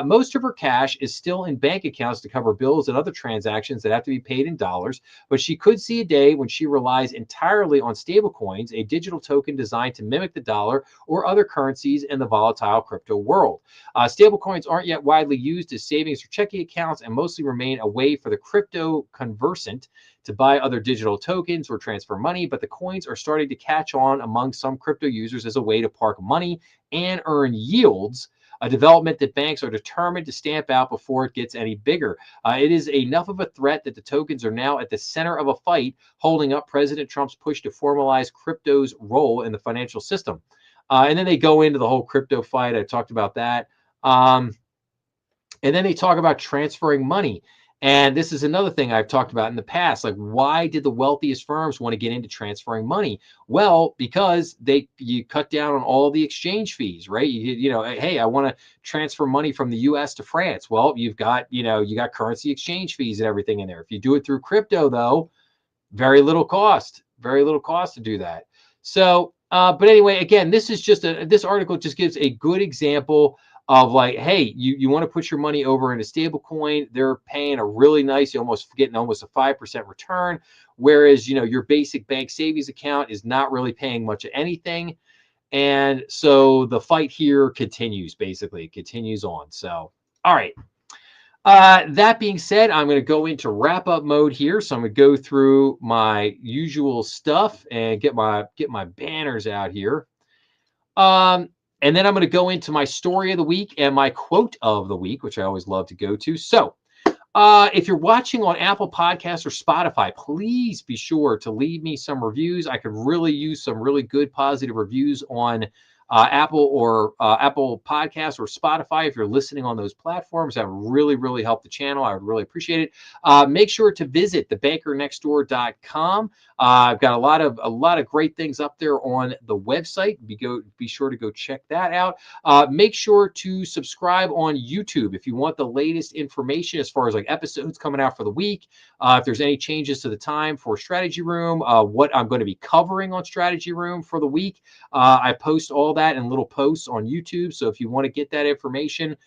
Most of her cash is still in bank accounts to cover bills and other transactions that have to be paid in dollars, but she could see a day when she relies entirely on stablecoins, a digital token designed to mimic the dollar or other currencies in the volatile crypto world. Stablecoins aren't yet widely used as savings or checking accounts and mostly remain a way for the crypto conversant to buy other digital tokens or transfer money, but the coins are starting to catch on among some crypto users as a way to park money and earn yields, a development that banks are determined to stamp out before it gets any bigger. It is enough of a threat that the tokens are now at the center of a fight, holding up President Trump's push to formalize crypto's role in the financial system. And then they go into the whole crypto fight. I talked about that. And then they talk about transferring money. And this is another thing I've talked about in the past. Like, why did the wealthiest firms want to get into transferring money? Well, because you cut down on all the exchange fees, right? You know, hey, I want to transfer money from the U.S. to France. Well, you got currency exchange fees and everything in there. If you do it through crypto, though, very little cost to do that. So, but anyway, again, this article just gives a good example of like, hey, you want to put your money over in a stable coin. They're paying a really nice, you're getting almost a 5% return. Whereas, your basic bank savings account is not really paying much of anything. And so the fight here continues on. So, all right. That being said, I'm going to go into wrap up mode here. So I'm going to go through my usual stuff and get my banners out here. Um, and then I'm going to go into my story of the week and my quote of the week, which I always love to go to. So if you're watching on Apple Podcasts or Spotify, please be sure to leave me some reviews. I could really use some really good positive reviews on Apple Podcasts or Spotify. If you're listening on those platforms, that would really, really help the channel. I would really appreciate it. Make sure to visit thebankernextdoor.com. I've got a lot of great things up there on the website. Be sure to go check that out. Make sure to subscribe on YouTube if you want the latest information as far as like episodes coming out for the week. If there's any changes to the time for Strategy Room, what I'm going to be covering on Strategy Room for the week, I post all that in little posts on YouTube. So if you want to get that information,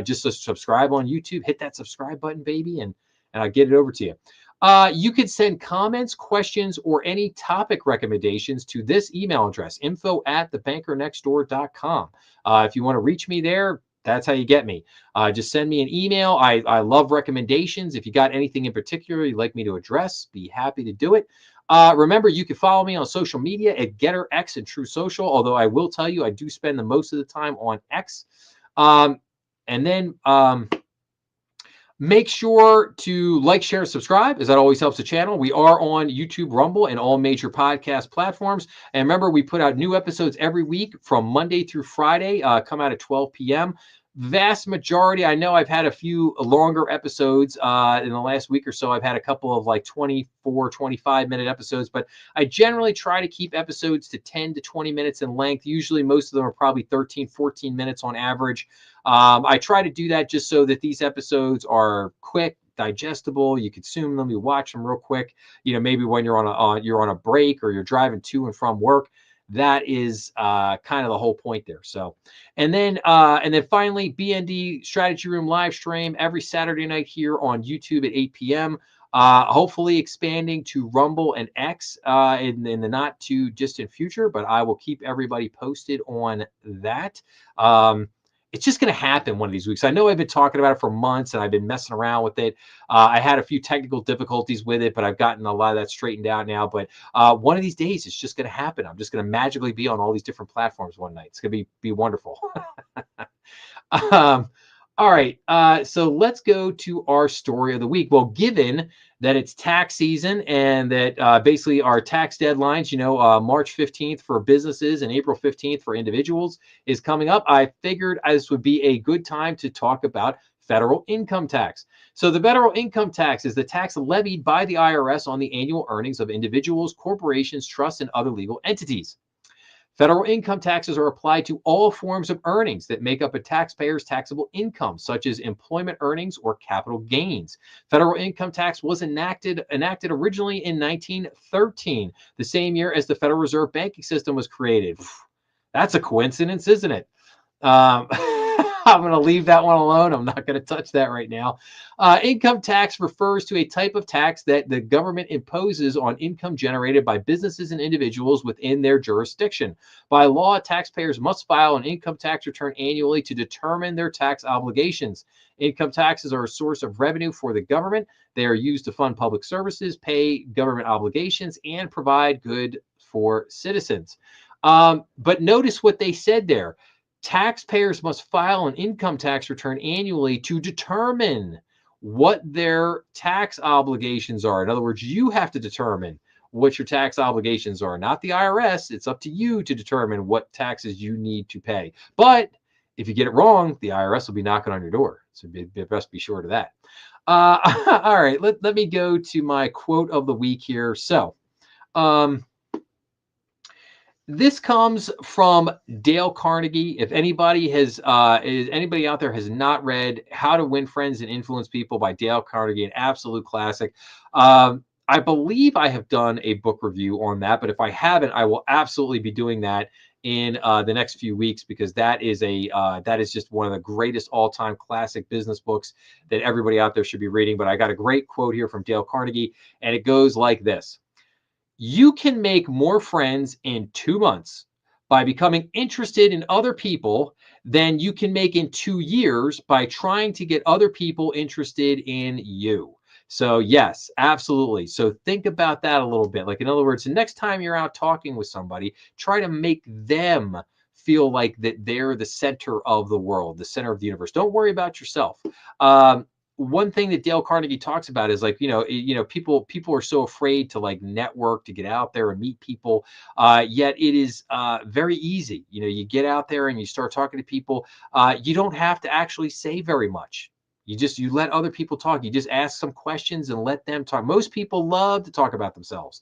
just subscribe on YouTube, hit that subscribe button, baby, and I'll get it over to you. You could send comments, questions, or any topic recommendations to this email address, info@thebankernextdoor.com. If you want to reach me there, that's how you get me. Just send me an email. I love recommendations. If you got anything in particular you'd like me to address, be happy to do it. Remember, you can follow me on social media at Getter X and True Social, although I will tell you I do spend the most of the time on X. And then make sure to like, share, subscribe, as that always helps the channel. We are on YouTube, Rumble, and all major podcast platforms. And remember, we put out new episodes every week from Monday through Friday, come out at 12 p.m. Vast majority, I know I've had a few longer episodes in the last week or so. I've had a couple of like 24, 25-minute episodes, but I generally try to keep episodes to 10 to 20 minutes in length. Usually most of them are probably 13, 14 minutes on average. I try to do that just so that these episodes are quick, digestible. You consume them, you watch them real quick. You know, maybe when you're on a break or you're driving to and from work. That is kind of the whole point there. So, and then finally, BND Strategy Room live stream every Saturday night here on YouTube at 8 p.m. Hopefully expanding to Rumble and X in the not too distant future, but I will keep everybody posted on that. It's just going to happen one of these weeks. I know I've been talking about it for months and I've been messing around with it. I had a few technical difficulties with it, but I've gotten a lot of that straightened out now. But one of these days, it's just going to happen. I'm just going to magically be on all these different platforms one night. It's going to be wonderful. All right, so let's go to our story of the week. Well, given that it's tax season and that basically our tax deadlines, March 15th for businesses and April 15th for individuals is coming up, I figured this would be a good time to talk about federal income tax. So the federal income tax is the tax levied by the IRS on the annual earnings of individuals, corporations, trusts, and other legal entities. Federal income taxes are applied to all forms of earnings that make up a taxpayer's taxable income, such as employment earnings or capital gains. Federal income tax was enacted originally in 1913, the same year as the Federal Reserve banking system was created. That's a coincidence, isn't it? I'm going to leave that one alone. I'm not going to touch that right now. Income tax refers to a type of tax that the government imposes on income generated by businesses and individuals within their jurisdiction. By law, taxpayers must file an income tax return annually to determine their tax obligations. Income taxes are a source of revenue for the government. They are used to fund public services, pay government obligations, and provide good for citizens. But notice what they said there. Taxpayers must file an income tax return annually to determine what their tax obligations are. In other words, you have to determine what your tax obligations are, not the IRS. It's up to you to determine what taxes you need to pay. But if you get it wrong, the IRS will be knocking on your door. So best be sure to that. All right, let me go to my quote of the week here. So, this comes from Dale Carnegie. If anybody out there has not read How to Win Friends and Influence People by Dale Carnegie, an absolute classic. I believe I have done a book review on that, but if I haven't, I will absolutely be doing that in the next few weeks, because that is just one of the greatest all-time classic business books that everybody out there should be reading. But I got a great quote here from Dale Carnegie, and it goes like this. You can make more friends in 2 months by becoming interested in other people than you can make in 2 years by trying to get other people interested in you. So, yes, absolutely. So, think about that a little bit. Like, in other words, the next time you're out talking with somebody, try to make them feel like that they're the center of the world, the center of the universe. Don't worry about yourself. Um, One thing that Dale Carnegie talks about is like, people are so afraid to like network, to get out there and meet people. Yet it is very easy. You get out there and you start talking to people. You don't have to actually say very much. You let other people talk. You just ask some questions and let them talk. Most people love to talk about themselves.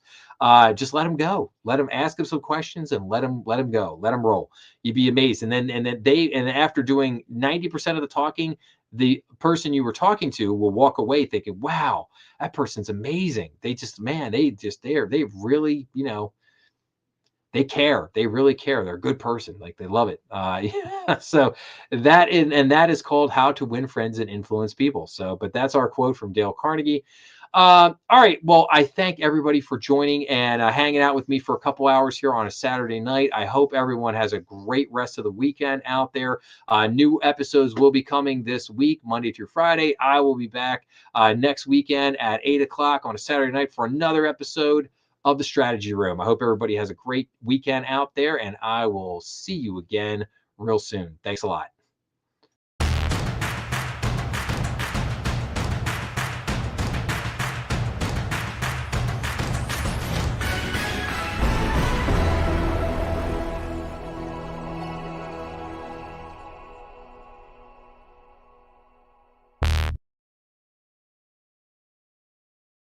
Just let them go. Let them ask them some questions and let them go. Let them roll. You'd be amazed. And then after doing 90% of the talking, the person you were talking to will walk away thinking, wow, that person's amazing. They just, man, they really, they care. They really care. They're a good person. Like they love it. Yeah. So that is called How to Win Friends and Influence People. So, but that's our quote from Dale Carnegie. All right. Well, I thank everybody for joining and hanging out with me for a couple hours here on a Saturday night. I hope everyone has a great rest of the weekend out there. New episodes will be coming this week, Monday through Friday. I will be back next weekend at 8 o'clock on a Saturday night for another episode of the Strategy Room. I hope everybody has a great weekend out there, and I will see you again real soon. Thanks a lot.